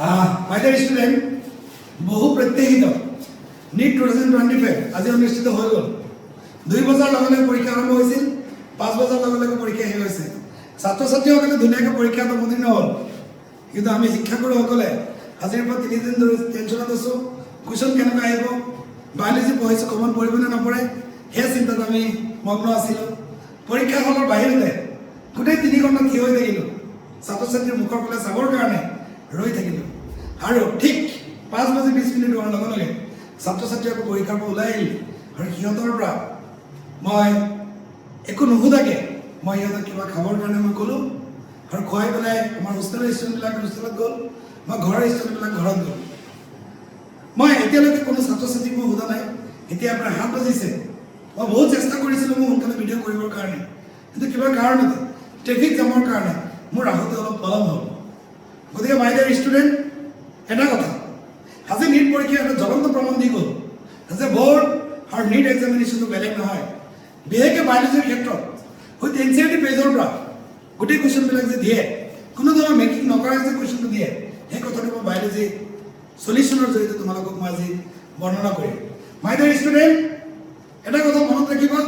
My dear student, বহু প্ৰত্যাশিত NEET 2025 আজি অনুষ্ঠিত হৈ গ'ল। 2 বছৰ লগে পৰীক্ষা আৰম্ভ হৈছিল, 5 বছৰ লগে পৰীক্ষা শেষ হৈছে। ছাত্ৰ-ছাত্ৰীসকলে ধুনীয়াকৈ পৰীক্ষাত অৱতীৰ্ণ হ'ল, কিন্তু আমি শিক্ষাগুৰুসকলে আজিৰ পৰা 3 দিন ধৰি টেনশ্যনত আছোঁ। কুৱেশ্যন কেনেকৈ আহিব, বায়'লজি পঢ়াইছোঁ কমন পৰিব নে নপৰে, সেই চিন্তাত আমি মগ্ন আছিলোঁ। পৰীক্ষা হলৰ বাহিৰতে গোটেই 3 ঘণ্টা থিয় হৈ থাকিলোঁ, ছাত্ৰ-ছাত্ৰীৰ মুখৰ ফালে চাবৰ কাৰণে ৰৈ থাকিলোঁ। আৰু ঠিক 5:20 হোৱাৰ লগে লগে ছাত্ৰ-ছাত্ৰীসকল পৰীক্ষাৰ পৰা ওলাই আহিল, আৰু সিহঁতৰ পৰা মই একো নুসুধাকৈ মই সিহঁতক কিবা খাবৰ কাৰণে মই ক'লোঁ, আৰু খুৱাই পেলাই আমাৰ হোষ্টেলৰ ষ্টুডেণ্টবিলাক হোষ্টেলত গ'ল, মই ঘৰৰ ষ্টুডেণ্টবিলাক ঘৰত গ'ল। মই এতিয়ালৈকে কোনো ছাত্ৰ-ছাত্ৰীক মই সোধা নাই। এতিয়া প্ৰায় 7 বাজিছে, মই বহুত চেষ্টা কৰিছিলোঁ মোৰ সোনকালে ভিডিঅ' কৰিবৰ কাৰণে, কিন্তু কিবা কাৰণতে ট্ৰেফিক জামৰ কাৰণে মোৰ আহোঁতে অলপ পলম হ'ল। গতিকে মাই ডিয়াৰ ষ্টুডেণ্ট, এটা কথা, আজি NEET পৰীক্ষা এটা জ্বলন্ত প্ৰমাণ দি গ'ল যে বৰ্ড আৰু NEET এক্সামিনেশ্যনটো বেলেগ নহয়। বিশেষকৈ বায়'লজিৰ ক্ষেত্ৰত উইথ NCERT পেজৰ পৰা গোটেই কুৱেশ্যনবিলাক যে দিয়ে, কোনো ধৰণৰ মেকিং নকৰাকৈ যে কুৱেশ্যনটো দিয়ে, সেই কথাটো মই বায়'লজি চলিউশ্যনৰ জৰিয়তে তোমালোকক মই আজি বৰ্ণনা কৰিম। মাই ডিয়াৰ ষ্টুডেণ্ট, এটা কথা মনত ৰাখিবা,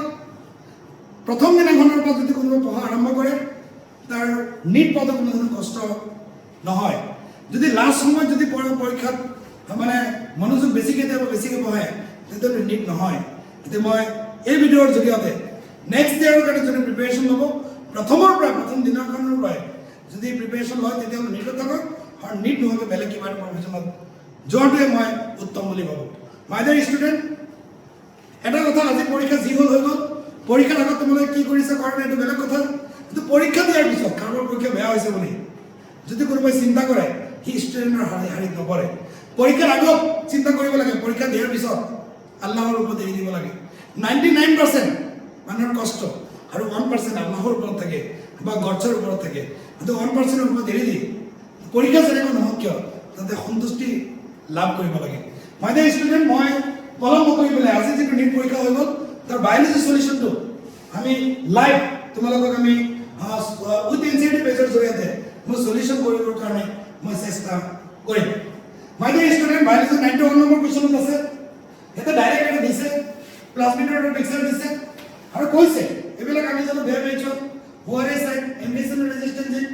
প্ৰথম দিনাখনৰ পৰা যদি কোনোবা পঢ়া আৰম্ভ কৰে, তাৰ NEET পোৱাটো কোনো ধৰণৰ কষ্ট নহয়। যদি লাষ্ট সময়ত যদি পৰীক্ষাত মানে মনোযোগ বেছিকৈ দিয়ে বা বেছিকৈ পঢ়ে, তেতিয়াহ'লে NEET নহয়। এতিয়া মই এই ভিডিঅ'ৰ জৰিয়তে নেক্সট ইয়েৰৰ কাৰণে যদি প্ৰিপেৰেশ্যন ল'ব, প্ৰথম দিনাখনৰ পৰাই যদি প্ৰিপেৰেশ্যন লয়, তেতিয়াহ'লে NEETত থাকক, আৰু NEET নোহোৱাকৈ বেলেগ কিবা এটা প্ৰফেশ্যনত যোৱাটোৱে মই উত্তম বুলি ভাবোঁ। মাই ডিয়াৰ ষ্টুডেণ্ট, এটা কথা, আজি পৰীক্ষা যি হ'ল হৈ গ'ল। পৰীক্ষাৰ আগত তোমালোকে কি কৰিছে কৰা নাই এইটো বেলেগ কথা, কিন্তু পৰীক্ষা দিয়াৰ পিছত কাৰোবাৰ পৰীক্ষা বেয়া হৈছে বুলি যদি কোনোবাই চিন্তা কৰে, সি ষ্টুডেণ্টৰ হাৰিত নপৰে। পৰীক্ষাৰ আগত চিন্তা কৰিব লাগে, পৰীক্ষা দিয়াৰ পিছত আল্লাহৰ ওপৰত এৰি দিব লাগে। 99% মানুহৰ কষ্ট আৰু 1% আল্লাহৰ ওপৰত থাকে বা গডছৰ ওপৰত থাকে, কিন্তু 1%ৰ ওপৰত এৰি দি পৰীক্ষা যেনেকৈ নহওক কিয় তাতে সন্তুষ্টি লাভ কৰিব লাগে। মাই ডিয়াৰ ষ্টুডেণ্ট, মই পলম নকৰি পেলাই আজি যিটো NEET পৰীক্ষা হৈ গ'ল, তাৰ বায়'লজি চলিউশ্যনটো আমি লাইভ তোমালোকক আমি উইথ NCERT পেজৰ জৰিয়তে মই চলিউশ্যন কৰিবৰ কাৰণে মই চেষ্টা কৰিম। My dear student, biology 91 number কুৱেশ্যনত আছে, এটা ডাইৰেক্ট এটা দিছে, প্লাজমিডৰ এটা পিকচাৰ দিছে, আৰু কৈছে এইবিলাক আমি জানো বেয়া মেইচন ওআৰএছ সাইড এমবিসিএল ৰেজিস্ট্যান্স ইন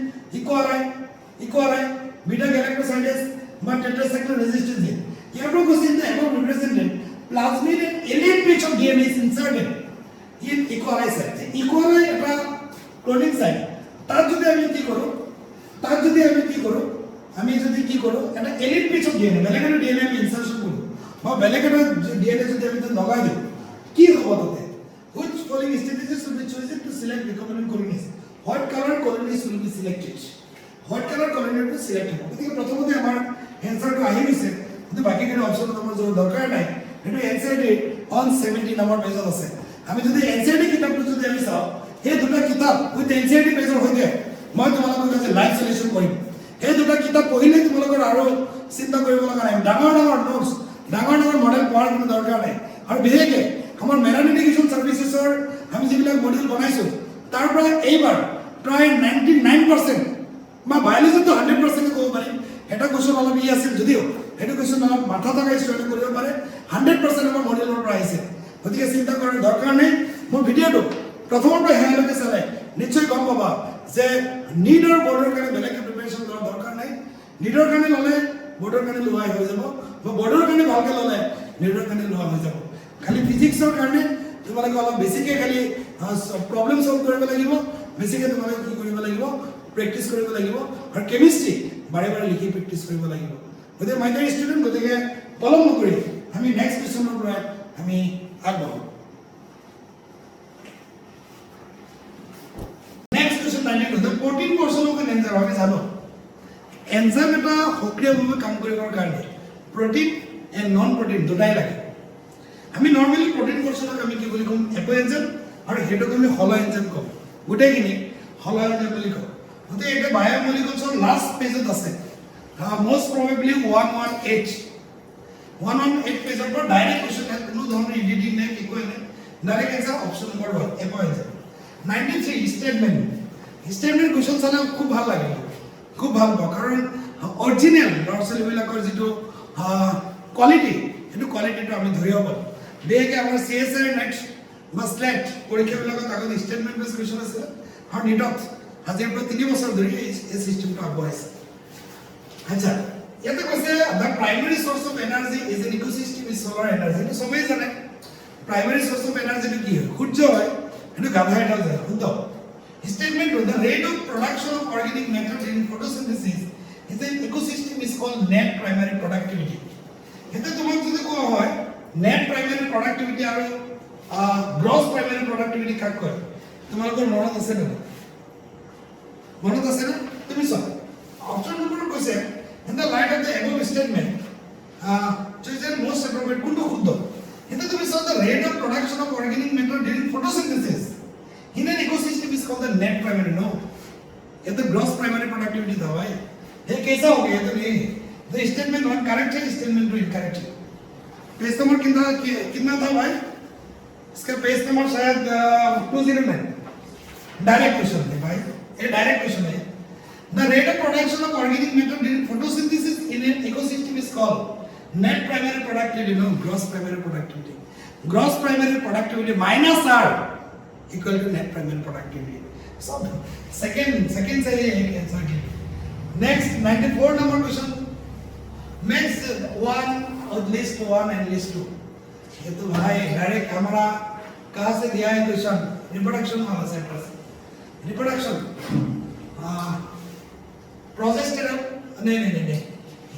ইকোআরআই বিটা গ্যালাক্টোসাইডেস বা tetracycline resistance in Therefore, question the above represented plasmid and alien pitch of DNA is inserted in equali site. Equali এটা ক্লোনিং সাইট, তার যদি আমি কি করো এটা এলিয়েন পিচ অফ DNA, বেলেগ একটা DNA আমি ইনসার্শন করব বা বেলেগ একটা DNA যদি আমি তো লগাই দিই, কি হবে তাতে? Which following strategies should be chosen to select recombinant colonies? What color colonies will be selected? What color colony will be selected? গতিকে প্রথমতে আমার অ্যানসারটো আহি গৈছে, কিন্তু বাকিখিনি অপশন আমাৰ দৰকাৰ নাই। সেইটো NCERT অন 70 নম্বৰ পেজত আছে। আমি যদি NCERT কিতাপটো যদি আমি চাওঁ, সেই দুটা কিতাপ উইথ NCERT পেজৰ সৈতে মই তোমালোকৰ কাছে লাইভ সলিউশ্যন কৰিম। সেই দুটা কিতাপ পঢ়িলে তোমালোকৰ আৰু চিন্তা কৰিব লগা নাই। ডাঙৰ নোটছ, ডাঙৰ মডেল পঢ়াৰ কোনো দৰকাৰ নাই। আৰু বিশেষকৈ আমাৰ মেৰান এডুকেশ্যন ছাৰ্ভিচেছৰ আমি যিবিলাক মডেল বনাইছোঁ, তাৰ পৰা এইবাৰ প্ৰায় 99% বা বায়'লজিটো 100% ক'ব পাৰিম। এটা কুৱেশ্যন অলপ আছিল যদিও সেইটো কুৱেশ্যন অলপ মাথা থকা ষ্টুডেণ্টে কৰিব পাৰে, 100% আমাৰ মডেলৰ পৰা আহিছে। গতিকে চিন্তা কৰাৰ দৰকাৰ নাই। মোৰ ভিডিঅ'টো প্ৰথমৰ পৰা শেষলৈকে চালে নিশ্চয় গম পাবা যে NEET আৰু বৰ্ডৰ কাৰণে বেলেগকৈ প্ৰিপেৰেশ্যন কৰাৰ দৰকাৰ নাই। NEETৰ কাৰণে ল'লে বৰ্ডৰ কাৰণে লোৱাই হৈ যাব, বা বৰ্ডৰ কাৰণে ভালকৈ ল'লে NEETৰ কাৰণে লোৱা হৈ যাব। খালি ফিজিক্সৰ কাৰণে তোমালোকে অলপ বেছিকৈ খালি প্ৰব্লেম চল্ভ কৰিব লাগিব, বেছিকৈ তোমালোকে কি কৰিব লাগিব, প্ৰেক্টিছ কৰিব লাগিব, আৰু কেমিষ্ট্ৰি বাৰে বাৰে লিখি প্ৰেক্টিছ কৰিব লাগিব। গতিকে মাই ডিয়াৰ ষ্টুডেণ্ট, গতিকে পলম নকৰি আমি নেক্সট কুৱেশ্যনৰ পৰা আমি আগবাঢ়োঁ। নেক্সট কুৱেশ্যন 92, প্ৰটিন পৰ্চনৰ কাৰণে এনজাইম আমি জানো এনজাইম এটা সক্ৰিয়ভাৱে কাম কৰিবৰ কাৰণে প্ৰটিন এণ্ড নন প্ৰটিন দুটাই লাগে। আমি নৰ্মেলি প্ৰটিন পৰ্চনক আমি কি বুলি ক'ম, এপো এনজাইম, আৰু সেইটোক আমি হল এনজাইম ক'ম। গোটেইখিনি হল এনজাইম বুলি ক'ম। গতিকে এতিয়া বায়'মলিকুলছৰ লাষ্ট পেজত আছে, most probably 118 পেজৰ পৰা ডাইৰেক্ট কুৱেশ্যন নাই, কোনো ধৰণৰ এডিটিং নাই, একো নাই, ডাইৰেক্ট এনসাৰ অপশ্যন নম্বৰ 1 এপো এনজাইম। 93 স্টেটমেন্ট কুৱেশ্যন চালে খুব ভাল লাগে, খুব ভাল পাওঁ, কাৰণ অৰিজিনেল ল'ৰা ছোৱালীবিলাকৰ যিটো কোৱালিটি সেইটো কোৱালিটিটো আমি ধৰি হ'ব বিশেষকৈ আমাৰ CSR নেক্সট বা স্লেট পৰীক্ষাবিলাকত আগত ষ্টেটমেণ্ট বেছ কুৱেশ্যন আছিলে আৰু নিটত আজিৰ পৰা 3 বছৰ ধৰি এই চিষ্টেমটো আগবঢ়াইছে আচ্ছা ইয়াতে কৈছে the primary source of energy is an ecosystem is solar energy এইটো চবেই জানে প্ৰাইমেৰী চ'ৰ্চ অফ এনাৰ্জিটো কি হয় সূৰ্য হয় সেইটো গাধা এটাও যায় শুদ্ধ statement the rate of production of organic matter in photosynthesis is an ecosystem is called net primary productivity এটা তোমাক যদি কোৱা হয় net primary productivity আৰু gross primary productivity কাক কয় তোমালোকৰ মনত আছে নে তুমি চোৱা অপচন নম্বৰ কৈছে in the light of the above statement choose the most appropriate কোনটো শুদ্ধ এটা তুমি চোৱা the rate of production of organic matter during photosynthesis in an ecosystem is called the net primary no ये तो gross primary productivity था भाई ये कैसा हो गया तो नहीं the statement one correct है statement two incorrect है पेज नंबर कितना था भाई इसका पेज नंबर शायद 209 डायरेक्ट क्वेश्चन है भाई ये डायरेक्ट क्वेश्चन है the rate of production of organic matter during photosynthesis in an ecosystem is called net primary productivity no gross primary productivity minus r equal to net primary productivity. So second say answer give. Next 94 number question. Next one or list 1 and list 2. ये तो भाई direct हमारा कहाँ से दिया है question reproduction वाला centre से reproduction progesterone नहीं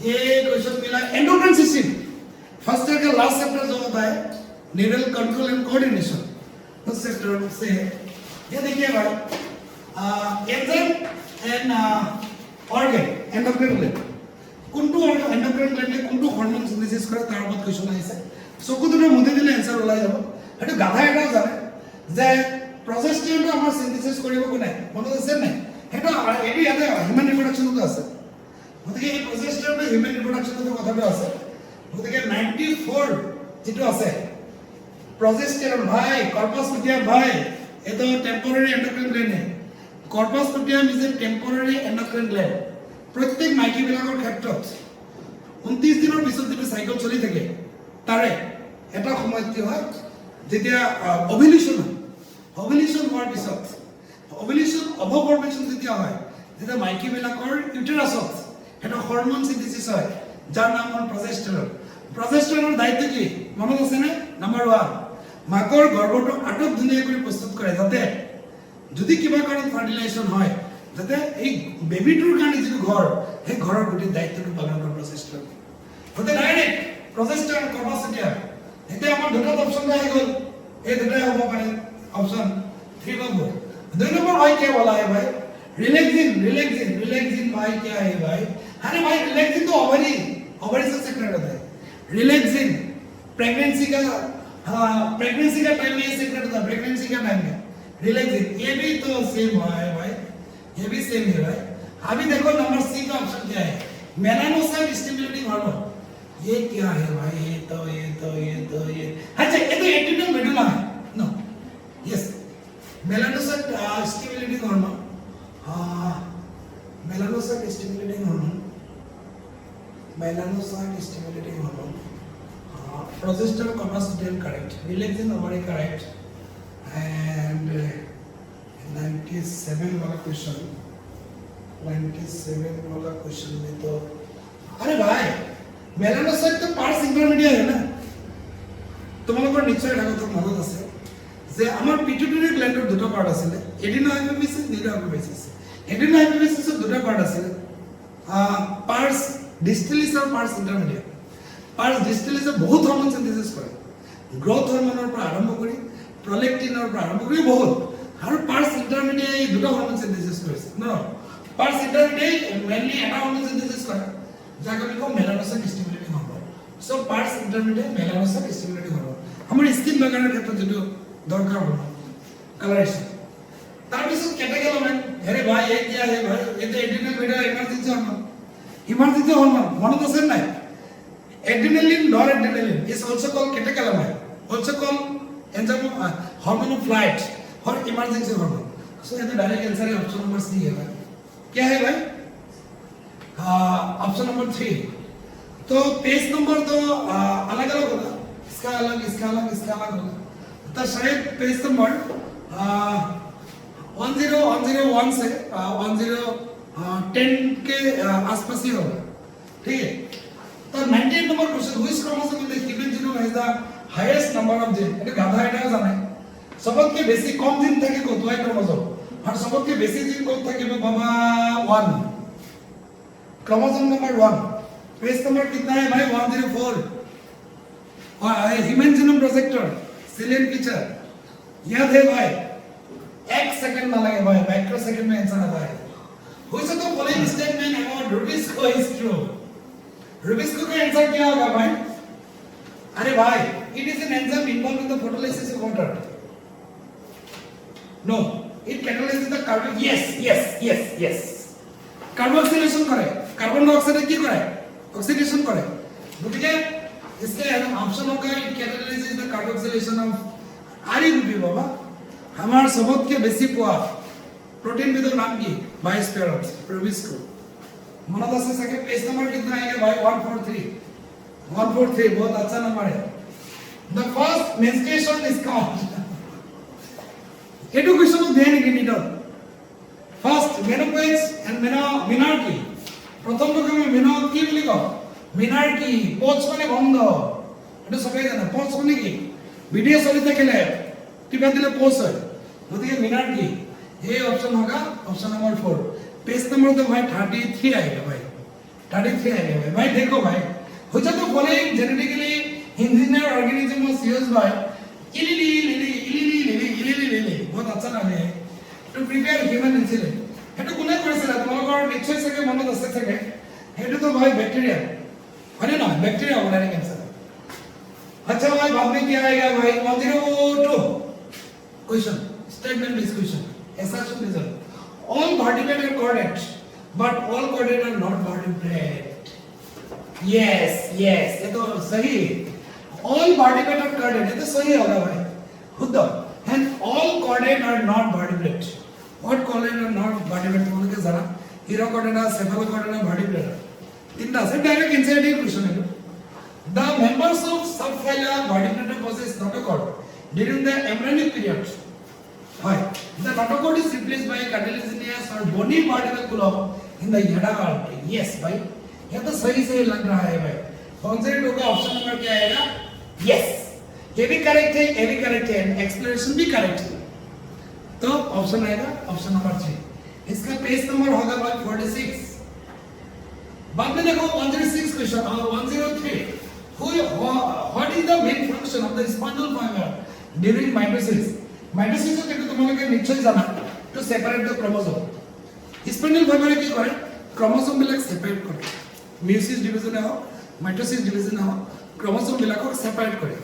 ये क्वेश्चन मिला एंडोक्राइन सिस्टम फर्स्ट ईयर का लास्ट चैप्टर जो होता है न्यूरल कंट्रोल एंड कोऑर्डिनेशन उस सेक्टर से ये देखिए भाई enzyme and organ endocrine gland কোনটো এন্ডোক্রাইন গ্ল্যান্ডে কোনটো হরমোন সিনথেসিস কৰে তাৰ ওপৰত কোৱেশ্চন আহিছে চকু দুটা মুদি দিলে এনসাৰ ওলাই যাব এটা গাধা এটা জানে যে প্ৰজেষ্টেৰনটো আমাৰ সিনথেসিস কৰিব কোনে মনত আছে নাই এটা এডি ইয়াতে হিউম্যান ৰিপ্ৰডাকচনটো আছে গতিকে এই প্ৰজেষ্টেৰনটো হিউম্যান ৰিপ্ৰডাকচনটো কথাটো আছে গতিকে 94 যেটো আছে progesterone भाई corpus luteum भाई ये तो temporary endocrine gland है corpus luteum is a temporary endocrine gland प्रत्येक माइकी বিলাকৰ ক্ষেত্ৰত 29 দিনৰ পিছত যেটো সাইকেল চলি থাকে তাৰে এটা সময় কি হয় যেতিয়া ওভুলেশন হোৱাৰ পিছত ওভুলেশন অবফৰ্মেশন যেতিয়া হয় যেতিয়া মাইকি বিলাকৰ ইউটেৰাছত এটা হৰমোন সিনথেসিস হয় যাৰ নাম হ'ল প্ৰজেষ্টেৰনৰ দায়িত্ব কি মনত আছে নে নাম্বাৰ 1 মাকৰ গৰ্ভটো আটক ধুনীয়া কৰি প্ৰস্তুত কৰে যাতে যদি কিবা কাৰণ ফাৰ্টিলাইজেশন হয় যাতে এই বেবিটোৰ কাৰণে যিটো ঘৰ সেই ঘৰৰ গোটেই দায়িত্বটো পালন কৰে প্ৰজেষ্টেৰন হতে ডাইৰেক্ট প্ৰজেষ্টেৰন কৰ্পছ লুটিয়াম এতিয়া আমাৰ দুটা অপচন আহি গ'ল এই দুটাই হ'ব পাৰে অপচন 3 বা 4 দুই নম্বৰ ভাই क्या बोला है भाई रिलैक्सिन भाई क्या है भाई अरे भाई रिलैक्सिन तो ओवरी से सेक्टर होता है रिलैक्सिन प्रेगनेंसी का टाइम में सेक्रेट होता है प्रेगनेंसी का टाइम में रिलैक्सिन ये भी तो सेम है भाई ये भी सेम है भाई अभी देखो नंबर सी का ऑप्शन क्या है मेलानोसाइट स्टिमुलेटिंग हार्मोन ये क्या है भाई ये तो अच्छा ये तो एड्रेनल मेडुला है no yes melanocyte stimulating hormone melanocyte stimulating hormone progesterone corpus luteum correct relaxin ovary correct and 97 वाला क्वेश्चन में तो अरे भाई मेलानोसाइट तो पार्ट्स इंटरमीडिएट है ना তোমালোকৰ নিশ্চয় লাগত মনত আছে যে আমাৰ পিটুইটাৰি গ্ল্যান্ডৰ দুটা পাৰ্ট আছিল এডিনোহাইপোফিচিছ নিউৰোহাইপোফিচিছ এডিনোহাইপোফিচিছৰ দুটা পাৰ্ট আছিল পাৰ্টস ডিস্টালিছ আৰু পাৰ্টস ইন্টাৰমিডিয়েট পাৰ্টস ডিস্টালিছে বহুত হৰমোন সিনথেসিস কৰে গ্ৰোথ হৰমোনৰ পৰা আৰম্ভ কৰি প্ৰলেক্টিনৰ পৰা আৰম্ভ কৰি বহুত আৰু পাৰ্টস ইন্টাৰমিডিয়েট এই দুটা হৰমোন সিনথেসিস কৰিছে ন পাৰ্টস ইন্টাৰমিডিয়েট মেইনলি এটা হৰমোন সিনথেসিস কৰে যাক আমি কওঁ melanocyte stimulating hormone so parts intermediate melanocyte stimulating hormone আমাৰ স্কিন বাগানৰ ক্ষেত্ৰত যেটো দৰকাৰ হ'ব কালাৰেশন তাৰ পিছত কেটেগেলমেন আরে ভাই এই কি আছে ভাই এটা এড্রিনাল মেডুলা ইমার্জেন্সি হরমোন মনত আছে নাই adrenaline noradrenaline is also called catecholamine also called enzyme hormone of flight or emergency hormone so ये तो डायरेक्ट आंसर है ऑप्शन नंबर सी है भाई क्या है भाई ऑप्शन नंबर 3। तो पेज नंबर तो अलग अलग होगा, इसका अलग इसका अलग इसका अलग होगा। तो शायद पेज नंबर 10 से 10 के आसपास ही होगा, ठीक है। तो 98 number question, which chromosome in the human genome has the highest number of gene. এটা গাধা এটাও জানে সবতকে বেশি কম জিন থাকে কত হয় ক্রোমোসোম, আর সবতকে বেশি জিন কত থাকে বাবা 1 क्रोमोसोम नंबर 1। पेज नंबर कितना है भाई 104। और ह्यूमन जीनोम प्रोजेक्टर सिलेन फीचर याद है भाई, 1 सेकंड ना लगे भाई, माइक्रो सेकंड में आंसर आता है। Which of the following statement about rubisco is true. Rubisco का आंसर क्या होगा भाई? अरे भाई it is an enzyme involved in the photolysis of water. No, it catalyses the carbon. Yes carboxylation करे, कार्बन डाइऑक्साइड की करे ऑक्सीडेशन करे। গতিকে इसके ऑप्शन होगा it catalyses the carboxylation of RNA. बाबा हमार सबतके बेसी পোৱা प्रोटीन विदर नाम की बायोस्फीयर रुबिस्को। मनोद আছে सके पेज नंबर कितना आएगा भाई 143। बहुत अच्छा नंबर है। The first menstruation is count. ये तो क्वेश्चन ध्यान की नीडल ফার্স্ট মেনোপজ এন্ড মিনার্কি। প্রথম রকম মেনো কি বলি কও মিনার্কি, পোচ মানে বন্ধ, এটা সবাই জানে। পোচ মানে কি ভিডিও চলি থাকিলে টিপা দিলে পোচ হয়, গতিকে মিনার্কি। ये ऑप्शन होगा ऑप्शन नंबर 4। पेज नंबर तो भाई 33 आएगा भाई, 33 आएगा भाई। देखो भाई which of the following genetically engineered organism was used by इलिली बहुत अच्छा नाम है to prepare human insulin। এটা কোনে কৰিছিল তোমালোকৰ নিশ্চয় সকে মনত আছে সকে, এটা তো ভাই बैक्टीरिया है ना, बैक्टीरिया बनाने कैंसर। अच्छा भाई बाद में क्या आएगा भाई 102 question statement this question assertion result। all vertebrates are chordate but all chordate are not vertebrate। yes ये तो सही। all vertebrates are chordate, ये तो सही होगा भाई खुद। and all chordate are not vertebrate। what chordate are not vertebrate তোমাদেরকে জানা হিরোকর্ডেটা সেফালোকর্ডেটা ভার্টিব্রেটা তিনটা আছে। ডাইরেক্ট ইনসাইডিং কোশ্চেন এটা। the members of subphyla vertebrata possess notochord during the embryonic period। Why? The notochord is replaced by cartilaginous or bony vertebral column in the adult। yes भाई ये तो सही से लग रहा है भाई। कौन से होगा ऑप्शन नंबर क्या आएगा? yes ये भी करेक्ट है, ये भी करेक्ट है, एक्सप्लेनेशन भी करेक्ट है। तो ऑप्शन आएगा ऑप्शन नंबर 3। इसका पेज नंबर होगा भाई 46। बाद में देखो 106 क्वेश्चन और 103 what is the main function of the spindle fibre during mitosis. Mitosis तो देखो তোমালোকে নিশ্চয় জানা to separate the chromosome. Spindle ফাইবারে কি করে ক্রোমোসোম বিলাক সেপারেট করে, মিয়োসিস ডিভিজন হয় মাইটোসিস ডিভিজন হয়, ক্রোমোসোম বিলাকক সেপারেট করে।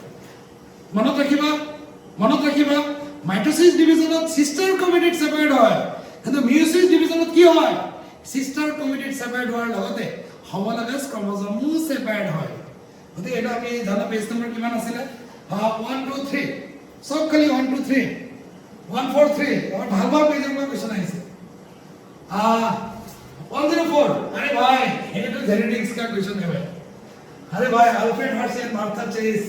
মনত ৰাখিবা মাইটোসিস ডিভিজনত সিস্টাৰ ক্ৰোমেটিড সেপাৰেট হয়, কিন্তু মিয়োসিস ডিভিজনত কি হয় সিস্টাৰ ক্ৰোমেটিড সেপাৰেট হোৱাৰ লগতে homologous ক্ৰোমোসোমও সেপাৰেট হয়। গতিকে এটা আমি জানা। পেজ নম্বৰ কিমান আছিল 1 2 3 সব খালি 1 2 3 143 और ভাল ভাল পেজৰ পৰা क्वेश्चन আহিছে। 104 अरे भाई ये तो जेनेटिक्स का क्वेश्चन है भाई। अरे भाई Alfred Harsh and Martha chess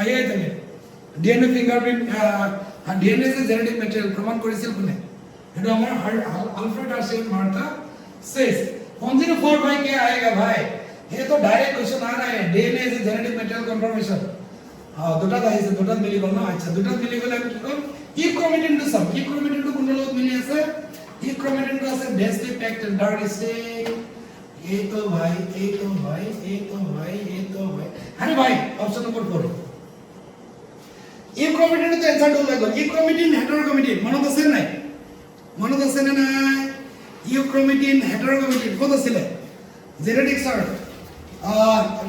आइए तने डीएनए फिंगरप्रिंट डीएनए से जेनेटिक मटेरियल प्रमाण কৰিছিল কোনে? এটা আমার Alfred Harsh and Martha chess. 104 भाई क्या आएगा भाई? ये तो डायरेक्ट क्वेश्चन आ रहा है डीएनए से जेनेटिक मटेरियल कन्फर्मेशन। দুটা আহিছে, দুটাত মিলি গল না। আচ্ছা দুটাত মিলি গলে আমি কি কৰিম ই chromatin to some. E chromatin two কোন লগত মিলি আছে? ই ক্ৰোমেটিন টু আছে densely packed and dark state. এই তো ভাই আরে ভাই অপশন নম্বর 4 ই ক্ৰোমেটিন তো आंसर হল গল। ই ক্ৰোমেটিন হেটাৰোক্ৰোমেটিন মনত আছে নাই? মনত আছে না নাই? ই ক্ৰোমেটিন হেটাৰোক্ৰোমেটিন কত আছিল জেনেটিক্সৰ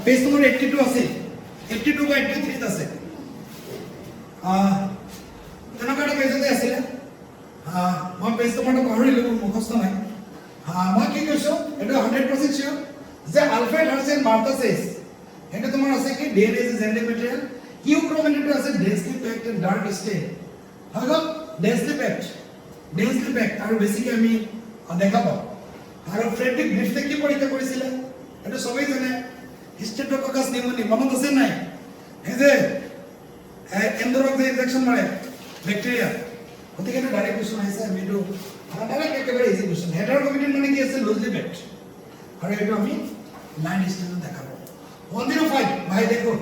পেজ নম্বৰ 82 আছে, 82 বা 83 আছে। তেনেকুৱা পেজতে আছিলে। মই পেজ নম্বৰটো পাহৰিলো, মুখস্থ নাই। মই কি কৈছো এটা 100% শিওর যে Alfred Hershey and Martha Chase এটা তোমার আছে কি DNA is genetic material. Euchromatin আছে densely packed and dark state. হলো ডেন্সলি প্যাকড আর বেসিক্যালি আমি দেখাবো। আৰু ফ্ৰেডৰিক গ্ৰিফিথে কি পৰীক্ষা কৰিছিলে এইটো সবেই জানে হিষ্টেট্ৰককাছ নিউমনি মনত আছে নাই এই যে এন্দৰক যে ইনজেকশ্যন মাৰে বেক্টেৰিয়া গতিকে এটা ডাইৰেক্ট কুৱেশ্যন আহিছে আমি এইটো ডাইৰেক্ট একেবাৰে ইজি কুৱেশ্যন হেডাৰ কমিটিৰ মানে কি আছে লুজলি পেক্ট আৰু এইটো আমি লাইন ডিষ্টেন্সত দেখাব 105 ভাই দেখো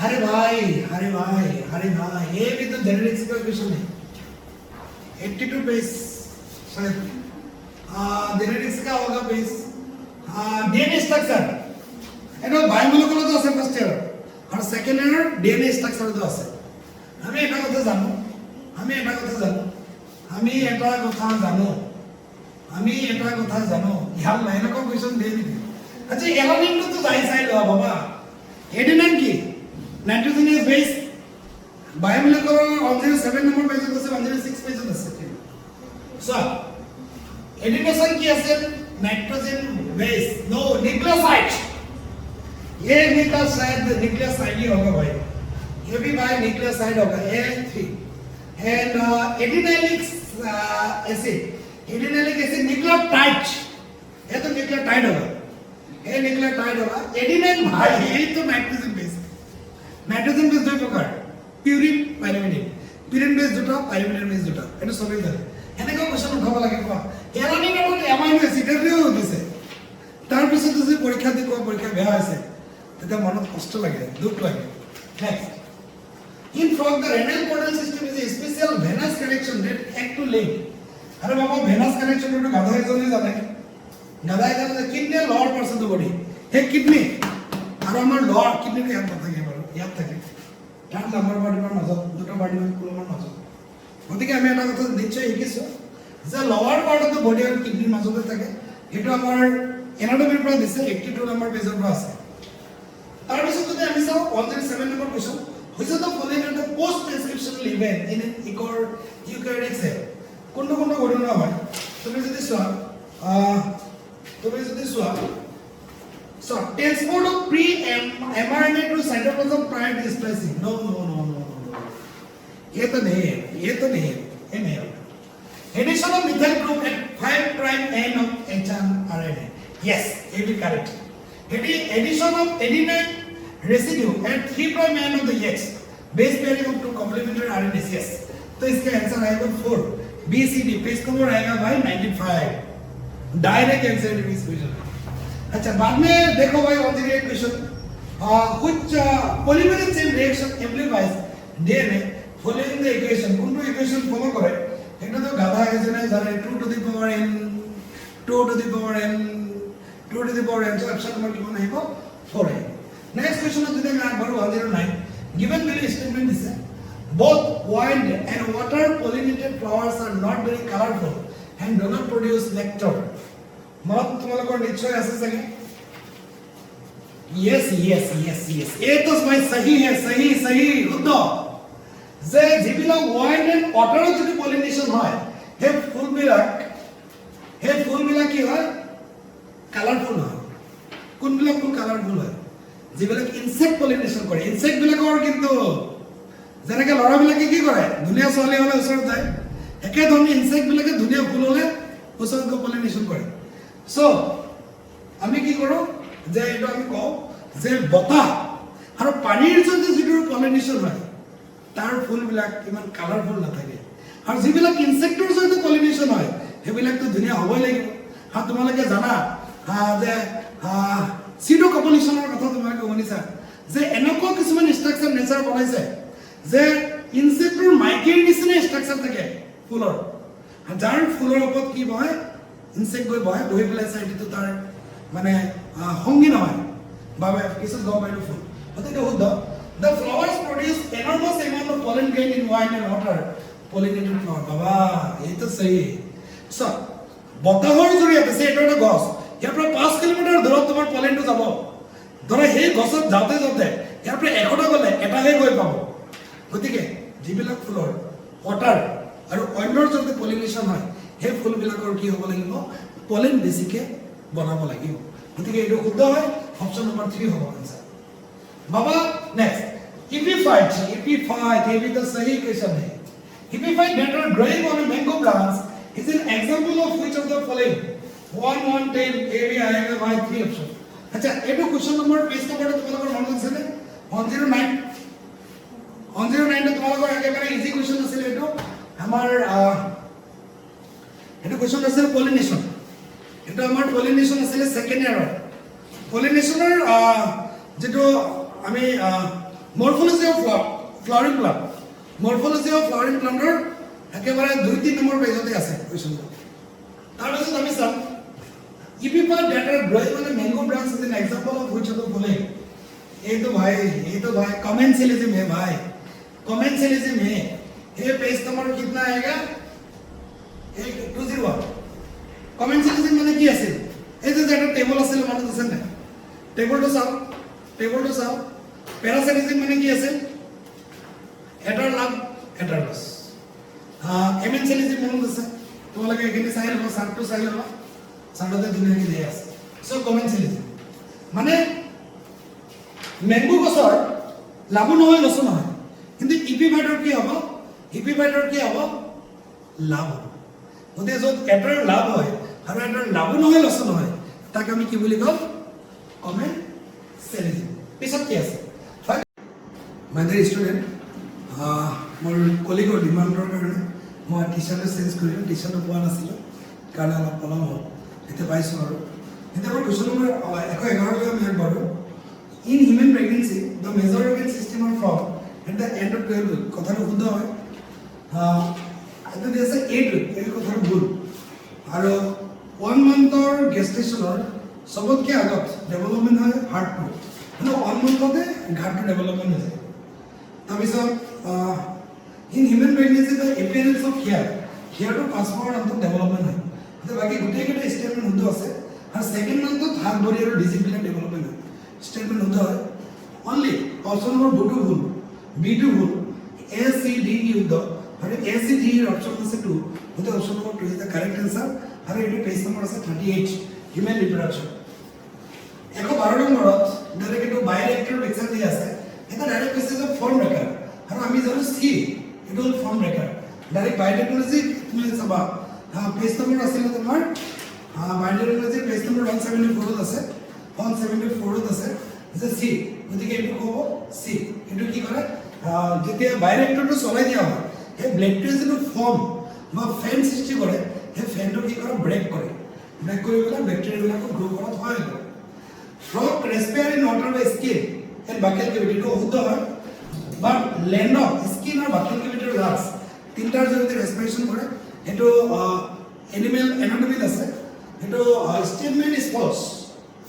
अरे भाई ये भी तो जेनेटिक्स का क्वेश्चन है 82 पेज शायद जेनेटिक्स का होगा पेज डीएनए स्ट्रक्चर एनो बायोमोलिकुलर तो আছে ফার্স্ট ইয়ার আর সেকেন্ড ইয়ার ডিএনএ স্ট্রাকচার তো আছে আমি এটা কথা জানো আমি এটা কথা জানো ইয়ার লাইন কো কোশ্চেন দে দিবি আচ্ছা এলানিন তো যাই চাই লো বাবা এডেনাইন কি nitrogen is base biomolecular 107 number page আছে 106 page আছে so adenosine কি আছে नाइट्रोजन बेस नो न्यूक्लियोसाइड ये न्यूक्लियोसाइड ही होगा भाई ये भी भाई न्यूक्लियोसाइड होगा A3 and adenylate acid nucleotide ये तो न्यूक्लियोटाइड होगा एडेनाइन भाई ये तो नाइट्रोजन बेस नाइट्रोजन बेस দুই প্রকার পিউরিন পাইরিমিডিন পিউরিন বেস দুটো পাইরিমিডিন বেস দুটো এটা সবই জানে এনেকা কোশ্চেন উঠাব লাগে কোৱা এলানিন আৰু এমাইনো এসিড এৰিও দিছে তাৰ পিছত যে পৰীক্ষা দি কোৱা পৰীক্ষা বেয়া হৈছে তেতিয়া মনত কষ্ট লাগে দুখ লাগে next in frog the renal portal system is a special venous connection that act to link আরে বাবা venous connection তো গাধাই জনে জানে গাধাই জানে kidney lower part of the body হে কিডনি আর আমার লোয়ার কিডনি কে ইয়াত থাকে ইয়াত থাকে তার নাম্বার বডিৰ মাজত দুটো বডিৰ কুলমৰ মাজত গতিকে আমি এটা কথা নিশ্চয় শিকিছো যে লোৱাৰ পাৰ্ট অফ দ্য বডি আৰু কিডনিৰ মাজতে থাকে এটো আমাৰ এনাটমিৰ পৰা দিছে 82 নম্বৰ পেজৰ পৰা আছে তাৰ পিছত যদি আমি চাও 107 number question which of the following are the post transcriptional event in an eukaryotic cell কোনটো ঘটনা হয় তুমি যদি চোৱা so transport of pre mRNA to cytoplasm prior to splicing no ये तो नहीं ये नहीं addition of methyl group at 5 prime end of mRNA yes it is correct addition of adenine residue at 3 prime end of the X base pairing of two complementary RNAs yes तो इसका answer आएगा 4 BCD page number आएगा भाई 95 direct answer इस question अच्छा बाद में देखो भाई 108 question which polymerase chain reaction amplifies DNA following the equation কোনটো ইকুয়েশন ফলো করে এটা তো গাধা এজনে জানে 2 to the power n 2 to the power n 2 to the power n so option number কি মনে হইবো 4 नेक्स्ट क्वेश्चन যদি আমি আগবাড়ো 109 given value statement is both wild and water pollinated flowers are not very colorful and do not produce nectar মত তোমালোকৰ নিশ্চয় আছে চাগে yes ये तो भाई सही है सही শুদ্ধ যে যিবিলাক wild and water যদি পলিনেশন হয় হে ফুলবিলাক কি হয় কালারফুল হয় কোনবিলাক ফুল কালারফুল হয় যিবিলাক ইনসেক্ট পলিনেশন কৰে ইনসেক্ট বিলাকৰ কিন্তু যেনেকৈ লৰাবিলাকে কি কৰে ধুনীয়া ছোৱালী হলে ওচৰত যায় একে ধৰণে ইনসেক্ট বিলাকে ধুনীয়া ফুল হলে ওচৰত গৈ পলিনেশন কৰে সো আমি কি কৰো যে এটা আমি কও যে বতাহ আৰু পানীৰ যদি যিটো পলিনেশন হয় তাৰ ফুলবিলাক ইমান কালাৰফুল নাথাকে আৰু যিবিলাক ইনসেক্টৰ যদি পলিনেশন হয় হেবিলাক তো ধুনীয়া হ'বই লাগিব আৰু তোমালোকে জানা যে সিডো কপলিশনৰ কথা তোমালোকে শুনিছা যে এনেকুৱা কিছুমান ষ্ট্ৰাকচাৰ নেচাৰ বনাইছে যে ইনসেক্টৰ মাইক্ৰ নিচিনা ষ্ট্ৰাকচাৰ থাকে ফুলৰ যাৰ ফুলৰ ওপৰত কি বহে ইনসেক্ট গৈ বহি পেলাই চাইটো তাৰ মানে সংগী নহয় বাবে কিছু গম পাইলো ফুল গতিকে শুদ্ধ the flowers produce enormous amount of pollen grain in wine and water pollinated flower বাবা এই তো সহি সো বতাহৰ জৰিয়তে এটা গছ ইয়াৰ পৰা 5 কিলোমিটাৰ দূৰত তোমাৰ পলেনটো যাব ধৰা সেই গছত যাওঁতে ইয়াৰ পৰা এখটা গলে এটাহে গৈ পাব গতিকে যিবিলাক ফুলৰ ওৱাটাৰ আৰু অন্যৰ যদি পলিনেশন হয় সেই ফুলবিলাকৰ কি হ'ব লাগিব পলেন বেছিকে বনাব লাগিব গতিকে এইটো শুদ্ধ হয় অপচন নম্বৰ 3 হ'ব आंसर बाबा नेक्स्ट epiphyte ये भी तो सही क्वेश्चन है epiphyte that are growing on a mango plants is an example of which of the following 110 AB आएगा भाई 3 ऑप्शन अच्छा एटू क्वेश्चन नंबर पेज नंबर তোমালোকৰ মনত আছে নে 109 109 টো তোমালোকৰ একেবাৰে ইজি क्वेश्चन আছিল এটু আমাৰ এটু क्वेश्चन আছিল পলিনেশন এটু আমাৰ পলিনেশন আছিল সেকেন্ড ইয়াৰৰ পলিনেশনৰ যেটো আমি morphology of flowering plant morphology of flowering প্লান্টৰ একেবাৰে 2-3 নম্বৰ পেজতে আছে क्वेश्चनটো তাৰপিছত আমি চাম Epipa that are growing on the mango branch is an example of which of the following? ये तो भाई commensalism है भाई commensalism है ये पेज नंबर कितना आएगा 201 commensalism माने क्या है ये जो जेटा टेबल असेल माने तो सन्ने टेबल तो साव parasitism माने क्या है एटर लाभ एटर लॉस commensalism माने तो सर तो लगे कि नहीं साइल हो साठ तो साइल हो সাডতে দুনিয়া কি দেয়া আছে সো কমেন্সিয়ালিজম মানে ম্যাঙ্গো গছৰ লাভ নহয় লছ নহয় কিন্তু ইপিফাইটৰ কি হ'ব লাভ হ'ব ওতে যত এটাৰ লাভ হয় আৰু এটাৰ লাভ নহয় লছ নহয় তাক আমি কি বুলি কম কমেন্সিয়ালিজম পিছত কি আছে মাই ডিয়াৰ ষ্টুডেন্ট মোৰ কলিগৰ ডিমাণ্ডৰ কাৰণে মই টিচাৰটো চেঞ্জ কৰিলোঁ টিচাৰটো পোৱা নাছিলোঁ কাৰণ অলপ পলম হ'ল এটা পাইছো আৰু এটা আমাৰ কোৱেশ্চন নম্বৰ 111 টো আমি আগবাঢ়ো in human pregnancy the major organ system of from at the end of 12 week কথাটো শুদ্ধ হয় এটা দিছে 8 উইক এই কথাটো ভুল আৰু 1 মান্থৰ গেষ্টেশনৰ সবতকে আগত ডেভেলপমেন্ট হয় হাৰ্টটো মানে 1 মান্থতে ঘাটটো ডেভেলপমেন্ট হৈ যায় তাৰপিছত in human pregnancy the appearance of হেয়াৰটো 5 মাহৰ অন্তত ডেভেলপমেন্ট হয় तो बाकी गुटे गुटे स्टेटमेंट हुंदो আছে আর সেকেন্ড মান্থ হাত ধৰি আৰু ডিসিপ্লিন ডেভেলপমেন্ট স্টেটমেন্ট हुंदो হয় অনলি অপশন নম্বৰ বি টু ভুল এ সি ডি ই हुंदो আৰু এ সি ডি এৰ অপশন আছে 2 हुंदो option number 2 is the correct answer আৰু এটো পেজ নম্বৰ আছে 38 হিউম্যান ৰিপ্ৰোডাকশন 112 নম্বৰত ডাইৰেক্ট এটো বায়োৰিঅ্যাক্টৰ পিকচাৰ দি আছে এটা direct message of form breaker আৰু আমি জানো সি এটো ফৰ্ম ব্ৰেকাৰ ডাইৰেক্ট বায়োটেকনোলজি তুমি চাবা पेज नंबर আছিল তোমাৰ বায়োটেকনোলজি পেজ নম্বৰ 174 আছে 174 আছে যে সি গতিকে এটো কব সি এটো কি কৰে যেতিয়া বায়োৰিঅ্যাক্টৰটো চলাই দিয়া হয় এই ব্লেডটোৱে যেটো ফৰ্ম বা ফেন সৃষ্টি কৰে এই ফেনটো কি কৰে ব্ৰেক কৰি পেলাই ব্যাকটেৰিয়াবিলাকো গ্ৰো কৰাত সহায় কৰে ফ্ৰগ ৰেস্পিৰেটৰি নটাৰ বা স্কিন এণ্ড বাকেল কেভিটিটো শুদ্ধ হয় বাট লেন্ড অফ স্কিন আৰু বাকেল কেভিটিৰ লাছ তিনটাৰ জৰিয়তে ৰেস্পিৰেচন কৰে এটো এনিমেল এনাটমিত আছে এটো স্টেটমেন্ট ইজ ফলস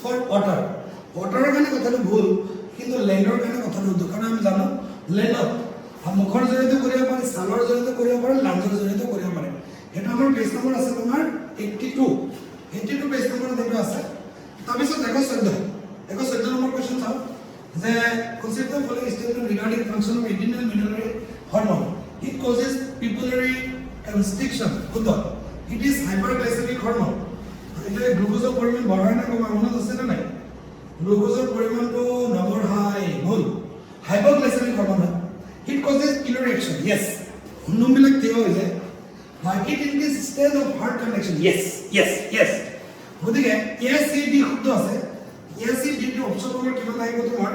ফৰ ওয়াটাৰৰ কাৰণে কথাটো ভুল কিন্তু লেন্ডৰ কাৰণে কথাটো শুদ্ধ কাৰণ আমি জানো লেন্ডত মুখৰ জৰিয়তে কৰিব পাৰে ছালৰ জৰিয়তে কৰিব পাৰে লাঞ্জৰ জৰিয়তে কৰিব পাৰে এটা আমাৰ পেজ নম্বৰ আছে তোমাৰ 82 পেজ নম্বৰ দেখো আছে তাৰপিছত 114 নম্বৰ কোৱেশ্চন চাও যে concept of following statement regarding function of adrenal mineral hormone it causes pupillary constriction শুদ্ধ it is hyperglycemic hormone এটা গ্লুকোজৰ পৰিমাণ বঢ়ায় না কম মনত আছে না নাই গ্লুকোজৰ পৰিমাণটো নবঢ়ায় ভুল hyperglycemic hormone it causes pylorexia yes হুমবিলাক তেও হৈ যায় it increases state of heart conduction yes গতিকে ACD শুদ্ধ আছে ACD টো অপচন নম্বৰ কিমান আহিব তোমাৰ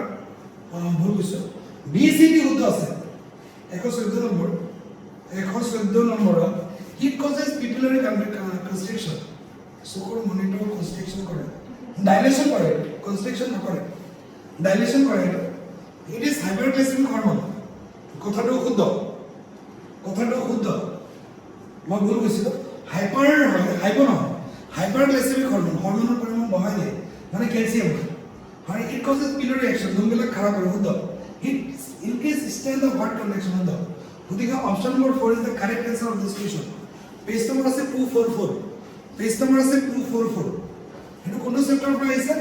ভুল কৈছো BCD শুদ্ধ আছে 114 নম্বৰ 114 নম্বৰত it causes pupillary constriction চকুৰ মনিটৰ constriction কৰে dilation কৰে constriction নকৰে dilation কৰে it is hyperglycemic hormone কথাটো শুদ্ধ মই ভুল কৈছিলো hyperglycemic hormone হৰমনৰ পৰিমাণ বঢ়াই দিয়ে মানে ক্যালসিয়াম আৰু it causes pylori action দুমবিলাক খাৰাপ কৰে শুদ্ধ it increase state of heart conduction শুদ্ধ গতিকে option number 4 is the correct answer of this question page number আছে 244 এটো কোন চেপ্টাৰৰ পৰা আহিছে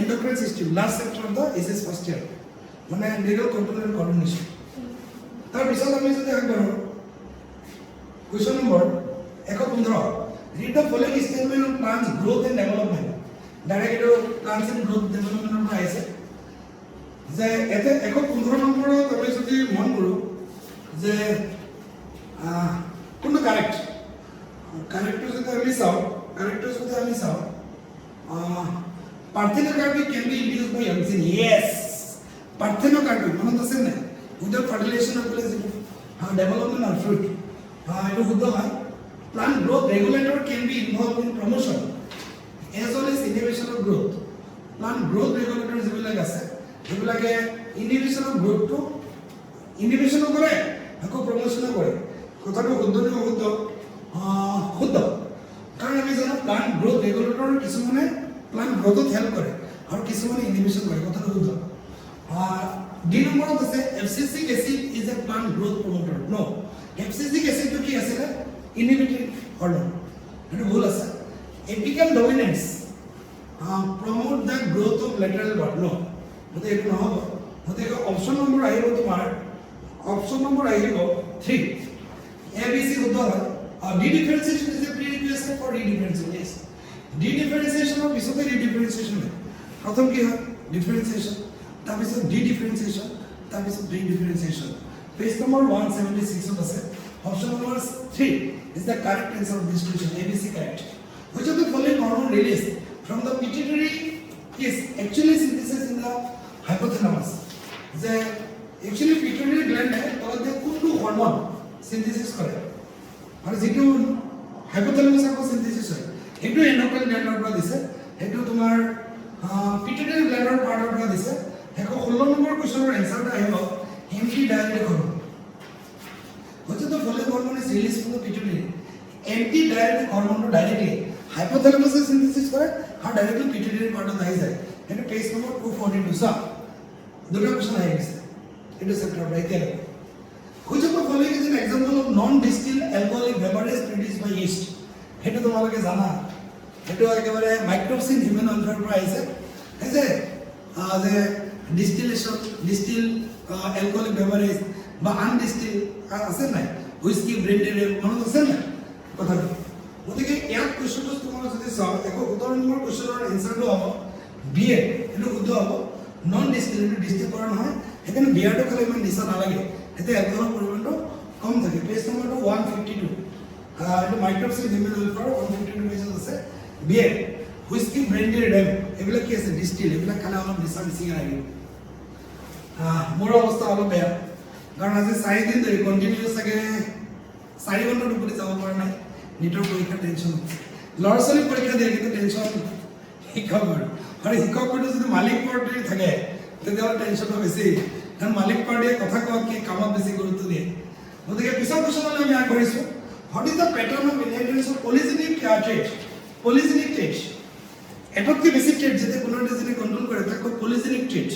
endocrine system last chapter of the SS first year মানে নিউৰল কন্ট্ৰোল এন্ড কোঅৰ্ডিনেশন তাৰ পিছত আমি যদি আগবাঢ়ো question number 115 read the following statement on plants growth and development direct plants and growth ডেভেলপমেন্টৰ পৰা আহিছে যে এতে 115 নম্বৰত আমি যদি মন কৰো যে কোনটো কারেক্ট যদি আমি চাও characters with Amisa. Parthenocarpy can be induced by auxin. Yes. Parthenocarpy, one of the same. Without fertilization of development of fruit. Plant growth regulator can be involved in promotion as well as inhibition of growth. Plant growth regulators like inhibition of growth to inhibition of promotion of कारण আমি জানো plant growth regulator কিছুমানে plant গ্রোথত help কৰে আৰু কিছুমানে inhibition কৰে কথাটো বুঝো ডি নম্বৰত আছে abscisic acid is a plant growth promoter no abscisic acid কি আছে ইনহিবিটিং হরমোন এটা ভুল আছে apical dominance promote the growth of lateral bud no মতে একো নহব মতে অপশন নম্বৰ আহিব তোমাৰ অপশন নম্বৰ আহিব 3 ABC শুদ্ধ হয় D differentiation is a prerequisite for redifferentiation. Yes. D differentiation or piece of the redifferentiation. प्रथम की है differentiation, तब इसे D differentiation, तब इसे redifferentiation. Page number 176 of the set. Option number 3 is the correct answer of this question. ABC correct. Which of the following hormone released from the pituitary is actually synthesized in the hypothalamus? The actually pituitary gland है, तो वो कुछ hormone synthesis करे. और जितु hypothalamus को synthesis হয় হেতু এন্ডোক্রাইন গ্ল্যান্ডৰ পৰা দিছে হেতু তোমাৰ পিটুইটাৰি গ্ল্যান্ডৰ পাৰ্টৰ পৰা দিছে হেকো 16 নম্বৰ কোৱেশ্চনৰ এনসাৰটা আহিব এন্টি ডায়াবেটিক হৰমোন হচ্ছে তো ফলে hormone is release from the pituitary anti diuretic হরমোনটো ডাইরেক্টলি হাইপোথ্যালামাসে সিনথেসিস করে আর ডাইরেক্টলি পিটুইটারি পার্টত আহি যায় এটা পেজ নম্বৰ 242 সব দুটো কোৱেশ্চন আহি গেছে এটা sector right there Which of the following is an example of non-distilled alcoholic beverage produced by yeast? এটা তোমালোকে জানা এটা একেবারে মাইক্রোসিন হিউম্যান ওয়েলফেয়ার পৰা আহিছে যে ডিস্টিলেশন ডিস্টিল অ্যালকোহলিক বেভারেজ বা আনডিস্টিল আছে নাই হুইস্কি ব্রেন্ডেড মনত আছে না কথাটো গতিকে ইয়াত কোৱেশ্চনটো তোমাৰ যদি চাও একো 17 নম্বৰ কোৱেশ্চনৰ এনসাৰটো হ'ব বিএ এটো শুদ্ধ হ'ব নন ডিস্টিল এটো ডিস্টিল কৰা নহয় এখানে বিয়াৰটো খালি ইমান নিচা নালাগে এতে অ্যালকোহল পৰিমাণটো কম থাকে পেজ নম্বৰটো 152 এটা মাইক্রোসিন হিউম্যান ওয়েলফেয়ার 152 পেজত আছে বিএ হুইস্কি ব্রেন্ডেড ডেম এগুলা কি আছে ডিস্টিল এগুলা খালে অলপ নিচা মিচিং আহিব মোৰ অৱস্থা অলপ বেয়া কাৰণ আজি 4 দিন ধৰি কন্টিনিউয়াস থাকে 4 ঘণ্টা টোপনি যাব পৰা নাই নিটৰ পৰীক্ষা টেনচন ল'ৰা ছোৱালী পৰীক্ষা দিয়ে কিন্তু টেনচন শিক্ষকৰ আৰু শিক্ষকৰ যদি মালিক পৰ্টি থাকে তেতিয়াহ'লে টেনচনটো বেছি কাৰণ মালিক পাৰ্টিয়ে কথা কোৱা কি কামত বেছি গুৰুত্ব দিয়ে গতিকে পিছৰ কোৱেশ্চনলৈ আমি আগবাঢ়িছো what is the pattern of inheritance of polygenic trait polygenic trait এটাতকৈ বেছি ট্ৰেট যেতিয়া কোনো ডিজিনে কন্ট্ৰোল কৰে তাক কয় পলিজেনিক ট্ৰেট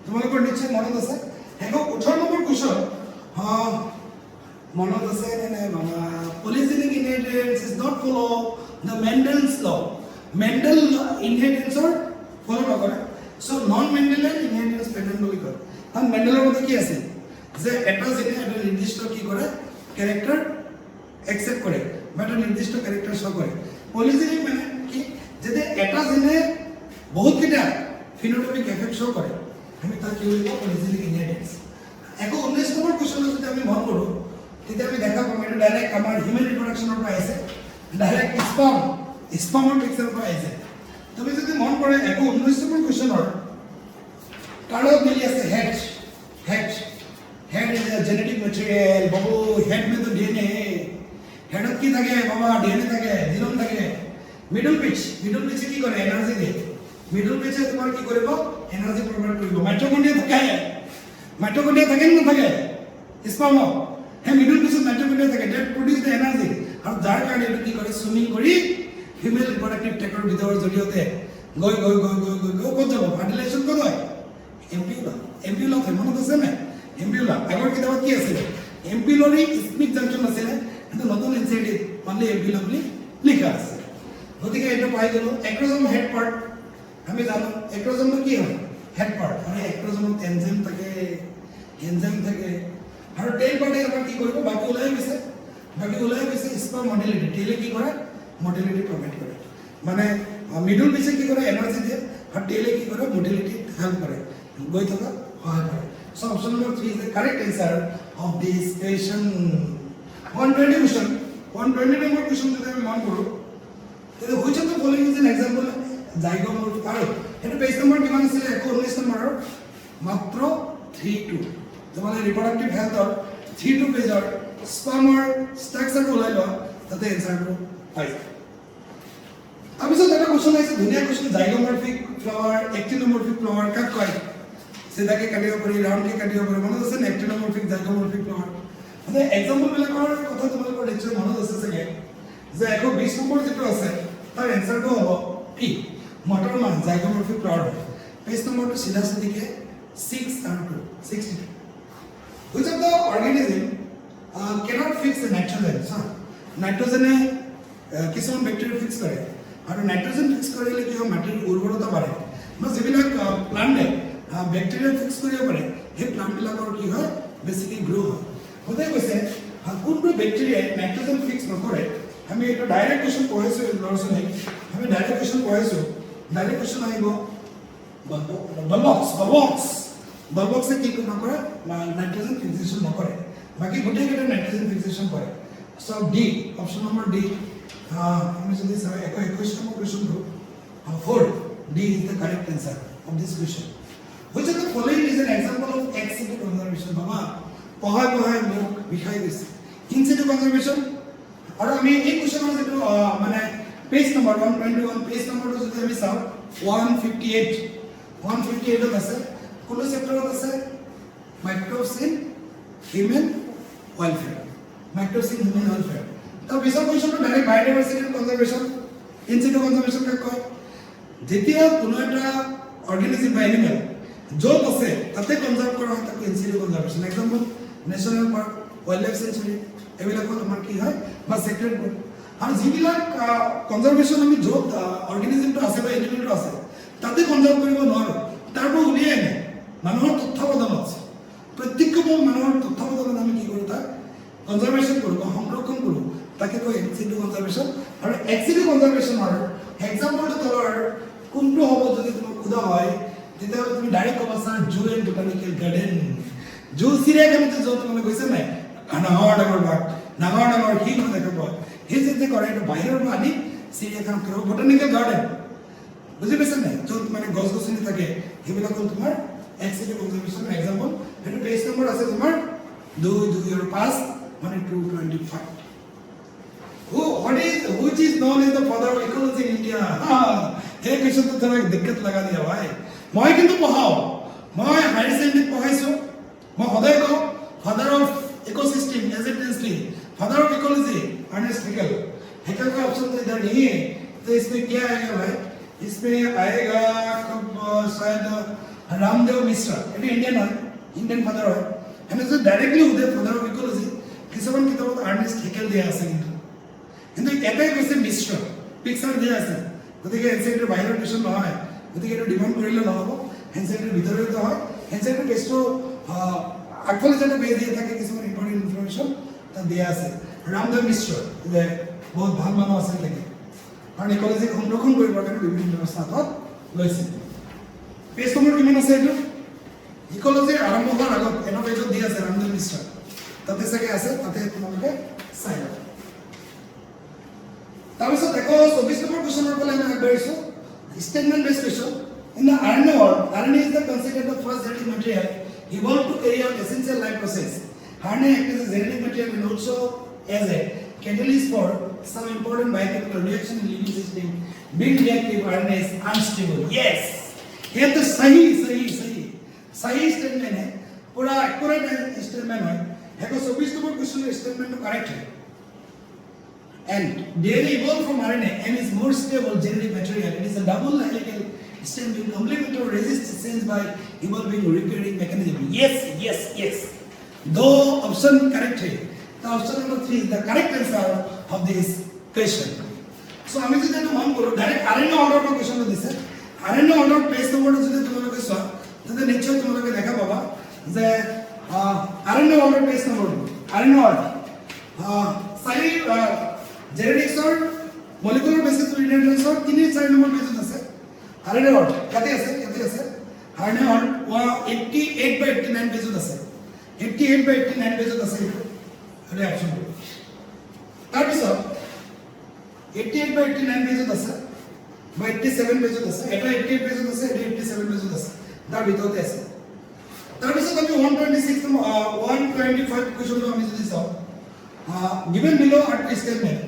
তোমালোকৰ নিশ্চয় মনত আছে হেকো 18 নম্বৰ কোৱেশ্চন মনত আছে নে বাবা polygenic inheritance is not follow the Mendel's law Mendel ইনহেৰিটেন্সৰ ফলো নকৰে so non Mendelian inheritance pattern বুলি কয় हम মেন্ডেলৰ মতে কি আছে যে এটা জিনে এটা নিৰ্দিষ্ট কি কৰে ক্যাৰেক্টাৰ একসেপ্ট কৰে বা এটা নিৰ্দিষ্ট ক্যাৰেক্টাৰ শো কৰে পলিজেনিক মানে কি যদি এটা জিনে বহুত কিটা ফিনোটাইপিক এফেক্ট শো কৰে আমি তাক কি বলবো পলিজেনিক ইনহেৰিটেন্স একো 19 নম্বৰ কোৱেশ্চন যদি আমি মন কৰো তেতিয়া আমি দেখা পাম এটা ডাইৰেক্ট আমাৰ হিউম্যান ৰিপ্ৰডাকচনৰ পৰা আহিছে ডাইৰেক্ট স্পামৰ পিকচাৰ পৰা আহিছে তুমি যদি মন কৰে একো 19 নম্বৰ কোৱেশ্চনৰ কালো মিলি আছে head is a genetic material Babu head में तो डीएनए है हेडत की থাকে বাবা ডিএনএ থাকে জিনোম থাকে মিডল পিচ কি করে এনার্জি দিয়ে মিডল পিচে তোমার কি কৰিব এনাৰ্জি প্ৰোভাইড কৰিব মাইটোকন্ড্রিয়া থাকে না থাকে স্পার্ম হে মিডল পিচে মাইটোকন্ড্রিয়া থাকে দ্যাট প্রডিউস দ্য এনার্জি আর যার কারণে এটো কি করে সুইমিং কৰি হিউম্যান ৰিপ্ৰডাক্টিভ ট্ৰ্যাক্টৰ ভিতৰৰ জৰিয়তে গৈ ক'ত যাব ফাৰ্টিলাইজেশ্যন ক'ত হয় এমপিউলা মনত আছে না এমপিউলা আগৰ কিতাপত কি আছিল এমপিউলাৰি স্পিক জাংচন আছিল কিন্তু নতুন এনসাইডি মানে এমপিউলা বুলি লিখা আছে গতিকে এটা পাই গেল এক্ৰোজম হেড পাৰ্ট আমি জানো এক্ৰোজমটো কি হয় হেড পাৰ্ট মানে এক্ৰোজমত এনজাইম থাকে আৰু টেইল পাৰ্টে আমাৰ কি কৰিব বাকি ওলাই গৈছে স্পাৰ্ম মডিলিটি টেইলে কি কৰে মডিলিটি প্ৰভাইড কৰে মানে মিডল পিছে কি কৰে এনাৰ্জি দিয়ে আৰু টেইলে কি কৰে মডিলিটি হেল্প কৰে গৈ থকা সহায় কৰে so option number 3 is the correct answer of this question 120 number question যদি আমি মন কৰো তেনে which of the following is an example zygomorphic আৰু সেইটো পেজ নম্বৰ কিমান আছিলে 119 নম্বৰৰ মাত্ৰ 32 তোমালে ৰিপ্ৰডাক্টিভ হেলথৰ 32 পেজৰ স্পামৰ ষ্ট্ৰাকচাৰটো ওলাই লোৱা তাতে এনসাৰটো পাই যায় তাৰপিছত এটা কোৱেশ্চন আহিছে ধুনীয়া কোৱেশ্চন জাইগোমৰ্ফিক ফ্লাৱাৰ এক্টিনোমৰ্ফিক ফ্লাৱাৰ কাক কয় সিধাকে কাটিব পাৰি ৰাউণ্ডকে কাটিব পাৰি মনত আছে এক্টিনোমৰ্ফিক জাইগোমৰ্ফিক ফ্লাৱাৰ মানে এক্সাম্পল বিলাকৰ কথা তোমালোকৰ নিশ্চয় মনত আছে চাগে যে 120 নম্বৰ যেটো আছে তাৰ এনসাৰটো হ'ব কি মটৰ মান জাইগোমৰ্ফিক ফ্লাৱাৰ পেজ নম্বৰটো সিধা সিধিকে 6 and 2 62 which of the organism cannot fix the nitrogen nitrogen কিছুমান ব্যাকটেৰিয়া ফিক্স কৰে আৰু নাইট্ৰজেন ফিক্স কৰিলে কি হয় মাটিৰ উৰ্বৰতা বাঢ়ে মানে যিবিলাক প্লান্টে ব্যাকটেৰিয়া ফিক্স কৰিব পাৰে সেই প্লান্ট বিলাকৰ কি হয় বেছিকৈ গ্ৰো হয় হতে কৈছে কোনটো ব্যাকটেৰিয়াই নাইট্ৰজেন ফিক্স নকৰে আমি এটা ডাইৰেক্ট কোৱেশ্চন পঢ়াইছো লৰছনে আমি ডাইৰেক্ট কোৱেশ্চন পঢ়াইছো ডাইৰেক্ট কোৱেশ্চন আহিব বলবক্সে কি নকৰে নাইট্ৰজেন ফিক্সেশন নকৰে বাকি গোটেইকেইটা নাইট্ৰজেন ফিক্সেশন কৰে so D option number D আমি যদি চাই 21 নম্বৰ কোৱেশ্চনটো 4 D is the correct answer of this question which of the following is an example of ex situ conservation বাবা পঢ়াই মোক বিখাই দিছে in situ conservation আৰু আমি এই কোৱেশ্চনৰ যেটো মানে পেজ নম্বৰ 121 পেজ নম্বৰটো যদি আমি চাও 158 আছে কোন চেপ্টাৰত আছে microbes in human welfare microbes in human welfare তো বিশাল কোৱেশ্চনটো direct biodiversity conservation in situ conservation কাক কয় যেতিয়া কোনো এটা অৰ্গানিজম বা এনিমেল য'ত আছে তাতে কনজাৰ্ভ কৰা হয় তাকে in situ conservation example national park wild life sanctuary এবিলাকত আমাৰ কি হয় বা সেক্ৰেট গ্ৰুপ আৰু যিবিলাক কনজাৰভেশন আমি য'ত অৰ্গানিজমটো আছে বা এনিমেলটো আছে তাতে কনজাৰ্ভ কৰিব নোৱাৰো তাৰপৰা উলিয়াই আনে মানুহৰ তত্ত্বাৱধানত আছে প্ৰত্যেক মানুহৰ তত্ত্বাৱধানত আমি কি কৰোঁ তাক কনজাৰভেশন কৰোঁ বা সংৰক্ষণ কৰোঁ তাকে কয় ইন সিটু কনজাৰভেশন আৰু এক্স সিটু কনজাৰভেশনৰ এক্সাম্পলটো তলৰ কোনটো হ'ব যদি তোমাক খুদা হয় তেতিয়াহ'লে তুমি ডাইৰেক্ট ক'বা sir zoo and botanical garden zoo চিৰিয়াখানাতে য'ত তোমালোকে গৈছে নাই ডাঙৰ বাঘ ডাঙৰ শিল দেখা পোৱা সেই যে কৰে এইটো বাহিৰৰ পৰা আনি চিৰিয়াখানাত কৰিব বোটানিকেল গাৰ্ডেন বুজি পাইছে নাই য'ত মানে গছ গছনি থাকে সেইবিলাক হ'ল তোমাৰ এক্স সিটু কনজাৰভেশনৰ এক্সাম্পল সেইটো পেজ নম্বৰ আছে তোমাৰ 2 আৰু 5 মানে 225 which is known as the father of ecology in India এই কোৱেশ্চনটো তোমাক দিক্কত লগা দিয়া ভাই মই কিন্তু পঢ়াও মই হায়াৰ সেকেন্ডাৰী পঢ়াইছো মই সদায় কওঁ father of ecosystem as a Tansley father of ecology Ernst Haeckel Haeckel का ऑप्शन तो इधर नहीं है तो इसमें क्या आएगा भाई इसमें आएगा कब शायद रामदेव मिश्रा ये इंडियन है इंडियन फादर है and is directly Uday father of ecology किसवन किताबत अर्नेस्ट हैकेल দিয়া আছে কিন্তু এটাই কৈছে মিশ্ৰ পিকচাৰ দিয়া আছে গতিকে এনসাইডৰ বাহিৰৰ কোৱেশ্চন নহয় গতিকে এটা ডিমান্ড কৰিলে নহব এনসাইডৰ ভিতৰতে হয় এনসাইডৰ পেজটো আগফালে যেটা পেজ দিয়া থাকে কিছুমান ইম্পৰ্টেন্ট ইনফৰমেশন তা দিয়া আছে ৰামদেৱ মিশ্ৰ যে বহুত ভাল মানুহ আছে থাকে কাৰণ ইকোলজি সংৰক্ষণ কৰিবৰ কাৰণে বিভিন্ন ব্যৱস্থা হাতত লৈছে পেজ নম্বৰ কিমান আছে এইটো ইকোলজি আৰম্ভ হোৱাৰ আগত এটা পেজত দিয়া আছে ৰামদেৱ মিশ্ৰ তাতে চাগে আছে তাতে তোমালোকে চাই লবা তাৰপিছত দেখো 24 নম্বৰ কোৱেশ্চনৰ পৰা আমি আগবাঢ়িছো statement based question in the RNA world RNA is the considered the first genetic material evolved to carry out essential life process RNA acts as a genetic material and also as a catalyst for some important biochemical reaction in living system being reactive RNA is unstable yes ये तो सही statement है पूरा accurate statement है देखो 24 number question statement तो correct है and DNA evolved from RNA and is more stable genetic material. It is a double helical stem being complementary resist change by evolving repairing mechanism. Yes. Though option correct है, the option number 3 is the correct answer of this question. So আমি যদি এটা মন কৰো direct RNA order ৰ question দিছে RNA order page number যদি তোমালোকে চোৱা তেন্তে নিশ্চয় তোমালোকে দেখা পাবা যে RNA order page number RNA order চাৰি জেনেটিক্স और মলিকুলাৰ বেসিস অফ ইনহেৰিটেন্স और 3 নম্বৰ পেজত আছে RNA অর্ডার কাতে আছে RNA অর্ডার 88 by 89 পেজত আছে 88 by 89 পেজত আছে এটা অপশন তাৰপিছত 88 বা 89 পেজত আছে বা 87 পেজত আছে, এটা 88 পেজত আছে, এটা 87 পেজত আছে, তাৰ ভিতৰতে আছে। তাৰপিছত আমি 125 কুৱেশ্যনটো আমি যদি চাওঁ, given below are two statements.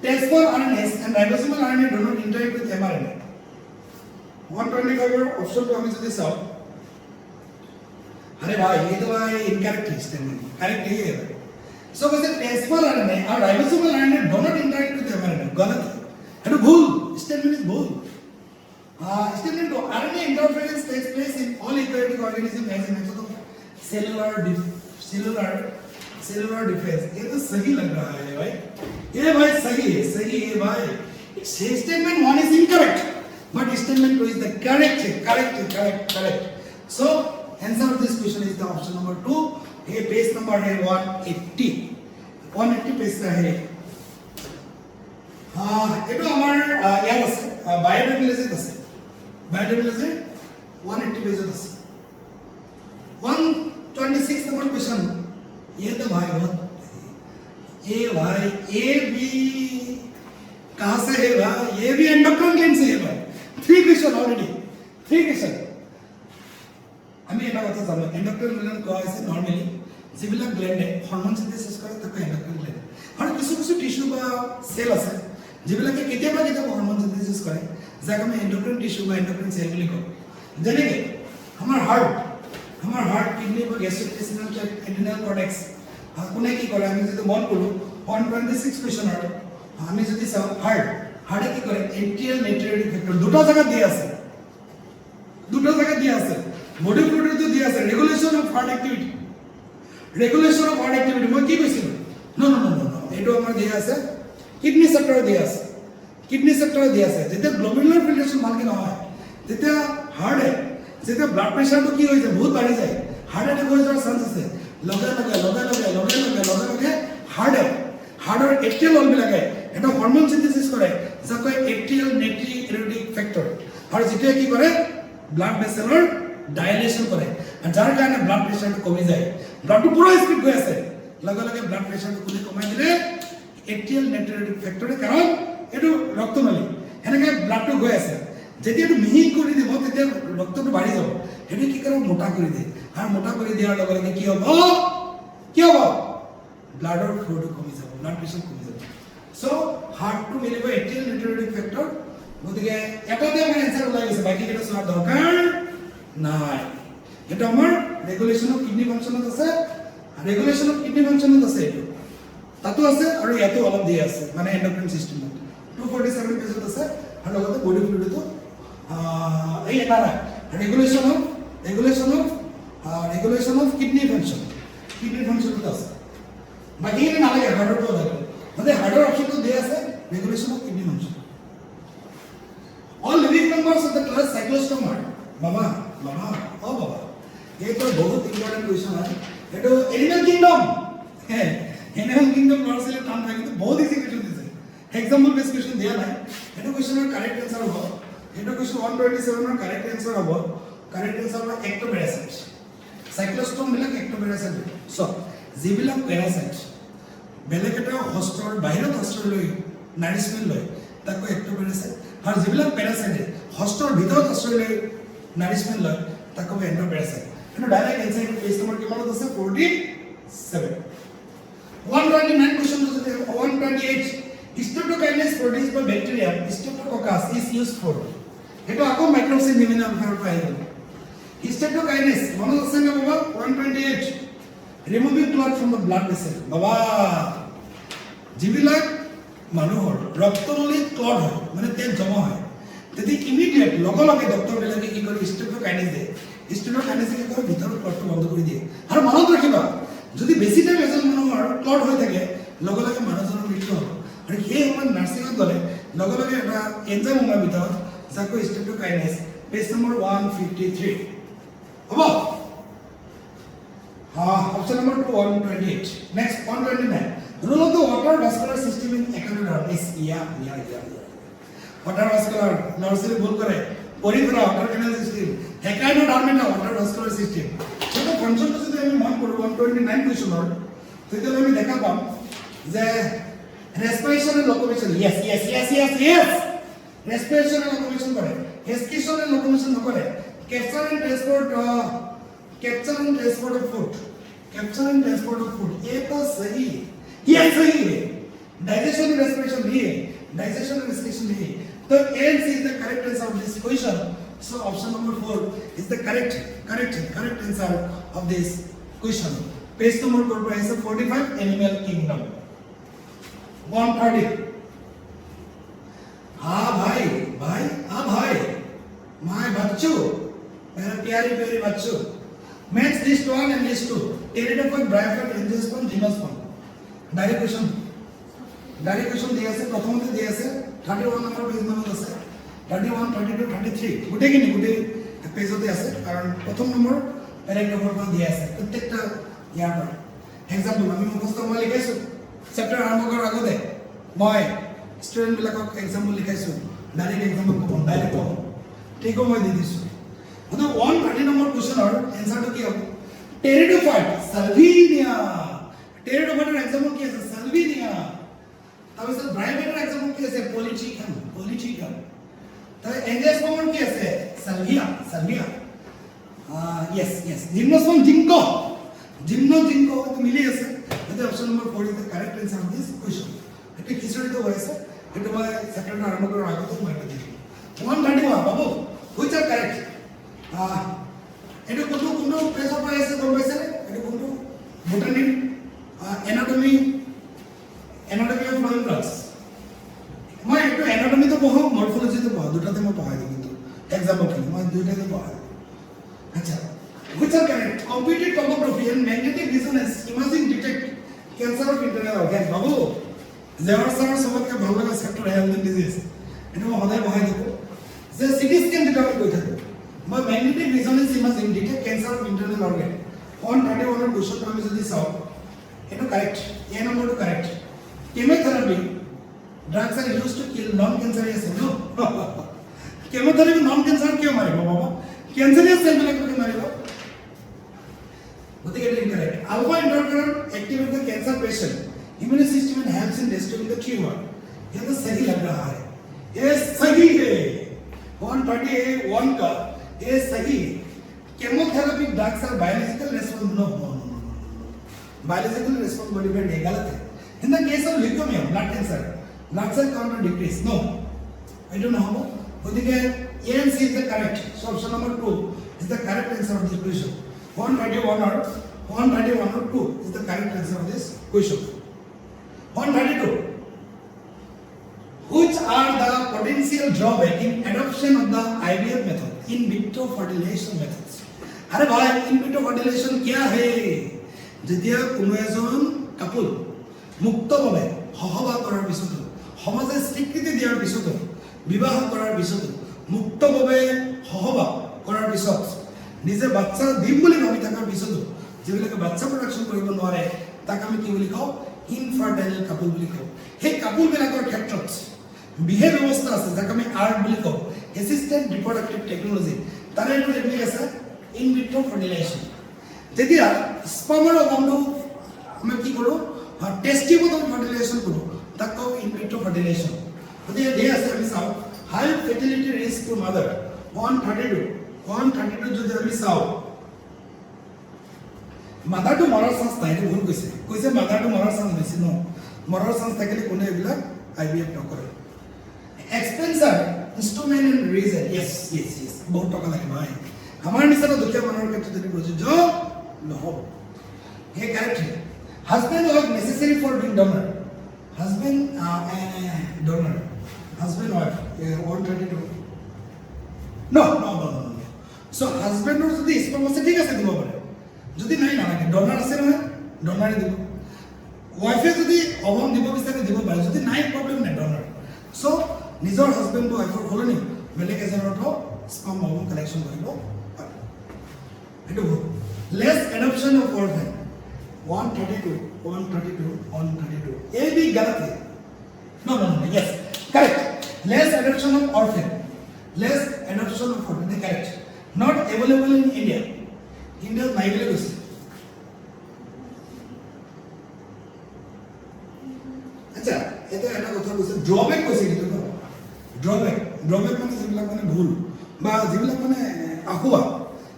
Test for RNAs and ribosomal RNA do not interact with mRNA. 125 এর অপশনটো আমি যদি চাওঁ, अरे भाई ये तो भाई इनकरेक्ट स्टेटमेंट, करेक्ट नहीं है। सो वैसे टेस्ट फॉर आरएनए और ribosomal RNA do not interact with mRNA, गलत है, ये तो भूल, स्टेटमेंट इज भूल। Statement RNA interference takes place in all eukaryotic organism as a method of cellular defence. ये तो सही लग रहा है भाई, ये भाई सही है भाई। Statement 1 is incorrect but statement 2 is the correct. So answer of this question is the option number 2. ये पेज नंबर है 180 पेज का है। एटो हमार याद আছে बायोडाइवर्सिटी আছে, बायोडाइवर्सिटी 180 पेज আছে। 126 नंबर क्वेश्चन, ये तो भाई बहुत, ये भाई ये भी कहां से है भाई, ये भी एंडोक्राइन ग्लैंड से है भाई। 3 क्वेश्चन ऑलरेडी, 3 क्वेश्चन। আমি এটা কথা জানো, এন্ডোক্রাইন গ্ল্যান্ড কোৱা হৈছে নৰমালি যিবিলাক গ্ল্যান্ডে হৰমোন সিনথেসিস কৰে তাকে এন্ডোক্ৰাইন গ্ল্যান্ড। আৰু কিছু টিস্যু বা সেল আছে যিবিলাকে কেতিয়াবা হৰমোন সিনথেসিস কৰে, যাক আমি এন্ডোক্ৰাইন টিস্যু বা এন্ডোক্ৰাইন সেল বুলি কওঁ। যেনেকৈ আমাৰ হাৰ্ট, কিডনি বা গ্যাস্ট্ৰোইন্টেস্টিনাল ট্ৰেক্ট, এড্ৰিনাল কৰ্টেক্স, কোনে কি কৰে আমি যদি মন কৰোঁ 126 কুৱেশ্যনৰ আমি যদি চাওঁ, হাৰ্টে কি কৰে, এট্ৰিয়াল নেট্ৰিয়েটিক ফেক্টৰ দুটা জায়গা দিয়া আছে, বডি ফ্লুইডটো দিয়া আছে, ৰেগুলেশন অফ হাৰ্ট এক্টিভিটি, মই কি কৈছিলো, নো এইটো আমাৰ দিয়া আছে, কিডনি চেপ্টাৰ দিয়া আছে, যেতিয়া গ্লোমেৰুলাৰ ফিল্ট্ৰেশ্যন ভালকে নহয়, তেতিয়া হাৰ্টে যেতিয়া ব্লাড প্ৰেছাৰটো কি হৈ যায়, বহুত বাঢ়ি যায়, হাৰ্ট এটেক হৈ যোৱাৰ চান্স আছে। লগে লগে হাৰ্টৰ এট্ৰিয়েল অলবিলাকে এটা হৰমন সিনথেসিস কৰে, যাক কয় এট্ৰিয়েল নেট্ৰিয়েটিক ফেক্টৰ, আৰু যেতিয়া কি কৰে ব্লাড ভেসেলৰ ডাইলেশন করে, আর যার কারণে ব্লাড প্রেসারটা কমে যায়, ব্লাডটো পুরো স্পিড গৈ আছে, লগে ব্লাড প্রেসারটো কোনে কমাই দিলে, এট্রিয়াল নেট্রিয়েটিক ফেক্টৰে, কাৰণ এইটো ৰক্তনলী এনেকৈ ব্লাডটো গৈ আছে, যেতিয়া এইটো মিহি কৰি দিব তেতিয়া ৰক্তটো বাঢ়ি যাব, সেইটো কি কৰে মোটা কৰি দিয়ে, আৰু মোটা কৰি দিয়াৰ লগে কি হ'ব, ব্লাডৰ ফ্ল'টো কমি যাব, ব্লাড প্ৰেছাৰ কমি যাব। সো হাৰ্টটো মিলিব এট্ৰিয়াল নেট্ৰিয়েটিক ফেক্টৰ, গতিকে এটাতে আমাৰ এনসাৰ ওলাই গৈছে, বাকী কেইটা চোৱাৰ দৰকাৰ নাই। এটা আমাৰ ৰেগুলেশন অফ কিডনি ফাংচনত আছে, এইটো তাতো আছে, আৰু ইয়াতো অলপ দিয়া আছে, মানে এন্ডোক্ৰাইন সিস্টেমত 247 পেজত আছে, আৰু লগতে বডি ফ্লুইডটো এই এটা নাই, ৰেগুলেশন অফ কিডনি ফাংচনত আছে, বাকী এটা নালাগে, হাৰ্টৰটো লাগে, মানে হাৰ্টৰ অপশনটো দিয়া আছে, regulation of kidney function. All living members of the class cyclostome are बाबा, ये तो बहुत इंपॉर्टेंट क्वेश्चन है। ये तो एनिमल किंगडम नॉट से टाइम था, तो बहुत इजी क्वेश्चन दिस है, एग्जांपल बेस्ड क्वेश्चन दिया है। ये तो क्वेश्चन का करेक्ट आंसर हो, ये तो क्वेश्चन 127 में करेक्ट आंसर हो, करेक्ट आंसर हो एक्टोपैरासाइट, साइक्लोस्टोम बिलक एक्टोपैरासाइट। सो जिबिलक पैरासाइट बेलेग এটা হস্তৰ বাহিৰত হস্তৰ লৈ নাৰিশমেন্ট লৈ তাকো एक्टोपैरासाइट, আৰু जिबिलक पैरासाइट হস্তৰ ভিতৰত হস্তৰ লৈ নাৰিশমেন্ট লয় তাকো এন্ডোপেৰাসাইট। এনো ডাইৰেক্ট এনসাৰ পেজ নম্বৰ কিমান আছে 47। 129 क्वेश्चन আছে 128 স্ট্ৰেপ্টোকাইনেছ produced by bacteria Streptococcus is used for, এটা আকৌ মাইক্ৰোবসিস নিমিনা ফৰ পাই গল। স্ট্ৰেপ্টোকাইনেছ মনত আছে না বাবা 128 removing clot from the blood vessel. বাবা যিবিলাক মানুহৰ ৰক্তনলীত ক্লট হয়, মানে তেজ জমা হয়, যদি ইমিডিয়েট লগে ডক্টৰ বিলাকে কি কৰে স্ট্ৰেপ্টোকাইনেছ দিয়ে, স্ট্ৰেপ্টোকাইনেছে কি কৰে ভিতৰৰ ক্লটটো বন্ধ কৰি দিয়ে। আৰু মনত ৰাখিবা যদি বেছি টাইম এজন মানুহৰ ক্লট হৈ থাকে লগে মানুহজনৰ মৃত্যু হ'ব, আৰু সেই সময়ত নাৰ্ছিঙত গ'লে লগে এটা এনজাইম সোমাই ভিতৰত যাক স্ট্ৰেপ্টোকাইনেছ। পেজ নম্বৰ 153 হ'ব। Option number 2 128. Next 129. Rule of the water vascular system in echoderm is water vascular nursery ভুল করে পরিধরা water canal system echoderm water vascular system সেটা ফাংশনটা যদি আমি মন করি 129 কোশ্চেনৰ তেতিয়া আমি দেখা পাম যে respiration and locomotion, yes. Respiration and locomotion করে, excretion and locomotion নকরে, capture and transport of food, ये तो सही है, ये सही है, digestion and respiration भी है, digestion and excretion भी है, तो N is the correct answer of this question. So option number 4 is the correct answer of this question. Page number 45, animal kingdom. 130. हाँ भाई, my बच्चों, मेरा प्यारी बच्चों, match list 1 and list 2. Pteridopod, Bryopod, Angiosperm, Gymnosperm. Direct question दिया से प्रथमতে दिया से 31 নম্বর page নম্বর আছে 31 32 33 গুটেখিনি গুটে পেজতে আছে কারণ প্রথম নম্বর প্যাৰাগ্ৰাফৰ পৰা দিয়া আছে প্ৰত্যেকটা ইয়াৰ পৰা এক্সাম্পল আমি মুখস্থ মই লিখাইছো চেপ্টাৰ আৰম্ভ কৰাৰ আগতে মই ষ্টুডেন্ট বিলাকক এক্সাম্পল লিখাইছো ডাইৰেক্ট এক্সাম্পল কোন ডাইৰেক্ট কোন ঠিকো মই দি দিছো মানে 130 নম্বৰ কোৱেশ্চনৰ এনসাৰটো কি হ'ব টেৰিডোফাইট সালভিনিয়া টেৰিডোফাইটৰ এক্সাম্পল কি আছে সালভিনিয়া তাৰপিছত ব্ৰাইভেটৰ এক্সাম্পল কি আছে পলিটিকাম তাহলে এঞ্জিওস্পাৰ্মৰ কি আছে সালভিয়া yes জিমনোস্পাৰ্ম জিমনো তো মিলি আছে এটা option number 4 is the correct answer of this question এটা হিস্টরি তো হয়েছে এটা মই সেকেন্ড আরম্ভ করার আগে তো মই দিছি 131 বাবু হুইচ আর কারেক্ট এটা কোন পেজৰ পৰা আছে গম পাইছে এটা কোনটো botany anatomy of flowing plants মই একটু অ্যানাটমি তো পঢ়াও মরফোলজি তো পঢ়াও দুটাতে মই পঢ়াই দিম কিন্তু এক্সাম্পল কি মই দুটাতে পঢ়াই আচ্ছা which are correct computed tomography and magnetic resonance imaging detect cancer of internal organ বাবু জেৱাৰ সাৰ সবতকে ভাল লগা সেক্টৰ হেলথ এন্ড ডিজিজ এটা মই সদায় পঢ়াই দিব যে সিটি স্ক্যান ডিটেক্ট কৰি থাকো মই magnetic resonance imaging detect cancer of internal organ 131 এর কোশ্চন আমি যদি চাও এটা কারেক্ট এই নম্বৰটো correct chemotherapy drugs are used to kill non-cancerous cells. No. Chemotherapy non-cancer क्यों मारेगा बाबा? Cancerous cell में क्यों मारेगा? वो तो ये incorrect. Alpha interferon activate the cancer patient. Immune system and helps in destroying the tumor. ये तो सही लग रहा है. ये सही है. 131 का ये सही है. Chemotherapy drugs are biological response. No. Biological response body में नहीं गलत है. In the case of leukemia, blood cancer count will decrease. No, I don't know how. But again, ANC is the correct. So option number 2 is the correct answer of this question. 131 or 2 is the correct answer of this question. 132. Which are the potential drawback in adoption of the IVF method, in vitro fertilization methods? अरे भाई, in vitro fertilization क्या है? যেতিয়া কোনো এজন couple মুক্তভাৱে সহবাস কৰাৰ পিছত সমাজে স্বীকৃতি দিয়াৰ পিছত বিবাহ কৰাৰ পিছত মুক্তভাৱে সহবাস কৰাৰ পিছত নিজে বাচ্চা দিম বুলি ভাবি থকাৰ পিছত যিবিলাকে বাচ্চা প্ৰডাকশ্যন কৰিব নোৱাৰে তাক আমি কি বুলি কওঁ ইনফাৰ্টাইল কাপল বুলি কওঁ সেই কাপলবিলাকৰ ক্ষেত্ৰত বিহেভ ব্যৱস্থা আছে যাক আমি আৰ্ট বুলি কওঁ এছিষ্টেণ্ট ৰিপ্ৰডাক্টিভ টেকনলজি তাৰে এইটো টেকনিক আছে ইন ভিট্ৰো ফাৰ্টিলাইজেশ্যন যেতিয়া স্পাৰ্মৰ অভাৱটো আমি কি কৰোঁ টেষ্টিবল ফাৰ্টিলাইজেশ্যন কৰোঁ তাক কওঁ ইন ভিট্ৰো ফাৰ্টিলাইজেশ্যন গতিকে দিয়া আছে আমি চাওঁ হাই ফাৰ্টিলিটি ৰিস্ক টু মাদাৰ 132 যদি আমি চাওঁ মাদাৰটো মৰাৰ চান্স নাই এইটো ভুল কৈছে মাদাৰটো মৰাৰ চান্স বেছি ন মৰাৰ চান্স থাকিলে কোনে এইবিলাক আইভিএফ নকৰে এক্সপেন্সাৰ ইনষ্ট্ৰুমেণ্ট এণ্ড ৰিজন ইয়েছ বহুত টকা লাগে ভাই আমাৰ নিচিনা দুখীয়া মানুহৰ ক্ষেত্ৰত যদি প্ৰযোজ্য নহ'ব সেই correct husband was necessary for being donor husband donor husband wife 132 no so husband or যদি স্পার্ম আছে ঠিক আছে দিব পারে যদি নাই নালাগে ডোনার আছে না ডোনারে দিব ওয়াইফে যদি অভাব দিব বিচাৰে দিব পাৰে যদি নাই প্ৰবলেম নাই ডোনাৰ সো নিজৰ হাজবেন্ড বা ওয়াইফৰ হলনি বেলেগ এজনৰ পৰা স্পাৰ্ম অভাব কালেকশন কৰিব পাৰে এটো less adoption of orphan 132 A B गलत है no yes correct less adoption of orphan correct not available in India নাই বলে কৈছে আচ্ছা বা যিবিলাক মানে আহুৱা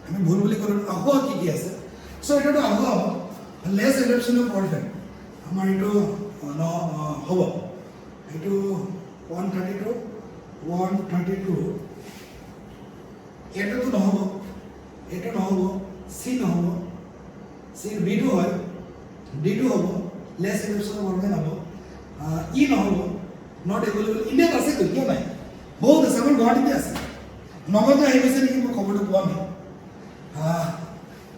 আমি ভুল বুলি ক'লো আহুৱা কি আছে চ' এটাতো আহুৱা হ'ব লেছ এডাপশ্যন অফ পাৰফেক্ট আমাৰ এইটো হ'ব এইটো 132 এইটোতো নহ'ব এইটো নহ'ব চি নহ'ব চি বিটো হয় ডিটো হ'ব লেছ এডাপশ্যন অফ পাৰফেক্ট হ'ব ই নহ'ব নট এভেইলেবল ইণ্ডিয়াত আছে কিয় নাই বহুত আছে আমাৰ গুৱাহাটীতে আছে নগদে আহি গৈছে নেকি মই খবৰটো পোৱা নাই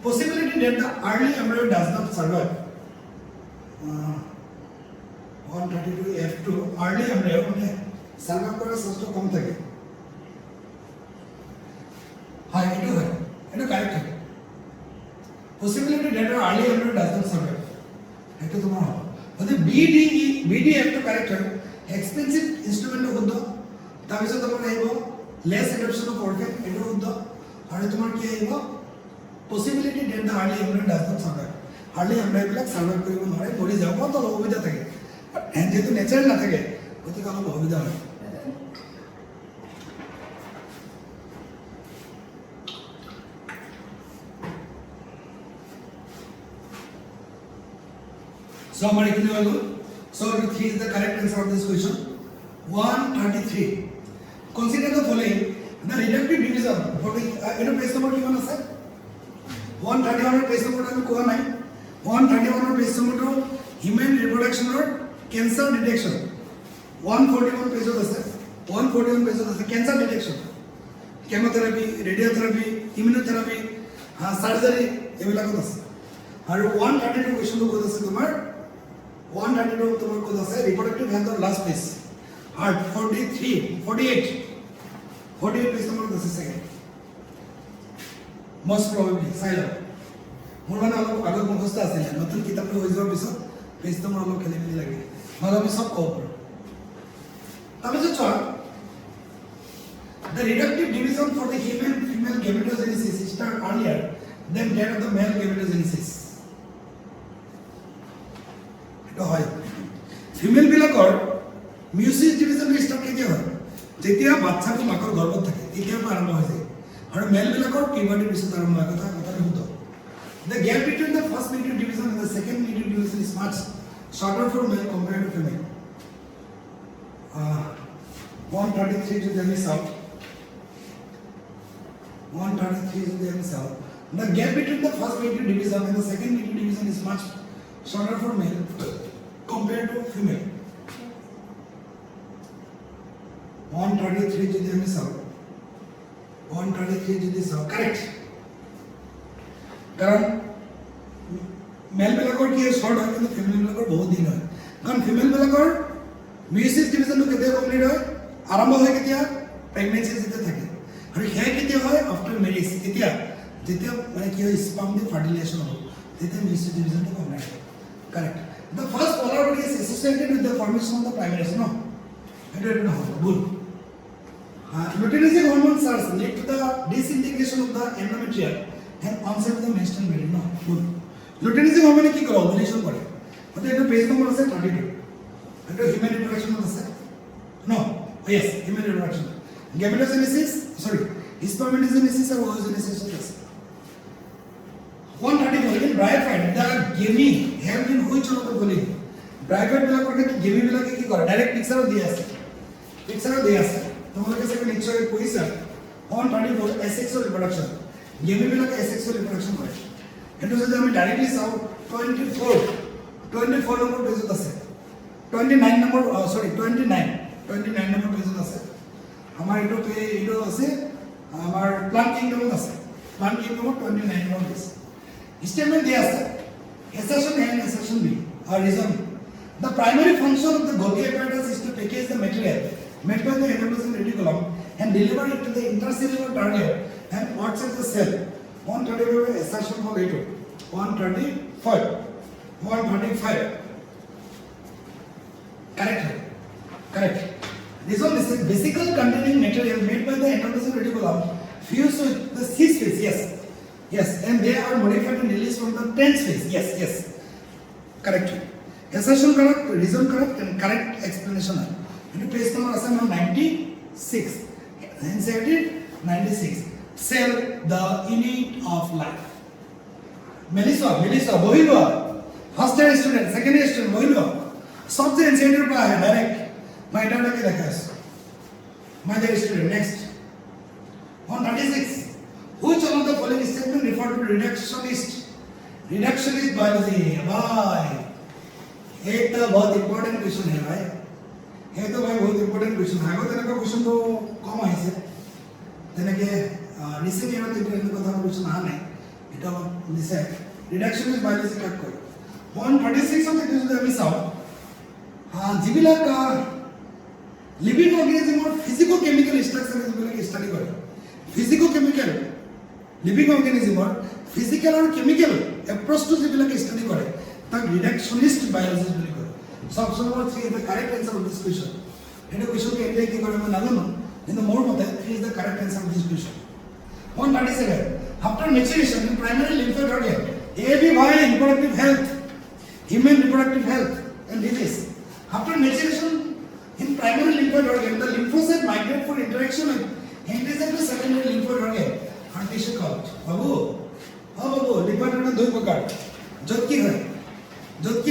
possibility that the early embryo does not survive 132 F2 early embryo মানে সার্ভাইভ করার চেষ্টা কম থাকে হ্যাঁ এটা হয় এটা কারেক্ট হয় possibility that the early embryo does not survive এটা তোমার হবে যদি BD F2 কারেক্ট হয় এক্সপেন্সিভ ইনস্ট্রুমেন্ট শুদ্ধ তাৰপিছত তোমাৰ আহিব লেছ এডাপশ্যন অফ পাৰফেক্ট এটা শুদ্ধ আৰু তোমাৰ কি আহিব possibility that the early embryo does not survive early embryo বিলাক সার্ভাইভ কৰিব নোৱাৰে মৰি যাব তো অসুবিধা থাকে এন্ড যেহেতু নেচাৰেল নাথাকে গতিকে অলপ অসুবিধা হয় so আমাৰ এখিনি হৈ গ'ল so 3 is the correct answer of this question 133 consider the following the reductive division for the page number কিমান আছে 131 পেজ নম্বৰ আমি কোৱা নাই 131 পেজ নম্বৰটো হিউম্যান ৰিপ্ৰডাকচনৰ ক্যান্সাৰ ডিটেকশন 141 পেজত আছে 141 পেজত আছে ক্যান্সাৰ ডিটেকশন কেমোথেৰাপি ৰেডিঅ'থেৰাপি ইমিউনোথেৰাপি সাৰ্জাৰী এইবিলাকত আছে আৰু 132 কোৱেশ্চনটো ক'ত আছে তোমাৰ 132 তোমাৰ ক'ত আছে ৰিপ্ৰডাক্টিভ হেলথৰ last page heart 48 page number আছে সেকেন্ড most probably silent মোৰ মানে অলপ আগত মুখস্থ আছিল নতুন কিতাপটো হৈ যোৱাৰ পিছত পেজটো মোৰ অলপ খেলি মেলি লাগে নহ'লে আমি সব ক'ব পাৰোঁ তাৰপিছত চোৱা the reductive division for the female gametogenesis start earlier than that of the male gametogenesis এটা হয় ফিমেল বিলাকৰ মিউচিছ ডিভিজনটো ষ্টাৰ্ট কেতিয়া হয় যেতিয়া বাচ্চাটো মাকৰ গৰ্ভত থাকে তেতিয়াৰ পৰা আৰম্ভ হৈ যায় আৰু মেল বিলাকৰ পিউবাৰ্টি পিছত আৰম্ভ হয় কথা শুদ্ধ the gap between the first metric division and the second metric division is much shorter for male compared to female 133 যদি আমি চাওঁ 133 যদি আমি চাওঁ the gap between the first metric division and the second metric division is much shorter for male compared to female 133 যদি আমি চাওঁ 133 যদি চাওঁ কারেক্ট কারণ মেল বিলাকৰ কি শৰ্ট হয় কিন্তু ফিমেল বিলাকৰ বহুত দিন হয় কাৰণ ফিমেল বিলাকৰ মিউচিছ ডিভিজনটো কেতিয়া কমপ্লিট হয় আৰম্ভ হয় কেতিয়া প্ৰেগনেন্সি যেতিয়া থাকে আৰু হেয়া কেতিয়া হয় আফটাৰ মেৰিজ কেতিয়া যেতিয়া মানে কি হয় স্পাম দি ফাৰ্টিলাইজেশ্যন হ'ব তেতিয়া মিউচিছ ডিভিজনটো কমপ্লিট হয় correct the first polar body is associated with the formation of the primaries no এটা নহয় ভুল luteinizing hormone cells lead to the disintegration of the endometrium and onset of the menstrual bleeding no good luteinizing hormone কি কৰে ovulation কৰে মানে এটা page number আছে 32 এটা human reproduction আছে no yes human reproduction gametogenesis sorry spermatogenesis or oogenesis আছে 134 in bryophyte the gamete held in which of the following bryophyte বিলাকৰ কি গেমি বিলাকে কি কৰে ডাইৰেক্ট পিকচাৰত দিয়া আছে তোমালোকে সেটা নিশ্চয় পঢ়িছা 134 asexual reproduction গেমি বিলাকে asexual reproduction কৰে এটো যদি আমি ডাইৰেক্টলি চাও 24 নম্বৰ পেজত আছে 29 নম্বৰ সৰি 29 নম্বৰ পেজত আছে আমাৰ এটো আছে আমাৰ প্লান্ট কিংডমত আছে প্লান্ট কিংডমত 29 নম্বৰ পেজ স্টেটমেন্ট দিয়া আছে assertion A and assertion B are reason the primary function of the Golgi apparatus is to package the material made by the endoplasmic reticulum and deliver it to the intracellular target and outside the cell 135 assertion for later 135 correct this one is the vesicle containing material made by the endoplasmic reticulum fused with the C space yes and they are modified and released from the 10 space yes correct assertion correct reason correct and correct explanation into page number 96 NCERT 96. Cell, the unit of life. Melissa, বহি লোৱা। First year student, second year student, বহি লোৱা। সব যে এনসিএনটিৰ পৰা আহে direct. মই এটাকে দেখাই আছো। My dear student, next. 136. Which of the following statement refer to reductionist? Reductionist biology. भाई, ये तो बहुत important question है भाई। ये तो भाई बहुत important question है। अगर तेरे को question तो कम है इसे। तेरे के recent year में तेरे को तो question आ नहीं। इटा निसे reductionist biology क्या कोई? 136 of the question अभी साव। हाँ जिबिला का living organism और physical chemical structure में जिबिला की study करो। physical chemical living organism और physical और chemical approach to जिबिला key study करे। तब reductionist biology बोली करो। So option number 3 is the correct answer of this question. ये question के एंड की करे मैं ना लो in the more mode 3 is the correct answer of this question. 137. After maturation in primary lymphoid organ, ABY reproductive health, human reproductive health and disease. After maturation in primary lymphoid organ, the lymphocyte migrate for interaction with endocyte to secondary lymphoid organ. And tissue called. बाबू, हाँ बाबू, lymphoid organ दो प्रकार. जब की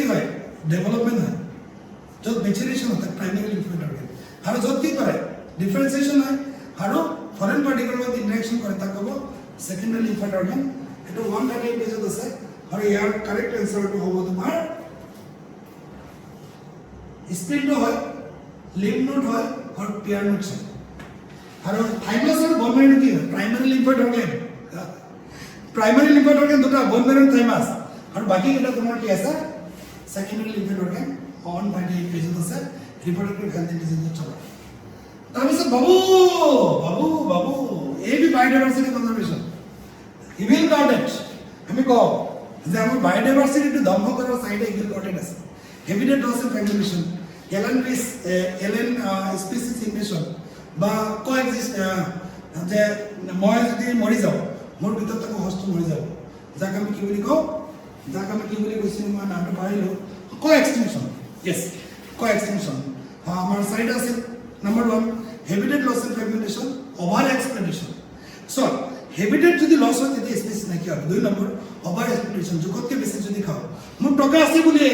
है development है, जब maturation होता है primary lymphoid organ. हर जब की पर है differentiation है, हरो foreign particle में interaction करता है कबो secondary lymphoid organ. ये तो 138 पेज होता है, और यार correct answer तो होगा तुम्हारा स्प्लिट हो लिम्फ नोड हो और पियर नोड से और थाइमस और बोन मैरो की प्राइमरी लिम्फोइड ऑर्गन দুটা बोन मैरो थाइमस और बाकी এটা তোমার কি আছে সেকেন্ডারি লিম্ফোইড অর্গান অন বাডি প্রেজেন্ট আছে রিপ্রোডাক্টিভ হেলথ ডিজিজ চলে তাৰপিছত বাবু এই বি বায়োডাইভাৰ্সিটি কনজাৰভেশন ইভিল গাৰ্ডেড আমি কও যে আমাৰ বায়োডাইভাৰ্সিটি ধ্বংস কৰাৰ সাইডে ইভিল গাৰ্ডেড আছে habitat loss and fragmentation alien species invasion বা কোএক্সিস্ট যে মই যদি মৰি যাও মোৰ ভিতৰত থকা হোষ্ট মৰি যাব যাক আমি কি বুলি কও কৈছিলো মই নামটো পাহৰিলো কোএক্সটিংশন यस কোএক্সটিংশন আমাৰ সাইড আছে number 1 habitat loss and fragmentation over exploitation so habitat যদি লস হয় তেতিয়া স্পিসিস নাকি হবে 2 নম্বৰ ওভাৰ এক্সপ্লটেশন জগতকে বেছি যদি খাও মোৰ টকা আছে বুলি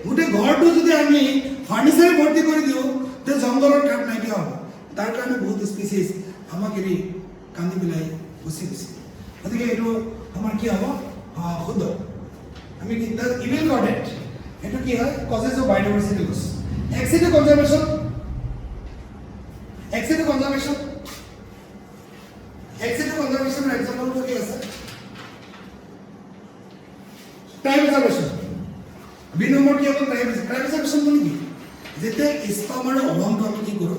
গোটে ঘৰটো যদি আমি ফার্নিচার ভর্তি করে দিও তে জঙ্গলের কাঠ নাকি হবে তার কারণে বহুত স্পিসিস আমাকে কান্দি বিলাই বসি গতিকে এইটো আমার কি হব শুদ্ধ আমি কি ইভিল গার্ডেড এটা কি হয় causes of biodiversity loss ex situ conservation example কি আছে টাইম রিজার্ভেশন বি নম্বর কি হবে টাইম রিজার্ভেশন মানে কি যেতিয়া স্পামৰ অবন্ধ আমি কি কৰো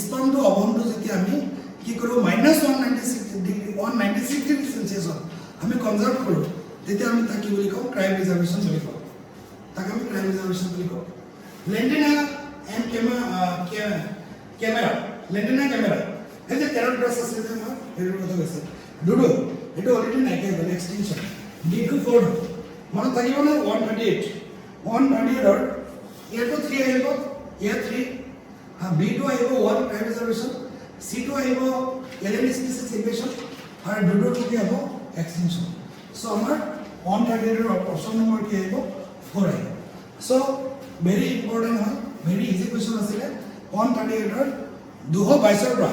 স্পামটো অবন্ধ যেতিয়া আমি কি কৰো -196 ডিগ্ৰী সেলসিয়াস আমি কনজাৰ্ভ কৰো তেতিয়া আমি তাক কি বুলি কওঁ ক্রাইম রিজার্ভেশন বুলি কওঁ তাক আমি ক্রাইম রিজার্ভেশন বুলি কওঁ লেন্টিনা এন্ড ক্যামেরা এই যে টেরর ড্রেস আছে যে আমাৰ এৰ কথা কৈছে ডুডু এটো অলৰেডি নাইকিয়া হ'ল এক্সটেনশন D24 মনত থাকিব না 138 और ये तो 3 आएगा ये 3 हां B2 आएगा 1 प्राइम रिजर्वेशन C2 आएगा एलियन स्पीसीज इन्वेशन और डुडो टू क्या हो एक्सटेंशन सो हमारा 138 और ऑप्शन नंबर क्या आएगा 4 आएगा सो वेरी इंपोर्टेंट है वेरी इजी क्वेश्चन आছিলে 138 और 222 পৰা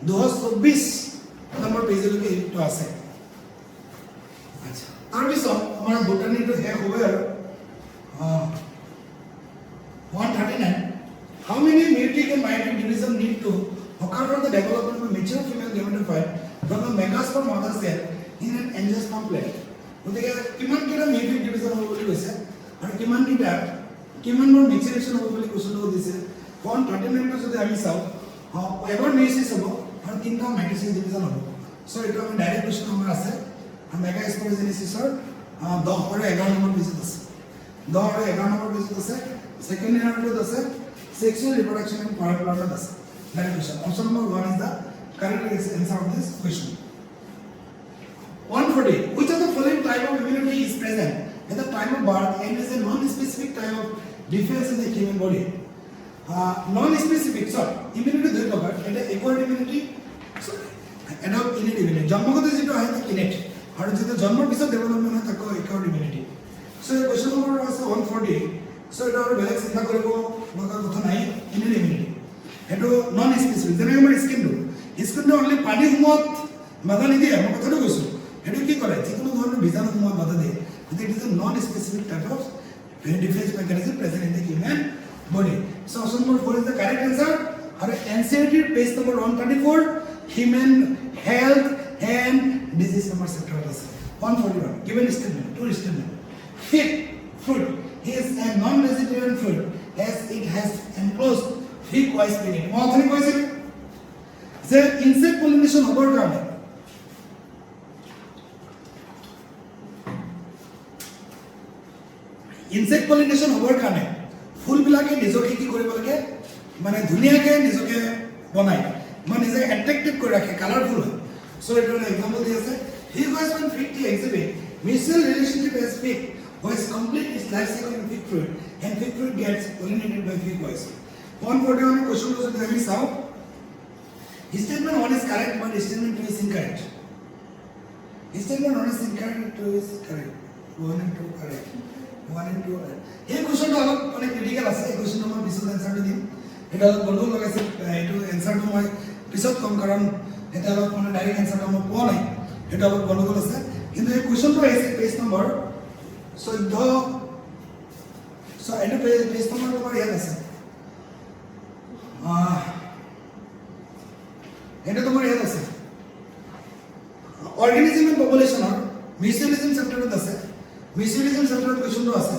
224 নম্বৰ পেজলৈকে এইটো আছে আচ্ছা তাৰপিছত আমাৰ বটানীটো হে হবে আৰু 139. How many meiotic and meiotic division need to occur for the development of a mature female gametophyte from a megasperm mother cell in an angiosperm plate? গতিকে কিমান কেটা meiotic division হ'ব বুলি কৈছে আৰু কিমান মোৰ maturation হ'ব বুলি কৈছিল দিছে 139 টো যদি আমি চাও এবাৰ মেইসিস হ'ব আৰু তিনটা মাইটোসিস ডিভিজন হ'ব সো এটা আমি ডাইৰেক্ট কোৱেশ্চন আমাৰ আছে মেগাস্পোৰোজেনেসিসৰ 10 আৰু 11 নম্বৰ পেজত আছে 10 আৰু 11 নম্বৰ পেজত আছে সেকেন্ড ইয়াৰটো আছে sexual reproduction and paraplanum আছে direct question option number 1 is the correct answer of this question 140 which of the following type of immunity is present at the time of birth and is a non-specific type of defense in the human body non-specific sorry immunity দুই প্রকার এটা acquired immunity sorry adult innate immunity জন্মগত যেটো আহে তাক innate আৰু যেটো জন্মৰ পিছত ডেভেলপমেন্ট হয় তাক একাউন্ট ইমিউনিটি সো এই কোৱেশ্চন নম্বৰ আছে 148 সো এটা আৰু বেলেগ চিন্তা কৰিব লগা কথা নাই ইনেট ইমিউনিটি এটো নন স্পেচিফিক যেনে আমাৰ স্কিনটো অনলি পানী হুমত বাধা নিদিয়ে মই কথাটো কৈছো এটো কি কৰে যিকোনো ধৰণৰ বীজাণু হুমত বাধা দিয়ে কিন্তু it is a non specific type of defence mechanism present in the human body. So option number 4 is the correct answer. Our NCERT page number 134 human health and disease number chapter 141 given statement two statement fig fruit is a non-vegetarian fruit as it has enclosed fig wise meaning what is it the insect pollination hobor karone insect pollination hobor karone ফুলবিলাকে নিজকে কি কৰিব লাগে মানে ধুনিয়াকে নিজকে বনায় মানে নিজে অ্যাট্ৰাক্টিভ কৰি ৰাখে কালাৰফুল হয় সো এটা এক্সাম্পল দি আছে হি গোজ when fig tree exhibit mutual relationship as fig was complete its life cycle in fig fruit and fig fruit gets pollinated by fig boys 141 question was the আমি চাও statement 1 is correct but statement 2 is incorrect statement 1 is incorrect 2 is correct 1 and 2 correct 1 and 2 এই কোৱেশ্চনটো অলপ মানে ক্ৰিটিক্যাল আছে এই কোৱেশ্চনটো মই পিছত এনসাৰটো দিম এটা অলপ বন্ধু লগাইছে এইটো এনসাৰটো মই পিছত কম কাৰণ এটা অলপ মানে ডাইৰেক্ট এনসাৰটো মই পোৱা নাই এটা অলপ গণ্ডগোল আছে কিন্তু এই কোৱেশ্চনটো আছে পেজ নম্বৰ 14 সো এইটো পেজ নম্বৰ তোমাৰ ইয়াত আছে এটা তোমাৰ ইয়াত আছে অৰ্গানিজম এণ্ড পপুলেশ্যনৰ মিউচুৱেলিজম চেপ্টাৰত আছে মিউচুৱেলিজম চেপ্টাৰত কোৱেশ্চনটো আছে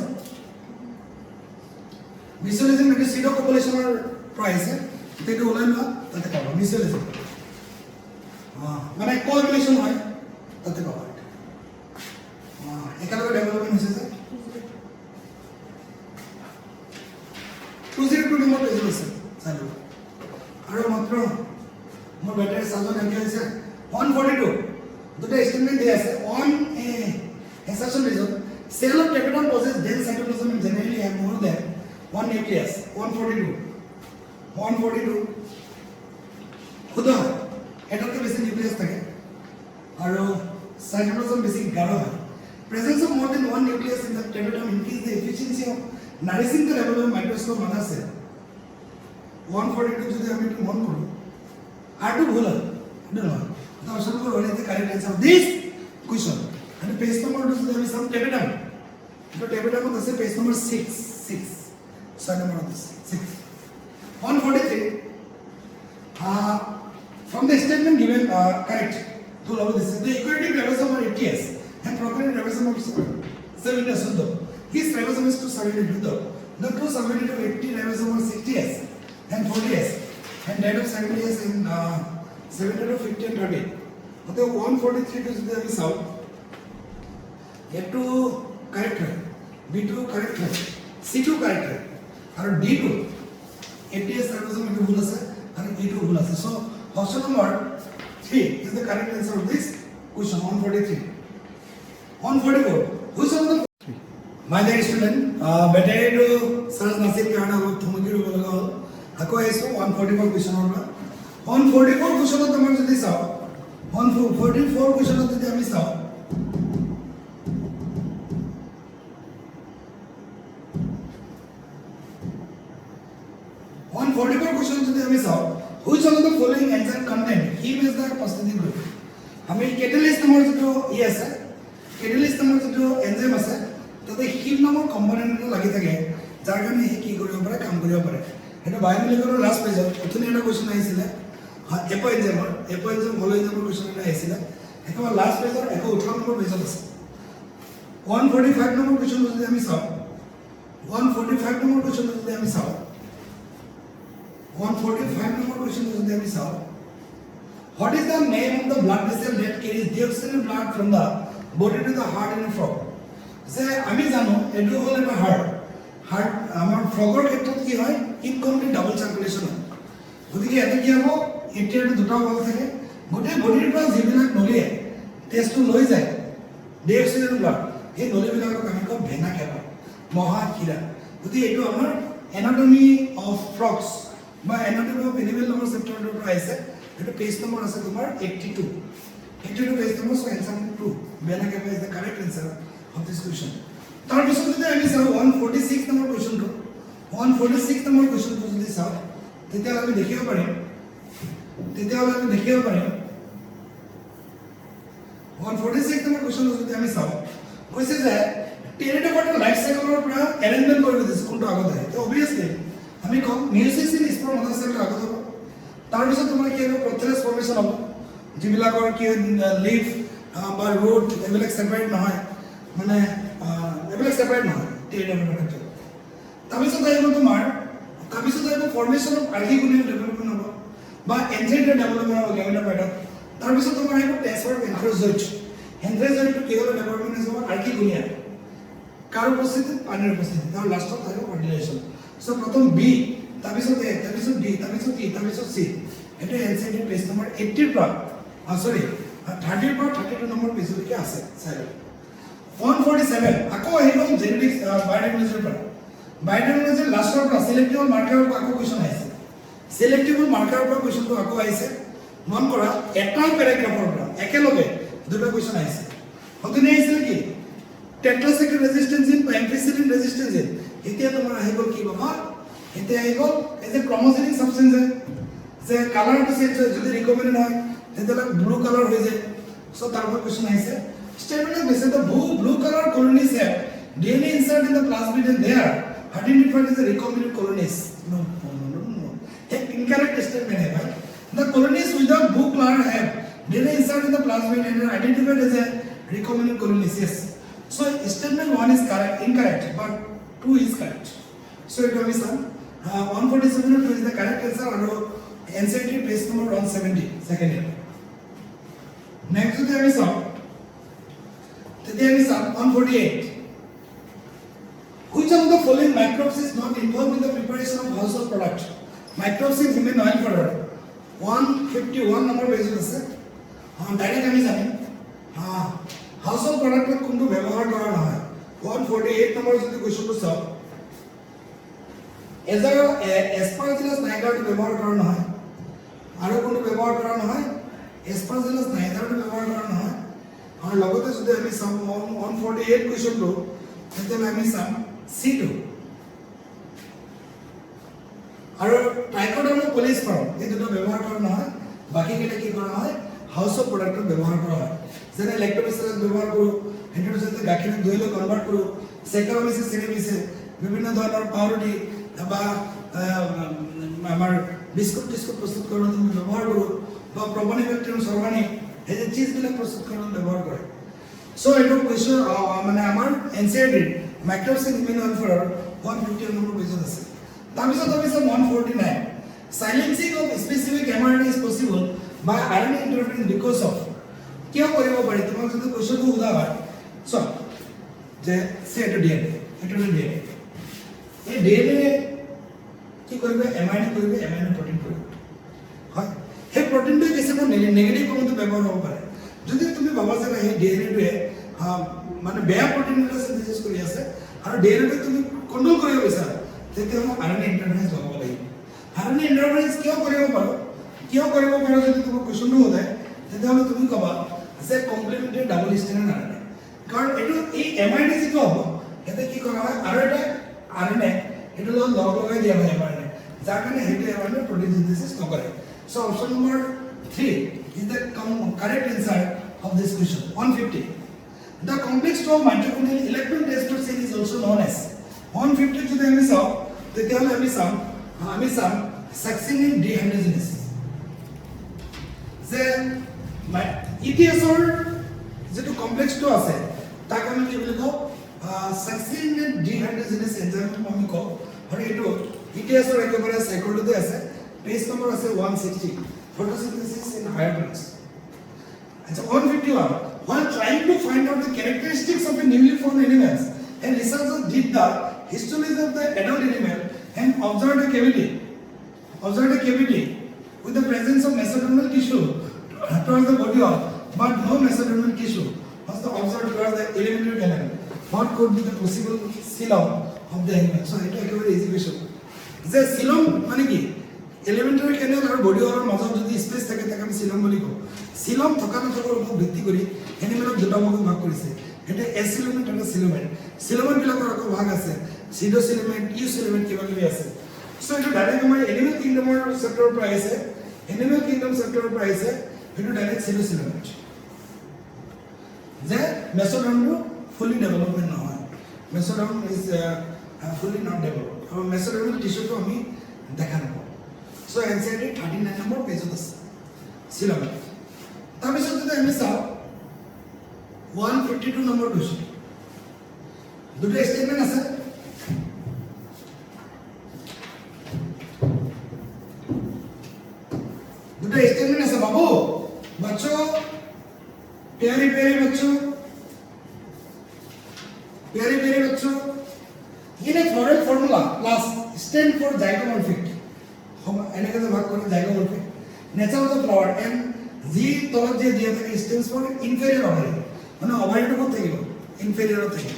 মিউচুৱেলিজম এটো সিডো পপুলেশ্যনৰ প্ৰাইস এটো ওলাই না তাতে পাবা মিউচুৱেলিজম মানে কোৰিলেশন হয় তাতে পাবা একেলগে ডেভেলপমেন্ট হৈছে যে 202 নম্বৰ পেজ আছে চালো আৰু মাত্ৰ মোৰ বেটাৰ সাজন এনেকে হৈছে 142 দুটা স্টেটমেন্ট দিয়া আছে on a assertion reason cell of tapetum possess dense cytoplasm and generally have more than one nucleus 142 খুদা এটাতে বেশি নিউক্লিয়াস থাকে আর সাইটোপ্লাজম বেশি গাঢ় হয় presence of more than one nucleus in the tapetum increase the efficiency of nourishing the level of microscope mother cell 142 যদি আমি একটু মন করি আর একটু ভুল হয় এটা নয় তো option number 1 is the correct answer of this question and page number 2 there is some tapetum so tapetum is the page number 6 so number is 6 143 from the statement given correct to love this the equatorial ribosome are ATS and prokaryotic ribosome of 7 Sundho his ribosome is 272 the 272 80 ribosome are 60S and 40S and that of 70S in 7 of 50 and 30 the 143 to the south A2 correct है B2 correct है C2 correct है और D2 ATS ribosome में भूल है और E2 भूल है so option number 3 is the correct answer of this question 143 144 which of the my dear student better to search nasib karna ho thumki ro laga ho ako aiso 144 question hoga 144 question tomar jodi sao 144 question jodi ami sao 144 question যদি আমি চাও which of the following enzyme content heme is the positive group আমি catalyst নামৰ যেটো আছে catalyst নামৰ যেটো enzyme আছে তাতে heme নামৰ কম্পোনেন্ট লাগি থাকে যাৰ কাৰণে হে কি কৰিব পাৰে কাম কৰিব পাৰে এটা বায়োমলিকুলাৰ লাষ্ট পেজত অথনি এটা কোৱেশ্চন আহিছিল এপো এনজাইম হলো এনজাইমৰ কোৱেশ্চন এটা আহিছিল একেবাৰে লাষ্ট পেজৰ 118 নম্বৰ পেজত আছে 145 নম্বৰ কোৱেশ্চন যদি আমি চাও 145 নম্বৰ কোৱেশ্চন যদি আমি চাও 145 number question is there we saw what is the name of the blood vessel that carries deoxygenated blood from the body to the heart in a frog say আমি জানো এটো হল এটা হার্ট আমার ফ্ৰগৰ ক্ষেত্ৰত কি হয় ইনকমপ্লিট ডাবল সার্কুলেশন হয় গতিকে এতে কি হ'ব এতিয়া দুটা বল থাকে গোটে বডিৰ পৰা যিবিলাক নলিয়ে টেষ্টটো লৈ যায় ডিঅক্সিজেনেটেড ব্লাড এই নলিবিলাকক আমি কওঁ ভেনা কেবা মহাক্ষীৰা গতিকে এইটো আমাৰ এনাটমি অফ ফ্ৰগছ বা এনাটমি অফ এনিমেল নামৰ চেপ্টাৰটোৰ পৰা আহিছে এটা পেজ নম্বৰ আছে তোমাৰ 82 page number, so answer 2 Benakeva is the correct answer of this question. তাৰ পিছত যদি আমি চাওঁ 146 নম্বৰ কোৱেশ্চনটো 146 নম্বৰ কোৱেশ্চনটো যদি চাওঁ তেতিয়াহ'লে আমি দেখিব পাৰিম 146 নম্বৰ কোৱেশ্চনটো যদি আমি চাওঁ কৈছে যে টেৰিডোফাইটৰ লাইফ সাইকেলৰ পৰা এৰেঞ্জমেন্ট কৰিব দিছে কোনটো আগত আহে তো অবভিয়াছলি আমি কম মিউচিছ ইন স্পৰ মডাৰ সেলটো আগত হ'ব তাৰ পিছত তোমাৰ কি হ'ব প্ৰথেলেছ ফৰ্মেশ্যন হ'ব যিবিলাকৰ কি লিভ বা ৰুট এইবিলাক সেপাৰেট নহয় মানে এইবিলাক সেপাৰেট নহয় টেৰিডোফাইটৰ তাৰপিছত আহিব তোমাৰ ফৰ্মেশ্যন অফ আৰ্কিগোনিয়াল ডেভেলপমেণ্ট হ'ব বা এনজেন্টাৰ ডেভেলপমেণ্ট হ'ব গেমেটোফাইটত তাৰপিছত তোমাৰ আহিব ট্ৰেন্সফাৰ অফ এন্থ্ৰজইড কি হ'ল ডেভেলপমেণ্ট হ'ব আৰ্কিগোনিয়া কাৰ উপস্থিতি পানীৰ উপস্থিতি আৰু লাষ্টত আহিব ফাৰ্টিলাইজেশ্যন সো প্ৰথম বি তাৰপিছত এ তাৰপিছত ডি তাৰপিছত ই তাৰপিছত সি এটা এনসিডি পেজ নম্বৰ 80 ৰ পৰা 30 ৰ পৰা 32 নম্বৰ পেজলৈকে আছে চাই 147 আকৌ আহিব জেনেটিক্স বায়োটেকনলজিৰ পৰা বায়োটেকনলজিৰ লাষ্টৰ পৰা সিলেক্টিভ মাৰ্কাৰৰ পৰা আকৌ কোৱেশ্চন আহিছে সিলেক্টিভ মাৰ্কাৰৰ পৰা কোৱেশ্চনটো আকৌ আহিছে মন কৰা এটা পেৰাগ্ৰাফৰ পৰা একেলগে দুটা কোৱেশ্চন আহিছে হতে নে আহিছিল কি টেট্ৰাসাইক্লিক ৰেজিস্ট্যান্স ইন এম্ফিসিলিন ৰেজিস্ট্যান্স ইন এতিয়া তোমাৰ আহি গ'ল কি বাবা এতিয়া আহি গ'ল এই যে ক্ৰোমোজেনিক সাবস্টেন্স যে কালাৰটো চেঞ্জ হয় যদি ৰিকমেন্ড হয় তেতিয়ালে ব্লু কালাৰ হৈ যায় সো তাৰ পৰা কোৱেশ্চন আহিছে স্টেটমেন্ট বেছে the blue colour colonies have DNA insert in the plasmid and they are identified as the recombinant colonies no एक incorrect statement है भाई the colonies without blue color have DNA insert in the plasmid and are identified as a recombinant colonies yes so statement 1 is correct incorrect but 2 is correct so it will be some 147 2 is the correct answer and NCERT page number 170 second year next to the episode 148 which of the following microbes is not involved in the preparation of household product microbes in human oil product 151 number page আছে direct আমি জানি household প্রোডাক্টত কোনটো ব্যৱহাৰ কৰা নহয় 148 number যদি কোৱেশ্চনটো চাও এসপাৰজিলাছ নাইগাৰটো ব্যৱহাৰ কৰা নহয় আৰু কোনটো ব্যৱহাৰ কৰা নহয় এসপাৰজিলাছ নাইগাৰটো ব্যৱহাৰ কৰা নহয় আৰু লগতে যদি আমি চাম 148 কোৱেশ্চনটো তেতিয়া আমি চাম C2 আৰু ট্ৰাইকোডাৰ্মা পলিস্পাৰম এই দুটো ব্যৱহাৰ কৰা নহয় বাকি কেইটা কি কৰা হয় হাউসহোল্ড প্ৰোডাক্টত ব্যৱহাৰ কৰা হয় যেনে লেক্টোবেচিলাছ ব্যৱহাৰ কৰোঁ হেতুৰ সাথে গাখীৰ দৈলৈ কনভাৰ্ট কৰোঁ সেকাৰামিছে সিনেমিছে বিভিন্ন ধৰণৰ পাউৰুটি বা আমাৰ বিস্কুট প্ৰস্তুত কৰোঁতে ব্যৱহাৰ কৰোঁ বা প্ৰবনিবেক্টৰিয়াম সৰ্বাণী এই যে চিজবিলাক প্ৰস্তুত কৰোঁতে ব্যৱহাৰ কৰে সো এইটো কোৱেশ্চন মানে আমাৰ এনসিআৰটি মাইক্ৰবছ ইন হিউমেন ওয়েলফেয়াৰ 150 নম্বৰ পেজত আছে তাৰপিছত 149 silencing of specific mRNA is possible by RNA interference because of কিয় কৰিব পাৰি তোমাক যদি কোৱেশ্চনটো উদা হয় সো যে সে এটা ডিএনএ এই ডিএনএ কি কৰিবে এমআইএনএ কৰিবে এমআইএনএ প্ৰোটিন কৰিবে হয় সেই প্ৰোটিনটো কিছুমান নেগেটিভ কমতে ব্যৱহাৰ হ'ব পাৰে যদি তুমি ভাবা যে এই ডিএনএটোৱে মানে বেয়া প্ৰোটিন এটা সিনথেসিস কৰি আছে আৰু ডিএনএটো তুমি কন্ট্ৰোল কৰিব বিচাৰা তেতিয়া আৰএনএ ইন্টাৰফেৰেন্স হ'ব লাগিব আৰএনএ ইন্টাৰফেৰেন্স কিয় কৰিব পাৰো যদি তুমি কোৱেশ্চনটো হয় তেতিয়াহ'লে তুমি কবা যে কমপ্লিমেন্টাৰী ডাবল স্ট্যান্ডাৰ্ড আৰএনএ কাৰণ এটো এই এমআইএনএ যিটো হ'ব এটা কি কৰা হয় আৰু এটা আৰএনএ এটো লগ লগাই দিয়া হয় এমআইএনএ যাৰ কাৰণে হেটো এমআইএনএ প্ৰোটিন সিনথেসিস নকৰে so option number 3 is the correct answer of this question 150 the complex to of mitochondrial electron transport chain is also known as 150 যদি আমি চাও তেতিয়াহ'লে আমি চাম succinate dehydrogenase যে ইটিএছৰ যেটো কমপ্লেক্সটো আছে তাক আমি কি বুলি কওঁ succinate dehydrogenase এনজাইম আমি কওঁ আৰু এটো ইটিএছৰ একেবাৰে সাইকলতে আছে পেজ নম্বৰ আছে 160 photosynthesis in higher plants acha 151 while trying to find out the characteristics of a newly formed animals and researchers did the histology of the adult animal and observed a cavity with the presence of mesodermal tissue towards the body of but no mesodermal tissue was observed towards the alimentary canal what could be the possible coelom of the animal so it is a very easy question the coelom মানে কি elementary canal আৰু body ৱালৰ মাজত যদি space থাকে তাক আমি চিলম বুলি কওঁ চিলম থকা নথকাৰ ওপৰত ভিত্তি কৰি এনিমেলক দুটা ভাগত ভাগ কৰিছে এটা এচিলোমেণ্ট আৰু চিলোমেণ্ট চিলোমেণ্টবিলাকৰ আকৌ ভাগ আছে চিডো চিলোমেণ্ট ইউ চিলোমেণ্ট কিবা কিবি আছে সো এইটো ডাইৰেক্ট আমাৰ এনিমেল কিংডমৰ চেপ্টাৰৰ পৰা আহিছে এনিমেল কিংডম চেপ্টাৰৰ পৰা আহিছে এইটো ডাইৰেক্ট চিডো চিলোমেণ্ট যে মেসোডাৰ্মটো ফুলি ডেভেলপমেণ্ট নহয় মেসোডাৰ্ম ইজ ফুলি নট ডেভেলপড আৰু মেসোডাৰ্মেল টিস্যুটো আমি দেখা নাপাওঁ সো এনসাইডি 39 নম্বৰ পেজত আছে চিলোমেণ্ট তাৰপিছত যদি আমি চাওঁ 152 নম্বৰ কুৱেশ্যন দুটো স্টেটমেন্ট আছে দুটো स्टेटमेंट ऐसा बाबू बच्चों प्यारे प्यारे बच्चों ये ना floral formula plus stand for zygomorphic हम एने का भाग करें zygomorphic nature of the flower and जी तलब जे दिया था स्टैंड्स फॉर इंफीरियर ओवरी মানে ওভারিটো কত থাকিব ইনফেরিয়র থাকিব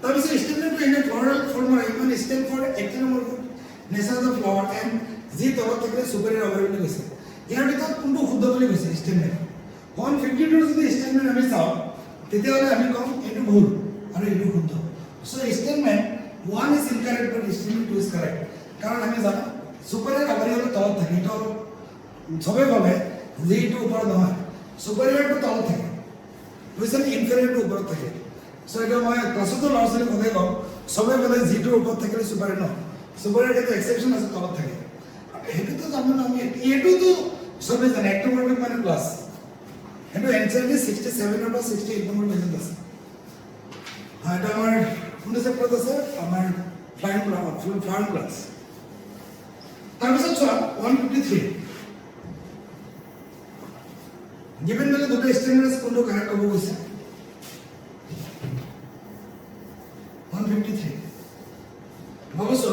তাৰপিছত স্টেটমেন্ট টু এনে ফ্লোরাল ফর্মুলা ইমান stand for actinomorphic nature of the flower and যি তলত থাকিলে সুপারিয়র ওভারি বুলি কৈছে ইয়াৰ ভিতৰত কোনটো শুদ্ধ বুলি কৈছে স্টেটমেন্ট 152 যদি স্টেটমেন্ট আমি চাওঁ তেতিয়াহলে আমি কম এটো ভুল আৰু এটো শুদ্ধ so statement 1 is incorrect but statement 2 is correct কাৰণ আমি জানো সুপাৰিয়ৰ ওভাৰি হলে তলত থাকে এটা সবে ভাবে যে এটো ওপৰত নহয় সুপাৰিয়ৰটো তলত থাকে বুঝছেন ইনফেৰিয়ৰ টু ওপৰত থাকে সো এটা মই ক্লাসতো লৰছলি কথাই কম সবে বলে জিটোৰ ওপৰত থাকিলে সুপাৰিয়ৰ ন সুপাৰিয়ৰ এটা এক্সেপশন আছে তলত থাকে হেতু তো জানো আমি এটো তো সবে জানে এক্টোমorphic মানে প্লাস এটো এনসার 67 অথবা 68 নম্বৰ মেজত আছে এটা আমাৰ কোনটো চেপ্টাৰত আছে আমাৰ ফ্লাইং ক্লাস তাৰপিছত চোৱা 153 given মানে দুটো স্টেটমেন্টস কোনটো কারেক্ট হ'ব গৈছে 153 ভাবছো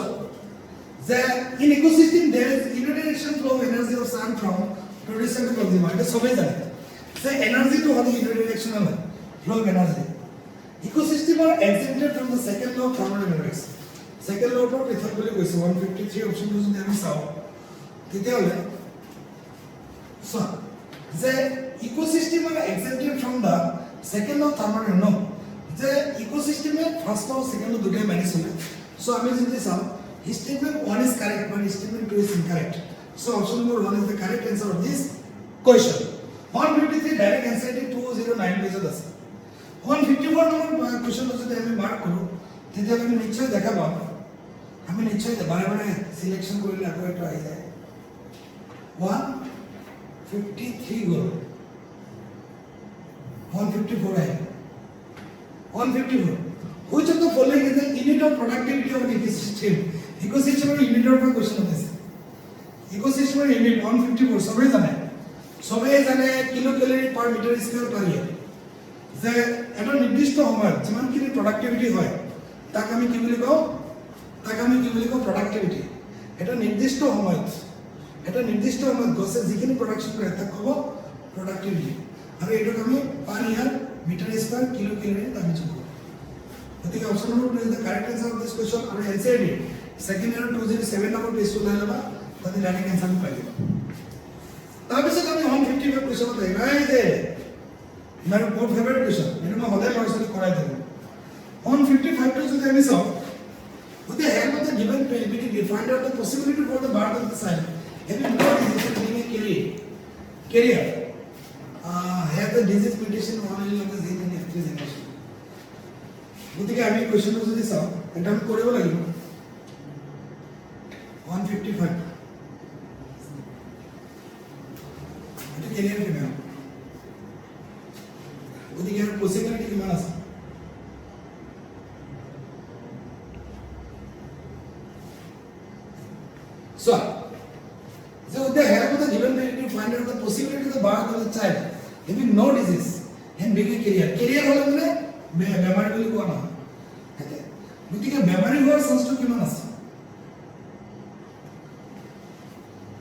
যে in ecosystem there is unidirectional flow of energy of sun from producer to consumer এটা সবাই জানে যে এনার্জি তো হলো unidirectional flow of energy ecosystem are exempted from the second law of thermodynamics second law of পৃথক বুলি কৈছে 153 অপশনটো যদি আমি চাওঁ তেতিয়াহলে সো যে ecosystem are exempted from the second law of thermodynamics no যে ecosystem এর ফার্স্ট law সেকেন্ড law দুটোই মানি চলে সো আমি যদি চাওঁ statement 1 is correct but statement 2 is incorrect so option number 1 is the correct answer of this question 153 direct answer is 209 পেজত আছে 154 number question যদি আমি মাৰ্ক কৰো তেতিয়া আমি নিশ্চয় দেখা পাম আমি নিশ্চয় বাৰে বাৰে সিলেকশন কৰিলে আকৌ এটা আহি যায় 153 গল 154 আহি 154 which of the following is the unit of productivity of an ecosystem ecosystem er unit of question আছে ecosystem er unit 154 সবাই জানে kilo calorie per metre square per year যে এটা নির্দিষ্ট সময়ত যিমানখিনি প্রডাক্টিভিটি হয় তাক আমি কি বুলি কওঁ প্রডাক্টিভিটি এটা নির্দিষ্ট সময়ত গছে যিখিনি প্রোডাকশন কৰে তাক ক'ব প্ৰডাক্টিভিটি আৰু এটোক আমি পাৰ ইয়াৰ মিটাৰ স্কয়াৰ কিলো ক্যালোৰি আমি যোগ কৰোঁ গতিকে option number 2 is the correct answer of this question আৰু এনসাইডি সেকেন্ড ইয়াৰ 207 নম্বৰ পেজটো লৈ লবা তাতে ডাইৰেক্ট আনসাৰ পাই যাবা তাৰপিছত আমি 155 কোয়েশ্চনত আহিম যে মোৰ বহুত ফেভাৰিট কোয়েশ্চন এটো মই সদায় লৰছলি কৰাই থাকো 155 টো যদি আমি চাওঁ with the help of the given probability we find out the possibility for the birth of the child having no disease being a carrier have the disease mutation only of the gene in every generation গতিকে আমি কোয়েশ্চনটো যদি চাওঁ এটা আমি কৰিব লাগিব 155 এটা career কিমান গতিকে এর পসিবিলিটি কিমান আছে so with the help of the given probability to find out the possibility of the birth of the child having no disease and being a carrier হলে মানে বেমাৰী বুলি কোৱা নহয় গতিকে বেমাৰী হোৱাৰ চান্সটো কিমান আছে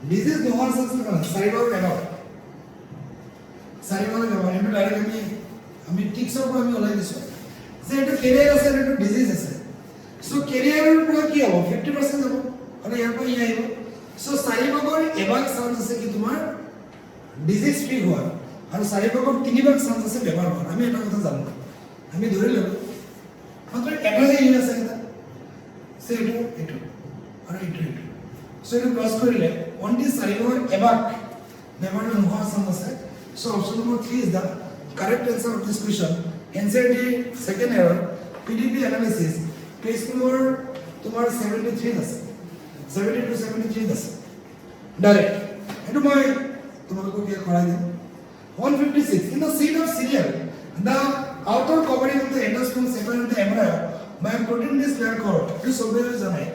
ডিজিজ নোহোৱাৰ চান্স কিমান আছে 4 ভাগ বেমাৰ এটো ডাইৰেক্ট আমি টিক্সৰ পৰা আমি ওলাই দিছো যে এটো কেৰিয়াৰ আছে এটো ডিজিজ আছে সো কেৰিয়াৰৰ পৰা কি হ'ব 50% যাব আৰু ইয়াৰ পৰা ই আহিব সো 4 ভাগৰ এভাগ চান্স আছে কি তোমাৰ ডিজিজ ফ্ৰী হোৱাৰ আৰু 4 ভাগৰ 3 ভাগ চান্স আছে বেমাৰ হোৱাৰ আমি এটা কথা জানো আমি ধৰি ললো মাত্ৰ এটাহে ইন আছে এটা সো এইটো আৰু এইটো সো এইটো ক্ৰস কৰিলে 4 ভাগৰ এভাগ বেমাৰ নোহোৱাৰ চান্স আছে so option number 3 is the correct answer of this question NCERT second এৰৰ পিডিপি অ্যানালিসিস পেজ নম্বৰ তোমাৰ 73 আছে 70 to 73 আছে ডাইৰেক্ট এটো মই তোমালোকক কি কৰাই দিম 156 in the seed of cereal the outer covering of the endosperm separates the embryo by a protein based layer called this সবে জানাই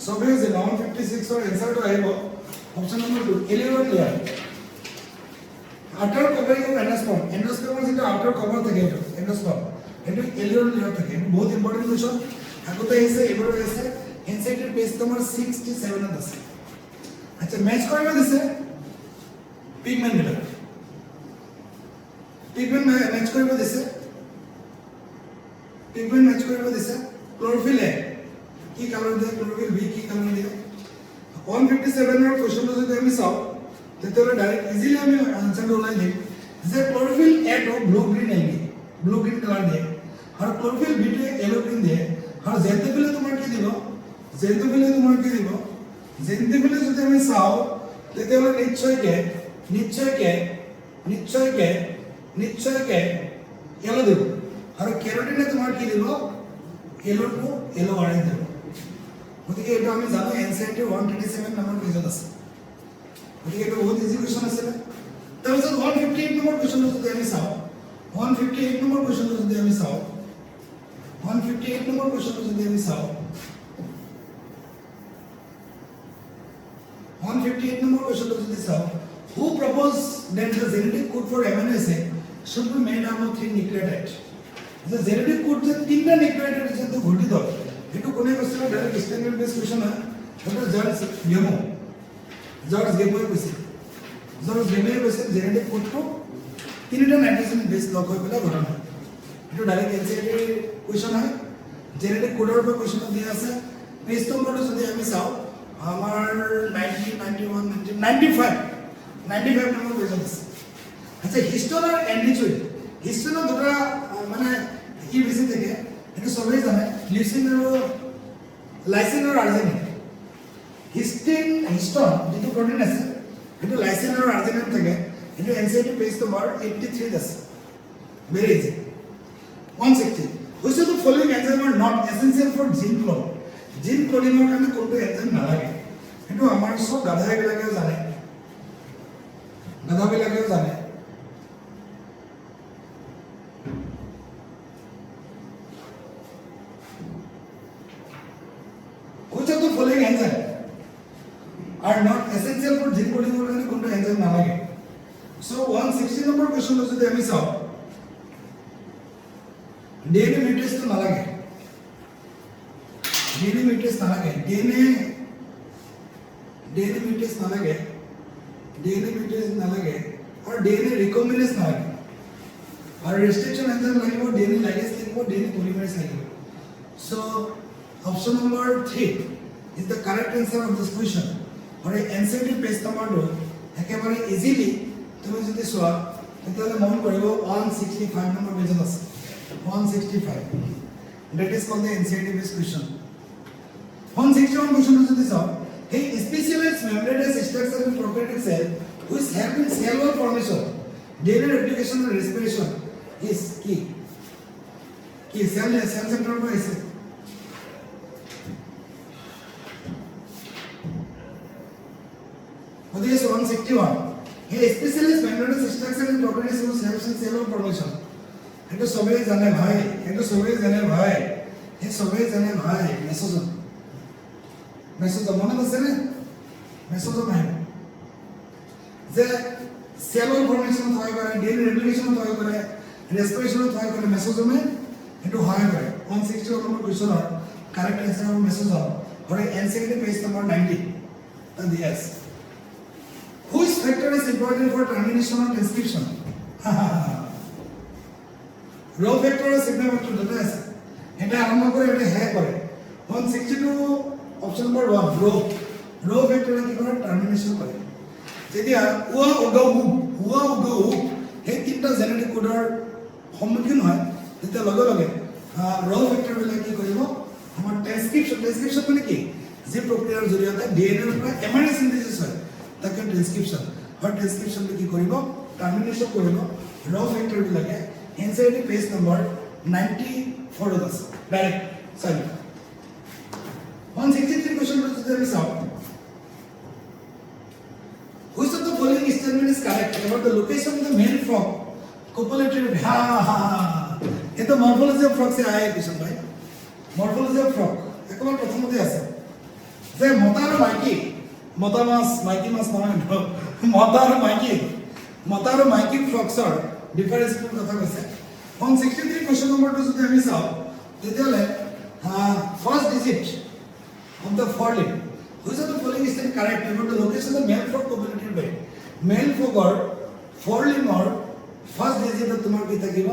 সবে যে 156 or answer to আহিব option number 2 aleurone layer outer covering of endosperm endosperm is the outer cover থাকে এটো endosperm এটো এলিউর layer থাকে বহুত ইম্পর্টেন্ট কোশ্চেন আগতে এসে এবারে এসে ইনসাইডের পেজ তোমার 67 আছে আচ্ছা ম্যাচ কৰিব দিছে পিগমেন্ট মিলাৰ পিগমেন্ট ম্যাচ কৰিব দিছে পিগমেন্ট ম্যাচ কৰিব দিছে ক্লোরোফিল এ কি কালার দিয়ে ক্লোরোফিল বি কি কালার দিয়ে 157 এর কোশ্চেনটো যদি আমি চাও তেতিয়াহ'লে ডাইরেক্ট ইজিলি আমি আনসারটো ওলাই দিম যে ক্লোরোফিল এ তো ব্লু গ্রিন কালার দিয়ে আর ক্লোরোফিল বি টো ইয়েলো গ্রিন দিয়ে আর জেন্টোফিলে তোমার কি দিব জেন্টোফিলে যদি আমি চাও তেতিয়াহ'লে নিশ্চয়কে ইয়েলো দিব আর কেরোটিনে তোমার কি দিব ইয়েলো টু ইয়েলো অরেঞ্জ দিব গতিকে এটা আমি জানো এনসিআরটি 127 নম্বৰ পেজত আছে গতিকে এটা বহুত ইজি কোশ্চেন আছে তাৰপিছত 158 নম্বৰ কোশ্চেনটো যদি আমি চাও 158 নম্বৰ কোশ্চেনটো যদি আমি চাও 158 নম্বৰ কোশ্চেনটো যদি আমি চাও 158 number question to this out. Who proposed that the genetic code for amino acid should be made up of 3 nucleotide? The genetic code যে তিনটা নিউক্লিওটাইড আছে তো গঠিত এটো কোনে কৈছে ডাইরেক্ট স্ট্যান্ডার্ড বেস কোশ্চেন হয় এটা জর্জ গেমো কৈছে জেনেটিক কোডটো তিনিটা নাইট্রোজেন বেস লগ হৈ পেলাই গঠন হয় এটো ডাইরেক্ট এনসিআরটি কোশ্চেন হয় জেনেটিক কোডৰ পৰা কোশ্চেন দিয়া আছে পেজ নম্বৰটো যদি আমি চাও আমার 90 91 95 নম্বর কোশ্চেন আছে আচ্ছা হিস্টোন আর এন্ডিচুইড হিস্টোন দুটা মানে কি বেশি থাকে এটা সবাই জানে লিউসিন আর লাইসিন আর আর্জিনিন হিস্টোন যেটো প্রোটিন আছে এটা লাইসিন আর আর্জিনিন থাকে এটা এনসিআরটি পেজ নম্বর 83 আছে very easy 160 which of the following enzyme are not essential for gene clone জিন ক্লোনিংৰ কাৰণে কোনটো এনজাইম নালাগে কিন্তু আমাৰ সব গাধাবিলাকেও জানে which of the following enzyme are not essential for gene coding কাৰণে কোনটো এনজাইম নালাগে so 160 নম্বৰ কোশ্চনটো যদি আমি চাও DNA মিউটেশন নালাগে DNA mutation নালাগে আর DNA recombinase নালাগে আর restriction enzyme লাগিব DNA ligase লাগিব DNA polymerase লাগিব so option number 3 is the correct answer of this question और एनसीआरटी पेज নম্বৰটো একেবাৰে ইজিলি তুমি যদি চোৱা তেতিয়াহ'লে মন কৰিব 165 নম্বৰ পেজত আছে 165 that is called the NCERT based question 161 question to this out. Hey, specialized membranous structure in prokaryotic cell which help in cell wall formation, DNA replication and respiration is key. Cell center पर ऐसे. What is 161? Hey, specialized membranous structure in prokaryotic cell which helps in cell wall formation. ये तो सभी जाने भाई. Mesosome মনে আছে না mesosome আহিব যে সেলুলার ফর্মেশন হয় করে ডিএনএ রেপ্লিকেশন হয় করে রেসপিরেশন হয় করে মেসোজোমে এটো হয় করে 161 নম্বর question correct answer of mesosome और NCERT page number 90 and yes which factor is important for termination of transcription rho factor और सिग्मा फैक्टर দুটো আছে এটা আরম্ভ করে এটা হ্যাঁ করে 162 ऑप्शन नंबर 1 रो ৰ ফেক্টৰে কি কৰে টাৰ্মিনেশ্যন কৰে যেতিয়া উ সেই তিনিটা জেনেটিক কোডৰ সন্মুখীন হয় তেতিয়া লগে লগে ৰ ফেক্টৰবিলাক কি কৰিব আমাৰ ট্ৰেন্সক্ৰিপশ্যন মানে কি যি প্ৰক্ৰিয়াৰ জৰিয়তে ডিএনএৰ পৰা এমআৰএনএ সিনথেসিস হয় তাকে ট্ৰেন্সক্ৰিপশ্যনটো কি কৰিব টাৰ্মিনেশ্যন কৰিব ৰ ফেক্টৰবিলাকে এনসাইডি পেজ নম্বৰ 94 আছে ডাইৰেক্ট চাই 163 question যদি আমি চাওঁ which of the following statement is correct about the location of the male frog copulative এটা মরফোলজি অফ ফ্রগ সে আয়ে question ভাই মরফোলজি অফ ফ্রগ একবার প্রথমতে আছে যে মতা আৰু মাইকী মাছ নহয় মতা আৰু মাইকী ফ্ৰগছৰ ডিফাৰেন্সৰ কথা কৈছে 163 question নম্বৰটো যদি আমি চাওঁ তেতিয়ালে first digit of the forelimb. Which of the following is correct about the location of the male frog copulative bed? Male frog or forelimb or first digit of তোমার কি থাকিব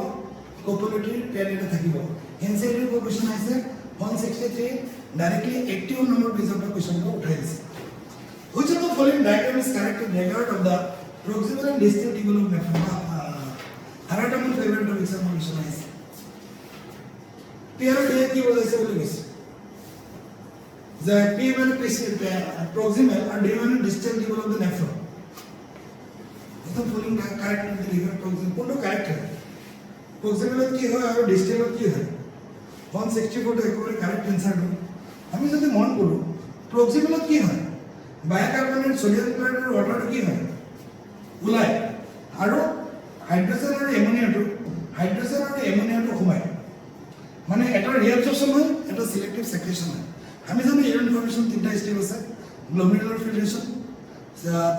copulative bed এটা থাকিব এনসাইডি কোশ্চেন আছে 163 directly 81 number page of question কে উঠাই দিছে Which of the following diagram is correct in regard of the proximal and distal tubule of nephron? হারাটা আমার ফেভারিট টপিক সাম কোশ্চেন আছে পিয়ার ডে কি বলাইছে বলে গেছে The P1 proximal and D1 distal tubule of the nephron. The following character of the liver proximal. What do character? Proximal की है और distal की है. 164 तो एक और correct answer दो. हमें जब मान करो proximal की है. Bicarbonate sodium chloride और water की है. उलाय. आरो हाइड्रोजन और एमोनिया तो घुमाय. माने এটা রিঅ্যাবজর্পশন হয় এটা সিলেক্টিভ সেক্রেশন হয় আমি জানি ইউরিন ফর্মেশন তিনটা স্টেপ আছে গ্লোমেরুলার ফিল্ট্রেশন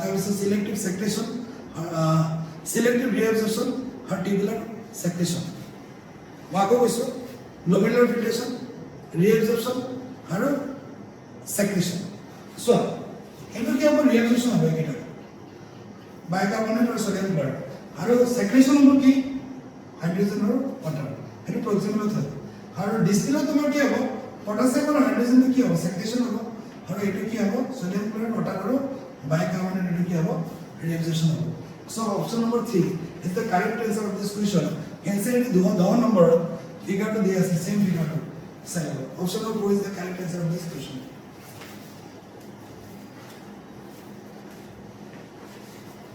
তারপর সিলেক্টিভ সেক্রেশন সিলেক্টিভ রিঅ্যাবজর্পশন আর টিউবুলার সেক্রেশন ওয়াকো কইছো গ্লোমেরুলার ফিল্ট্রেশন রিঅ্যাবজর্পশন আর সেক্রেশন সো এগুলো কি আমার রিঅ্যাবজর্পশন হবে এটা বাইকার্বনেট আর সোডিয়াম ক্লোরাইড আর সেক্রেশন হলো কি হাইড্রোজেন আর ওয়াটার এটা প্রক্সিমাল থাকে আর ডিস্টিলত তোমার কি হবে পটাসিয়াম আর হাইড্রোজেন কি হবে সেক্রেশন হবে আর এটা কি হবে সোডিয়াম ক্লোরাইড ওয়াটার আর বাইকার্বনেট এটা কি হবে রিঅ্যাবজর্পশন হবে so option number 3 is the correct answer of this question answer is the number figure to the same figure to say option number 4 is the correct answer of this question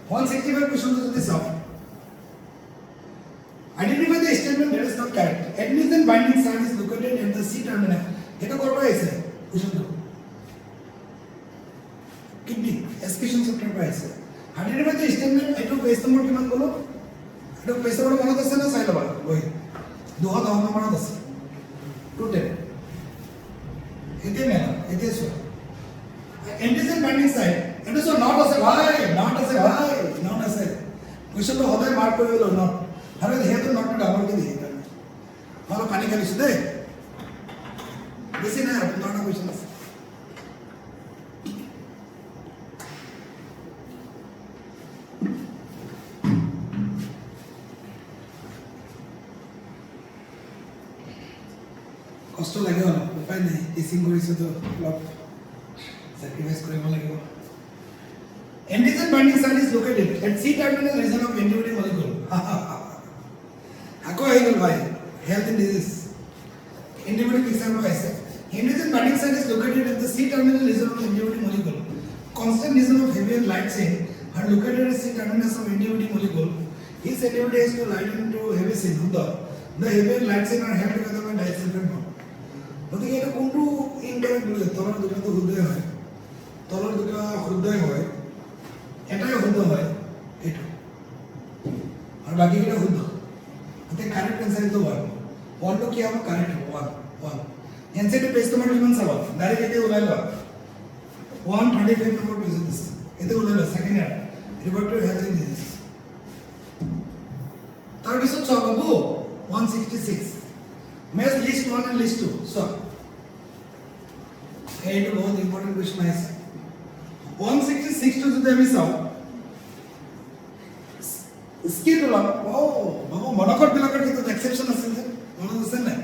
165 question to this out identify the statement that is not correct admission binding site is located at the C terminal এটা করবা আছে question তো kidney এসকেশন chapter পাইছে identify the statement এটা page নম্বর কিমান বলো এটা page নম্বর মনত আছে না চাই লবা ওই 2010 নম্বর আছে 210 এতে মেলা এতে সো admission binding site এটা সো নট আছে ভাই নট আছে question তো হবে মার্ক করে দিলো নট আরে হেতু নট ডাবল কে দিয়ে দেন ভালো পানি খালিস দে বেশি না নটা কোশ্চেন আছে কষ্ট লাগে না উপায় নাই টিচিং কৰিছো তো অলপ স্যাক্ৰিফাইস কৰিব লাগিব Antigen binding site is located at C terminal region of antibody molecule. Ako ahi gol bhai health and disease antibody picture mein aise antigen binding site is located at the C terminal region of antibody molecule constant region of heavy and light chain are located at C terminus of antibody molecule each antibody has to light into heavy chain the heavy and light chain are held together by disulfide bond গতিকে এটা কোনটো incorrect বলে তলৰ দুটা তো হৃদয় হয় তলৰ দুটা হৃদয় হয় এটাই শুদ্ধ হয় এইটো আর বাকি কিটা শুদ্ধ এতে কারেক্ট आंसर তো 1 তো কি হবে কারেক্ট 1 এনসিটি পেজ তোমার কিমান চাব ডাইরেক্ট এতে ওলাই লবা 135 নম্বর পেজ দিস এতে ওলাই লবা সেকেন্ড ইয়ার রিভার্টিভ হেলথ এন্ড ডিজিজ তার পিছত চাব 166 মেজ লিস্ট 1 এন্ড লিস্ট 2 সো এইটো বহুত ইম্পর্টেন্ট কোশ্চেন আছে 166 to যদি আমি চাও স্কিডুলা বাবু মনোকট বিলাকৰ কিন্তু এক্সেপশন আছে যে মনত আছে না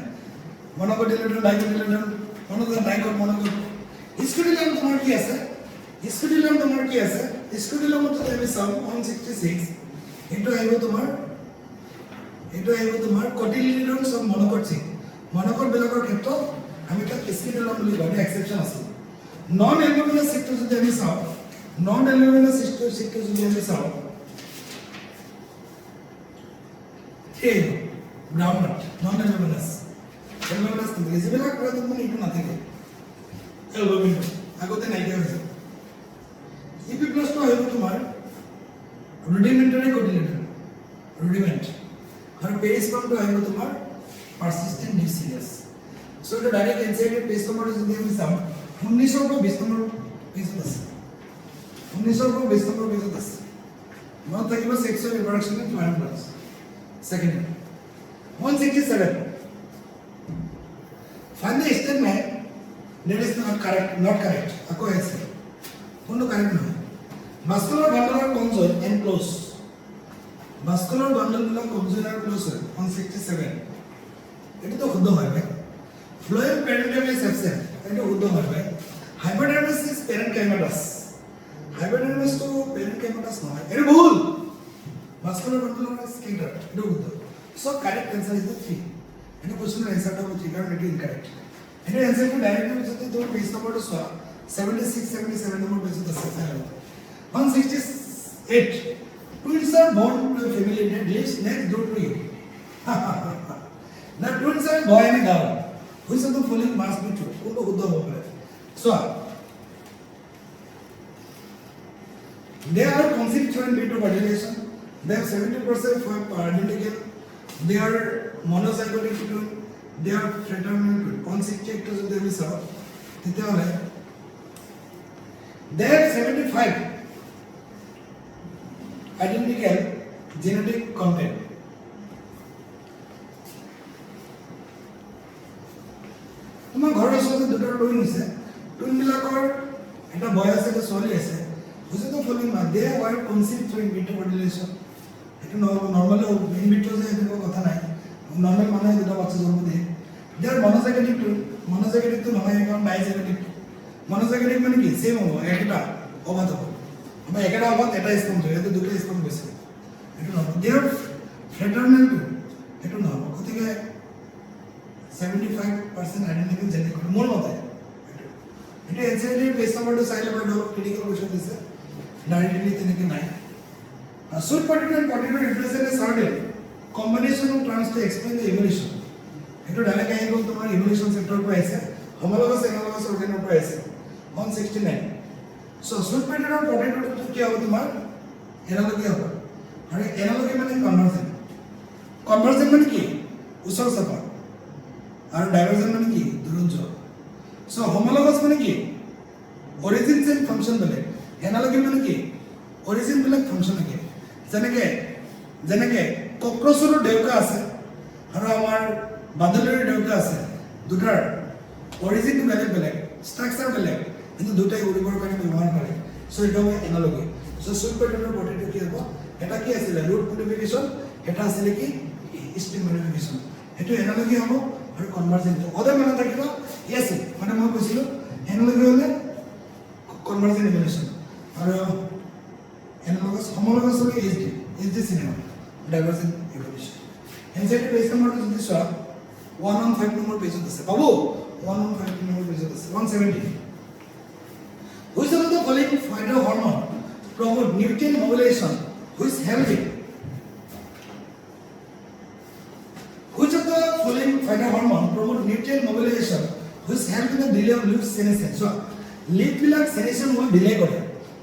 মনোকট ডিলিটন ডাইকট ডিলিটন মনোকট ডাইকট মনোকট স্কিডুলা তোমাৰ কি আছে স্কুডিলাম তোমাৰ কি আছে স্কুডিলামত যদি আমি চাওঁ 166 এইটো আহিব তোমাৰ কটিলিডনছ অফ মনোকট চিক মনোকট বিলাকৰ ক্ষেত্ৰত আমি তাক স্কুডিলাম বুলি কওঁ এক্সেপচন আছে নন এলুমিনাছ চিকটো যদি আমি চাওঁ নন এলুমিনাছ চিকটো যদি আমি চাওঁ এই গ্ৰাউন্ড নন এলুমিনাছ যিবিলাক কৰা মানে এইটো নাথাকে এলুমিন আগতে নাইকিয়া হৈছে ইপি প্লাছটো আহিব তোমাৰ ৰুডিমেণ্টাৰী কটিলিডন ৰুডিমেণ্ট আৰু পেৰিস্পামটো আহিব তোমাৰ পাৰসিষ্টেন্ট নিউক্লিয়াছ সো এটা ডাইৰেক্ট এনসাইডেড পেজ নম্বৰটো যদি আমি চাওঁ 1900 পৰা 20 নম্বৰ পেজত আছে 1900 পৰা 20 নম্বৰ পেজত আছে মনত থাকিব sexual reproduction in plant plus second 167 find the statement that is not correct আকৌ আছে কোনো কারেক্ট নহয় মাস্কুলাৰ বান্ডল আৰু কনজয়েন্ট এনক্লোজ মাস্কুলাৰ বান্ডল বিলাক কনজয়েন্ট আৰু ক্লোজ 167 এটা তো শুদ্ধ হয় ভাই ফ্লোয়েম পেৰেন্টাম ইজ অ্যাবসেন্ট এটা শুদ্ধ হয় ভাই হাইপোডার্মাস ইজ প্যারেনকাইমাটাস হাইপোডার্মাস তো প্যারেনকাইমাটাস নহয় এটা ভুল মাস্কুলার বান্ডল আর স্কেটার এটা শুদ্ধ সো কারেক্ট आंसर ইজ 3 এটা কোশ্চেনের आंसरটা হচ্ছে কারণ এটা ইনকারেক্ট এটা आंसरটো ডাইরেক্টলি যদি তোৰ পেজ নম্বৰটো চোৱা 76 77 number পেজত আছে 168 twins are born to a family that lives next door to you the twins are boy and girl which of the following must be true কোনটো শুদ্ধ হ'ব পাৰে so they are conceived through in vitro fertilization they have 70% for identical they are monozygotic twin they are fraternal twin 168 to যদি আমি চাওঁ তেতিয়াহ'লে they have 75 identical genetic content তোমাৰ ঘৰৰ ওচৰতে দুটা টুইন আছে টুইন বিলাকৰ এটা বয় আছে এটা ছোৱালী আছে বুজি তো ফলিং মা they were conceive through in vitro fertilization এটা নৰ্মালি ইন ভিট্ৰো যে এনেকুৱা কথা নাই নৰ্মাল মানুহে দুটা বাচ্চা জন্ম দিয়ে দেয়াৰ মনোজাইগেটিক টুইন মনোজাইগেটিক তো নহয় এখন ডাইজাইগেটিক মনোজাইগেটিক মানে কি সেম হ'ব একটা অবাধ হ'ব আমরা একটা অবাধ এটা স্পন হয় এতে দুটো স্পন বেশি এটা নহয় দেয়ার ফ্রেটার্নাল টুইন এটা নহয় গতিকে 75% আইডেন্টিক্যাল জেনেটিক মোৰ মতে এটা এনসাইডি পেজ নম্বৰটো চাই ল'ব আৰু ক্ৰিটিকেল কোৱেশ্চন দিছে ডাইৰেক্টলি তেনেকৈ নাই sweet potato and potato represent A certain combination of terms to explain the evolution এইটো ডাইৰেক্ট আহি গ'ল তোমাৰ ইভলিউশ্যন চেপ্টাৰৰ পৰা আহিছে হোমোলগাছ এনালগাছ অৰ্গেনৰ পৰা আহিছে 169 সো সুইট পটেটো আৰু পটেটোটো কি হ'ব তোমাৰ এনালগি হ'ব আৰু এনালগি মানে কনভাৰ্জেন্ট মানে কি ওচৰ চাপা আৰু ডাইভাৰ্জেন্ট মানে কি দূৰত্ব সো হোমোলগাছ মানে কি অৰিজিনছ এণ্ড ফাংচন বেলেগ এনালগি মানে কি অৰিজিন বেলেগ ফাংচন একে যেনেকে কক্ৰচৰ ডেউকা আছে আৰু আমাৰ বাদুলিৰ ডেউকা আছে দুটাৰ অৰিজিনটো বেলেগ ষ্ট্ৰাকচাৰ বেলেগ কিন্তু দুটাই উৰিবৰ কাৰণে ব্যৱহাৰ কৰে সো এটা হয় এনালগি সো সুইট পটেটোৰ পটেটো কি হ'ব এটা কি আছিল ৰুট মডিফিকেশ্যন এটা আছিল কি স্ট্ৰিং মডিফিকেশ্যন সেইটো এনালগি হ'ব আৰু কনভাৰ্জেন্ট ওদেৰ মানে থাকিব ইয়েস মানে মই কৈছিলো এনালগি হলে কনভাৰ্জেন্ট ইভলিউশ্যন আৰু এনালগাছ হোমোলগাছ হলে এইচডি সিনেমা ডাইভাৰ্জেন্ট ইভলিউশ্যন এনসাইডি পেজ নম্বৰটো যদি চোৱা 115 নম্বৰ পেজত আছে বাবু 115 নম্বৰ পেজত আছে 170 Which of the following phytohormone promote nutrient mobilization which help it Which of the following phytohormone promote nutrient mobilization which help in the delay of leaf senescence? So, leaf bilak senescence will delay kore.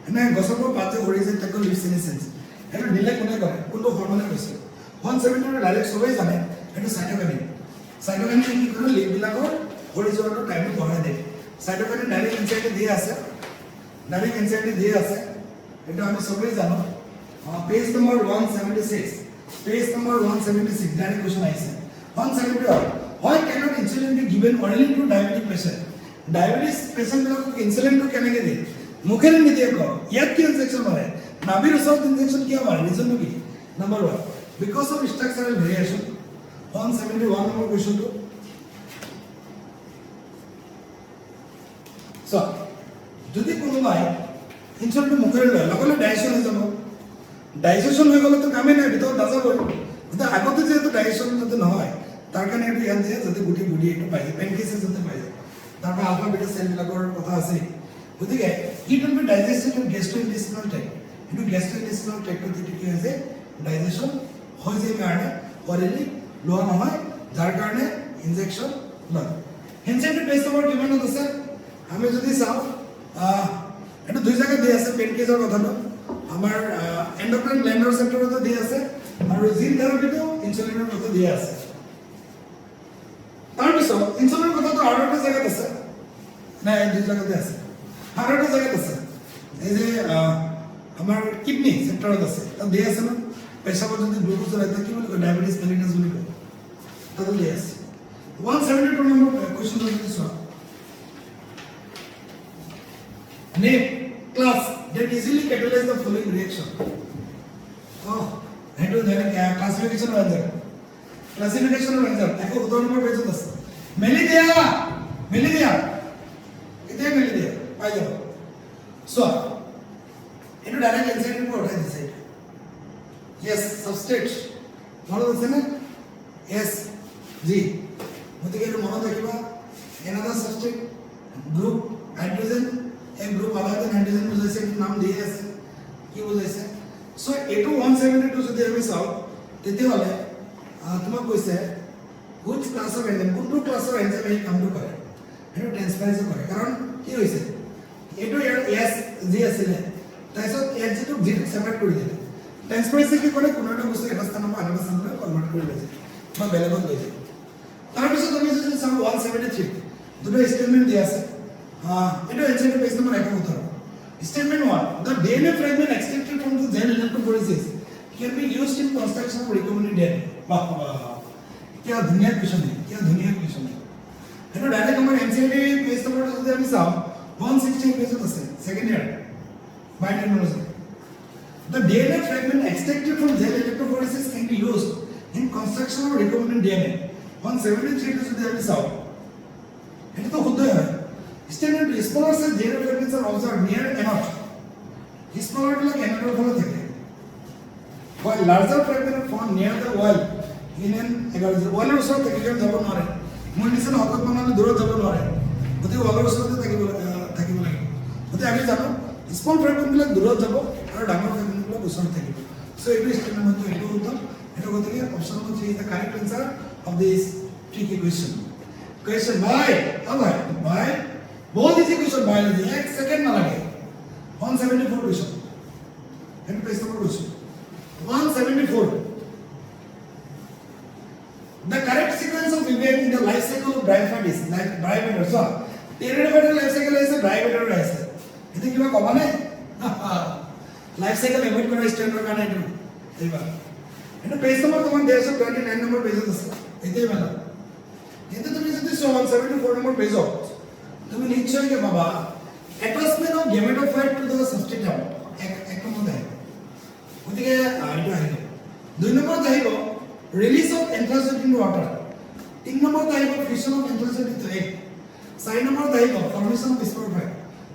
Ena gosor por paate ori je takko leaf senescence. Eta delay kone kore. Kunto hormone koise. 170 direct sobai jane. Eta cytokinin. Cytokinin ki kore leaf bilakor ori joto time borai de. Cytokinin direct inside diye ase. Direct inside diye ase. Eta ami sobai jano. Page number 176. Page number 176 direct question aise. 170 Why cannot insulin be given only to diabetic patient? Diabetes patient को insulin तो कहने के लिए मुखेर में दिया को याद क्यों injection मारे नाभि रिसोर्स इंजेक्शन क्या मारे रीजन भी number 1 because of structural variation 171 number question to so যদি কোনোবাই ইনচুলিনটো মুখেৰে লয় লগতে ডাইজেশ্যন হৈ যাব ডাইজেশ্যন হৈ গ'লেতো কামেই নাই ভিতৰত নাযাবই কিন্তু আগতে যিহেতু ডাইজেশ্যন যাতে নহয় তাৰ কাৰণে এইটো ইয়াত দিয়ে যাতে গুটি গুটি এইটো পাই যায় পেনক্ৰিয়াছে যাতে পাই যায় তাৰ পৰা আলফা বিটা চেলবিলাকৰ কথা আছে গতিকে it will be digested in gastrointestinal tract কিন্তু গেষ্ট্ৰোইণ্টেষ্টিনেল ট্ৰেক্টত যিটো কি হৈছে ডাইজেশ্যন হৈ যায় কাৰণে অৰেলি লোৱা নহয় যাৰ কাৰণে ইনজেকশ্যন লয় হেনচেণ্টৰ পেজ নম্বৰ কিমানত আছে আমি যদি চাওঁ এটা দুই জায়গাত দিয়ে আছে পেনক্ৰিয়াছৰ কথাটো আমাৰ এন্ডোক্ৰাইন গ্ল্যান্ডৰ চেপ্টাৰতো দিয়া আছে আৰু জিন থেৰাপিটো ইনচুলিনৰ কথা দিয়া আছে তাৰপিছত ইনচুলিনৰ কথাটো আৰু এটা জায়গাত আছে না দুই জায়গাতে আছে আৰু এটা জায়গাত আছে এই যে আমাৰ কিডনি চেপ্টাৰত আছে তাত দিয়া আছে না পেশাবত যদি গ্লুকোজ ৰাখে কি বুলি কয় ডায়াবেটিস মেলিটাস বুলি কয় তাত দিয়া আছে 172 নম্বৰ কোৱেশ্চন যদি চোৱা name class that easily catalyze the following reaction সেইটো জানে ক্লাসিফিকেশন আছে দেখো উদাহরণ নম্বৰ পেজত আছে মেলিডিয়া এতিয়া মেলিডিয়া পাই যাব সো এইটো ডাইৰেক্ট এনজাইম পৰা উঠাই দিছে yes substrate মনত আছে না yes জি গতিকে এইটো মনত ৰাখিবা another substrate group hydrogen एक ग्रुप अलग है नाइट्रोजन বুঝাইছে নাম দিয়ে আছে কি বুঝাইছে সো এটো 172 যদি আমি চাও তেতিয়া হলে তোমাক কৈছে which class of enzyme কোনটো ক্লাসৰ এনজাইম এই কামটো কৰে এটো ট্ৰান্সফাৰেন্স কৰে কাৰণ কি হৈছে এটো এস জি আছিল তাৰপিছত এস জি টো জি সেপাৰেট কৰি দিলে ট্ৰান্সফাৰেন্স কি কৰে কোনো এটা বস্তু এটা স্থানৰ পৰা আন স্থানলৈ কনভাৰ্ট কৰি লৈছে বা বেলেগত লৈ যায় তাৰপিছত আমি যদি চাও 173 দুটো স্টেটমেন্ট দিয়া আছে it is inside page number 1 uthar statement 1 the DNA fragment extracted from the gel electrophoresis can be used in construction of recombinant DNA क्या दुनिया क्वेश्चन है हेलो डायरेक्ट हमर एनसीईआरटी पेज नंबर যদি আমি চাও 116 পেজত আছে second year biotechnology the DNA fragment extracted from gel electrophoresis can be used in construction of recombinant DNA 173 যদি আমি চাও এটা তো হতে হয় Statement smaller size DNA fragments are observed near anode. Smaller like anode হলো থাকে. While larger fragments are found near the wall in an agar wall এর ওচৰত থাকিলে যাব নোৱাৰে. মোৰ নিচিনা হকত মানে দূৰত যাব নোৱাৰে. গতিকে wall এৰ ওচৰতে থাকিব লাগে. গতিকে আমি জানো স্মল ফ্ৰেগমেন্ট বিলাক দূৰত যাব আৰু ডাঙৰ ফ্ৰেগমেন্ট বিলাক ওচৰত থাকিব. সো এইটো স্টেটমেন্ট এইটো উত্তৰ এটা গতিকে option number 3 is the correct answer of this tricky question. Question why बहुत इजी क्वेश्चन बायोलॉजी एक सेकंड ना लगे 174 question and page number question 174 the correct sequence of event in the life cycle of bryophite is like bryophite so pteridophyte life cycle is bryophite আছে এটা কিবা কবা নাই life cycle avoid করা standard কানে এটা এইবা এটা পেজ নাম্বার তোমার 129 নম্বর পেজত আছে এটাই ভালো কিন্তু তুমি যদি 174 নম্বর পেজ তুমি নিশ্চয় কি বাবা অ্যাটাচমেন্ট অফ গেমেটোফাইট টু দ্য সাবস্ট্রেটাম এক নম্বর দেয় ওদিকে এটা আহিব দুই নম্বর আহিব রিলিজ অফ এন্থ্রাসিড ইন ওয়াটার তিন নম্বর আহিব ফিশন অফ এন্থ্রাসিড ইন এগ চার নম্বর আহিব ফর্মেশন অফ স্পোরোফাইট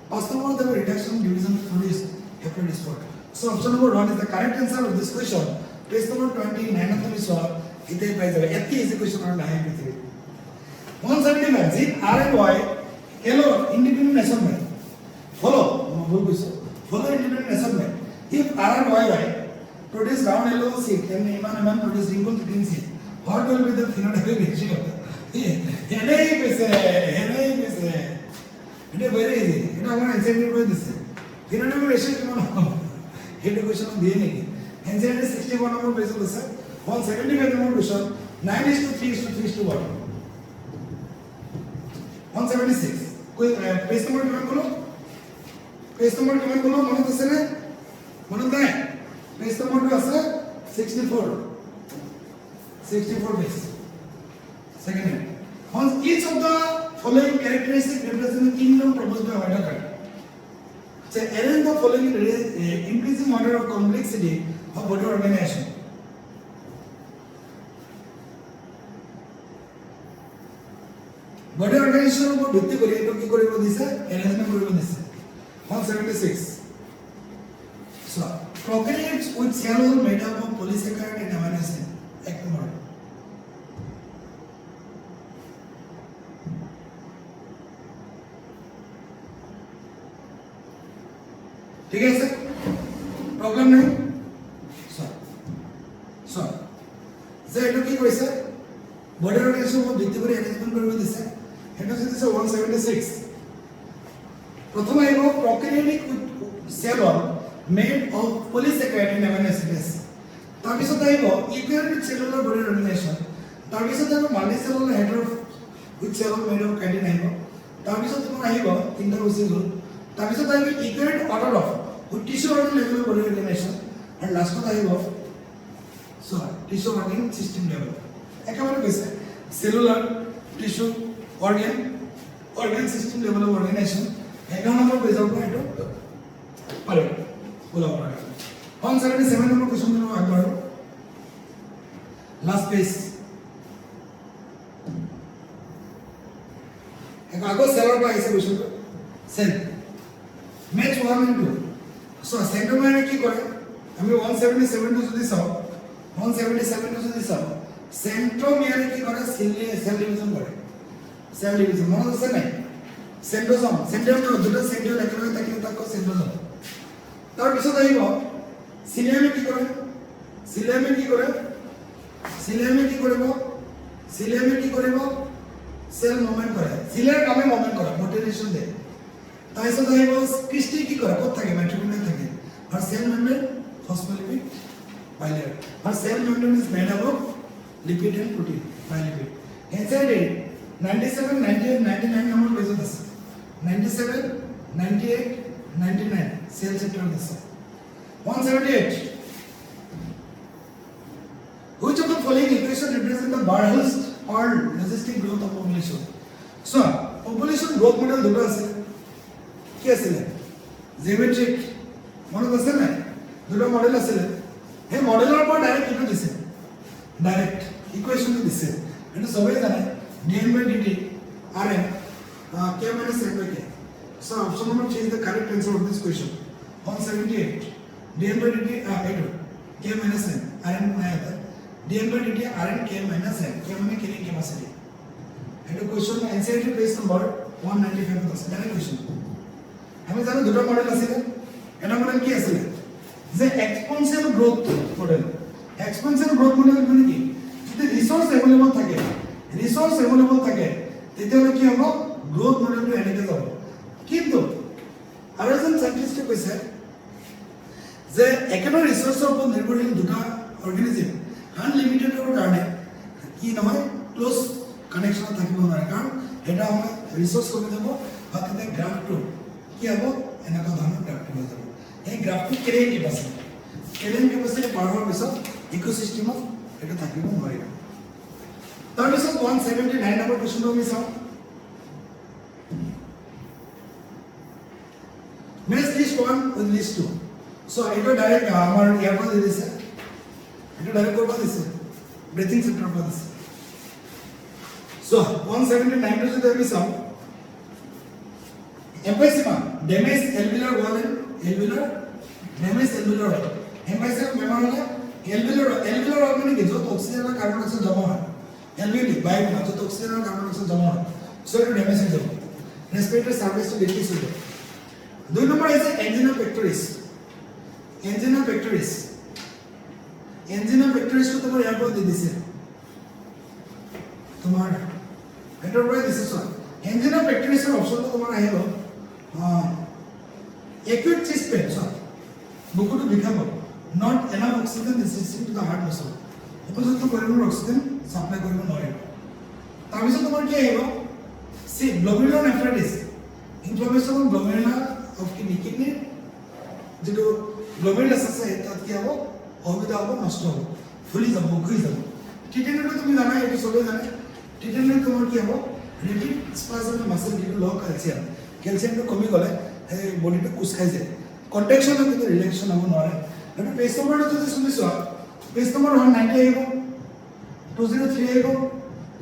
পাঁচ নম্বর আহিব reduction division produce hepatitis spot so option number 1 is the correct answer of this question page নম্বর 29 তুমি সলভ এটাই পাই যাবে এত ইজি কোশ্চেন আর নাই পৃথিবী 175 জিন আর and Y Hello, independent assignment. Follow independent assignment. If R and Y produce round yellow seed and M produce wrinkled green seed, what will be the phenotypic ratio? Hey, it is very easy. It is our incentive for this. Phenotypic ratio is not. Here the question of DNA. Incentive 61 number base of the set. 175 number question. 9:3:3:1. 176. कोई page number किमान बोलो মনত আছে না মনত নাই page নম্বৰটো আছে 64 page second on each of the following characteristic represent the kingdom proposed by Whitaker so arrange the following increasing order of complexity of body organization body organization উপর ভিত্তি করে এটো কি কৰিব দিছে অ্যাৰেঞ্জমেন্ট কৰিব দিছে 176 prokaryotes with cell wall made up of polysaccharide and amino acid. এক নম্বর ঠিক আছে প্রবলেম নাই সব যে এটা কি কইছে বডি অর্গানিজম ভিত্তি করে অ্যারেঞ্জমেন্ট করে দিছে এটা হচ্ছে 176 প্রথমে আইব prokaryotic cell wall made of polysaccharide and amino acids তার পিছত আইব ইউক্যারিওটিক সেলুলার বডি অর্গানিজেশন তার পিছত আইব multicellular hetero with cell wall made of chitin আইব তার পিছত তোমাৰ আহিব তিনটা বস্তু গল তার পিছত আইব eukaryotic order of with tissue organ level of body organization and last one I have so tissue organ system level একেবারে কইছে cellular tissue organ system level of organization 11 number page out এটা পারে বলা পারে 177 নম্বর কোশ্চেন দিনো Agbar last page এক আগো সেলর বা এসে question cell match 1 and 2 So centromere কি করে আমি 177 টো যদি চাও 177 টো যদি চাও সেন্ট্রোমিয়ারে কি করে সেল ডিভিশন করে সেল ডিভিশন মনে আছে নাই সেন্ট্রোজোম সেন্ট্রোজোম দুটো সেন্ট্রিওল একলগে থাকলে তাকে সেন্ট্রোজোম তার পিছত আহিব সিলিয়ামে কি করে সিলিয়ামে কি কৰিব সেল মুভমেন্ট কৰে সিলিয়াৰ কামে মুভমেন্ট কৰে মোটিভেশন দেয় তাইছো আহিব ক্রিস্টি কি করে কত থাকে মাইটোকন্ড্রিয়া থাকে আর সেল মেমব্রেন ফসফোলিপিড বাইলেয়ার আর cell membrane is made up of lipid and protein bilipid inside it 97 98 99 number পেজত আছে 97 98 99 সেল সেক্টর আছে 178 which of the following equation represent the Barhel's or resisting growth of population so population growth model দুটো আছে কি আছে geometric মনে আছে না দুটো মডেল আছে হে মডেলের পর ডাইরেক্ট কি দিছে ডাইরেক্ট ইকুয়েশন দিছে এটা সবাই জানে dn/dt rn k minus n by k so option number C is the correct answer of this question 178 dn/dt k minus n rn बनाया था dn/dt rn k minus n k মানে carrying capacity এটা question NCERT page number 195 আছে direct question আমি জানো দুটো model আছে এটা মডেল কি আছে যে এক্সপোনেনশিয়াল গ্রোথ মডেল মানে কি যদি রিসোর্স अवेलेबल থাকে তেতিয়াহলে কি হ'ব গ্রোথ মডেলটো এনেকে যাব কিন্তু আৰু এজন সায়েন্টিস্টে কৈছে যে একেবাৰে ৰিসোৰ্সৰ ওপৰত নিৰ্ভৰশীল দুটা অৰ্গানিজম আনলিমিটেডৰ কাৰণে কি নহয় ক্লোজ কানেকশন থাকিব নোৱাৰে কাৰণ এটা আমাৰ ৰিসোৰ্স কমি যাব বা তাতে গ্ৰাফটো কি হ'ব এনেকা ধৰণৰ গ্ৰাফটো হৈ যাব এই গ্ৰাফটো কেৰেন কেপাসিটি পাৰ হোৱাৰ পিছত ইকোসিস্টেমত এটা থাকিব নোৱাৰিব তাৰ পিছত 179 নম্বৰ কোৱেশ্চনটো আমি চাওঁ match list 1 with list 2 so এটা ডাইরেক্ট আমাৰ ইয়াৰ পৰা দিছে এটা ডাইৰেক্ট কৰবা দিছে ব্ৰিথিং সেক্টৰ পৰা দিছে সো 179 টো যদি আমি চাওঁ emphysema damage alveolar wall and alveolar damage alveolar wall emphysema বেমাৰ হলে alveolar wall মানে কি যত অক্সিজেন আৰু কাৰ্বন ডাই অক্সাইড জমা হয় alveoli বায়ু যত অক্সিজেন আৰু কাৰ্বন ডাই অক্সাইড জমা হয় সো এটা ড্যামেজ হৈ যাব ৰেসপিৰেটৰি সাৰ্ভিস টু ডিক্ৰিজ হৈ যাব দুই নম্বৰ আছে angina pectoris তো তোমাৰ ইয়াৰ পৰা দি দিছে তোমাৰ এটাৰ পৰা দিছে সো angina pectoris এৰ অপশনটো তোমাৰ আহিব acute chest pain so বুকুটো বিষাব not enough oxygen reaching to the heart muscle উপযুক্ত পৰিমাণৰ অক্সিজেন সাপ্লাই কৰিব নোৱাৰিব তাৰ পিছত তোমাৰ কি আহিব C glomerular nephritis inflammation of glomerula of kidney যেটো গ্লোমেৰুলাছ আছে তাত কি হ'ব অবিধা হ'ব নষ্ট হ'ব ফুলি যাব ঘুই যাব টিটেনাটো তুমি জানা এটো সবে জানে টিটেনাটো তোমাৰ কি হ'ব রিপিট স্পাজম মাসল যেটো লো ক্যালসিয়ামটো কমি গলে এই বডিটো কুছ খাই যায় কন্ট্রাকশন কিন্তু রিল্যাক্সেশন হ'ব নোৱাৰে এটা পেজ নম্বৰটো যদি শুনিছো পেজ নম্বৰ 190 আহিব 203 আহিব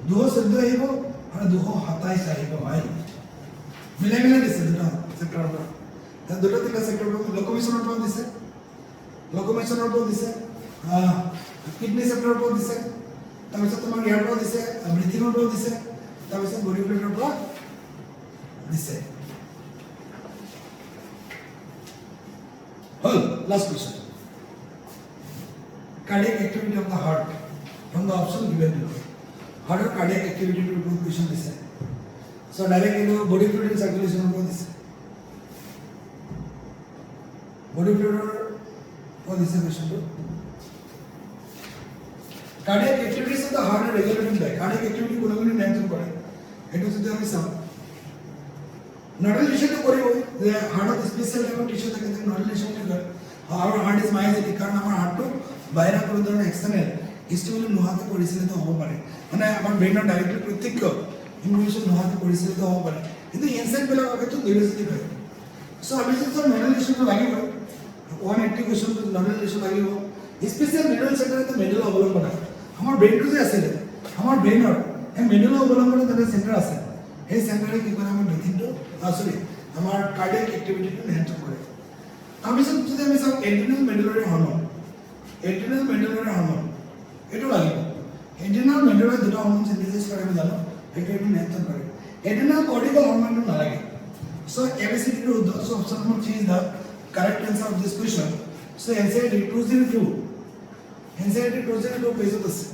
214 আহিব আৰু 227 আহিব ভাই মিলাই দিছে দুটা সেক্টৰৰ পৰা দুটা তিনটা সেক্টৰৰ পৰা লোকমিশনৰ পৰা দিছে লোকোমেশনৰ ওপৰত দিছে, কিডনি চেপ্টাৰৰ ওপৰত দিছে, তাৰপিছত তোমাৰ ইয়াৰ পৰা দিছে, ব্ৰিথিঙৰ ওপৰত দিছে, তাৰপিছত বডি ফ্লুইডৰ পৰা দিছে। হ'ল last question, cardiac activity of the heart from the option given below. Heart or cardiac activity to improve question দিছে। So direct into body fluid and circulation ওপৰত দিছে, body fluid ওপৰত দিছে questionটো। cardiac activities of the heart are regulated by cardiac activity কোনগুলি নিয়ন্ত্ৰণ কৰে সেইটো যদি আমি চাওঁ, নডাল টিস্যুটো কৰিব যে হাৰ্টত স্পেচিয়েল টাইপৰ টিস্যু থাকে যে নডাল টিস্যু বুলি কয়। আৰু হাৰ্ট ইজ মাইজেটিক কাৰণ আমাৰ হাৰ্টটো বাহিৰা কোনো ধৰণৰ এক্সটাৰ্নেল হিষ্ট্ৰিবলি নোহোৱাকৈ পৰিচালিত হ'ব পাৰে, মানে আমাৰ ব্ৰেইনৰ ডাইৰেক্টলি প্ৰত্যক্ষ ইনফৰমেশ্যন নোহোৱাকৈ পৰিচালিত হ'ব পাৰে, কিন্তু ইনচাইটবিলাক আগেতো নিউৰোজেটিক হয়। চ' আমি যদি নডাল টিস্যুটো লাগিব 180 কুৱেশ্যনটো নডাল টিস্যু লাগিব, স্পেচিয়েল নিউৰল চেণ্টাৰ এটা মেডুলা অৱলম্বন আছে। আমাৰ ব্ৰেইনটো যে আছিলে আমাৰ ব্ৰেইনৰ এই মেডুলা অৱলম্বনত এটা চেণ্টাৰ আছে, সেই চেণ্টাৰে কি কৰে আমাৰ ব্ৰিথিংটো আমাৰ কাৰ্ডিয়াক এক্টিভিটিটো নিয়ন্ত্ৰণ কৰে। তাৰপিছত যদি আমি চাওঁ এড্ৰিনেল মেডুলাৰী হৰমন, এড্ৰিনেল মেডুলাৰী হৰমন এইটো লাগিব। এড্ৰিনেল মেডুলাৰী দুটা হৰমন চিন্থেচিছ কৰে আমি জানো, সেইটো এইটো নিয়ন্ত্ৰণ কৰে। এড্ৰিনেল কৰ্টিকল হৰমনটো নালাগে। চ' এবিচিডিটো so' option number 3 is the correct answer of this question. So' NCERT 202 NCERT 202 পেজত আছে,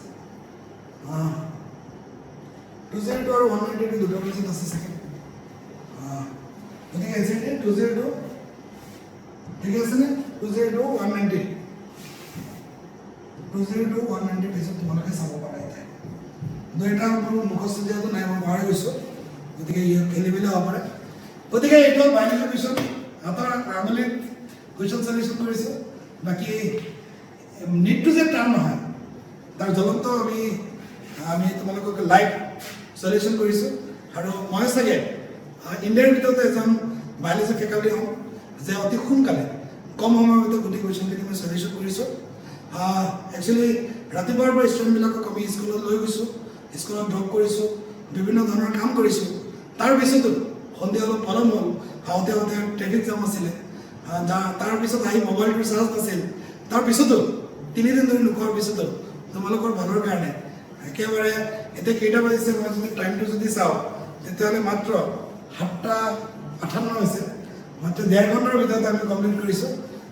202 আৰু 192 দুটা পেজত আছে চাগে। গতিকে এনচিআৰটি 202 ঠিক আছে নে? 202 190 202 190 পেজত তোমালোকে চাব পাৰা। এতিয়া দুইটা মোৰ মুখস্থ দিয়াটো নাই, মই পাহৰি গৈছোঁ, গতিকে খেলি মেলি হ'ব পাৰে। গতিকে এইটো বায়'লজি কুৱেশ্যন আটাৰ আঙুলিত কুৱেশ্যন চলিউশ্যন কৰিছোঁ। বাকী নিটটো যে টান নহয় তাৰ জ্বলন্ত আমি তোমালোকক লাইভ চলিউশ্যন কৰিছোঁ। আৰু মই চাগে ইণ্ডিয়াৰ ভিতৰতে এজন বায়'লজি ফেকাল্টি হ'ম যে অতি সোনকালে কম সময়ৰ ভিতৰত গোটেই কুৱেশ্যনখিনি মই চলিউশ্যন কৰিছোঁ। একচুৱেলি ৰাতিপুৱাৰ পৰা ষ্টুডেণ্টবিলাকক আমি স্কুলত লৈ গৈছোঁ, স্কুলত ড্ৰপ কৰিছোঁ, বিভিন্ন ধৰণৰ কাম কৰিছোঁ। তাৰপিছতো সন্ধিয়া অলপ পলম হ'ল, আহোঁতে ট্ৰেফিক জাম আছিলে, তাৰপিছত আহি মোবাইলটোৰ চাৰ্জ নাছিল, তাৰপিছতো 3 দিন ধৰি নোখোৱাৰ পিছতো তোমালোকৰ ভালৰ কাৰণে একেবাৰে এতিয়া কেইটা বাজিছে মই যদি টাইমটো যদি চাওঁ তেতিয়াহ'লে মাত্ৰ 7:58 হৈছে। মাত্ৰ 1.5 ঘণ্টাৰ ভিতৰতে আমি কমপ্লিট কৰিছোঁ।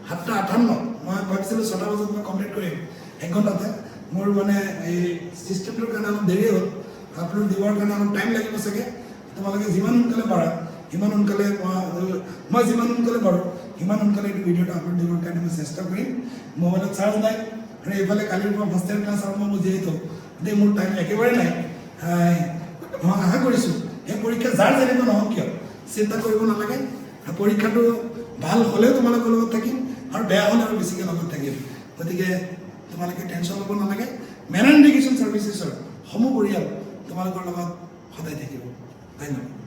7:58 মই ভাবিছিলোঁ 6টা বজাত মই কমপ্লিট কৰিম, 1 ঘণ্টাতে। মোৰ মানে এই চিষ্টেমটোৰ কাৰণে অলপ দেৰি হ'ল, আপলোড দিবৰ কাৰণে অলপ টাইম লাগিব চাগে। তোমালোকে যিমান সোনকালে পাৰা সিমান সোনকালে মই যিমান সোনকালে পাৰোঁ সিমান সোনকালে এইটো ভিডিঅ'টো আপলোড দিবৰ কাৰণে মই চেষ্টা কৰিম। মোবাইলত চাৰ্জ নাই আৰু এইফালে কালিৰ পৰা ফাৰ্ষ্ট ইয়াৰ ক্লাছ আৰম্ভ হ'ব, যিহেতু গতিকে মোৰ টাইম একেবাৰে নাই। মই আশা কৰিছোঁ এই পৰীক্ষা যাৰ যেনেকুৱা নহওক কিয় চিন্তা কৰিব নালাগে। পৰীক্ষাটো ভাল হ'লেও তোমালোকৰ লগত থাকিম আৰু বেয়া হ'লে আৰু বেছিকৈ লগত থাকিম। গতিকে তোমালোকে টেনশ্যন ল'ব নালাগে। মেন এডুকেশ্যন ছাৰ্ভিচেছৰ সমূহ পৰিয়াল তোমালোকৰ লগত সদায় থাকিব। ধন্যবাদ।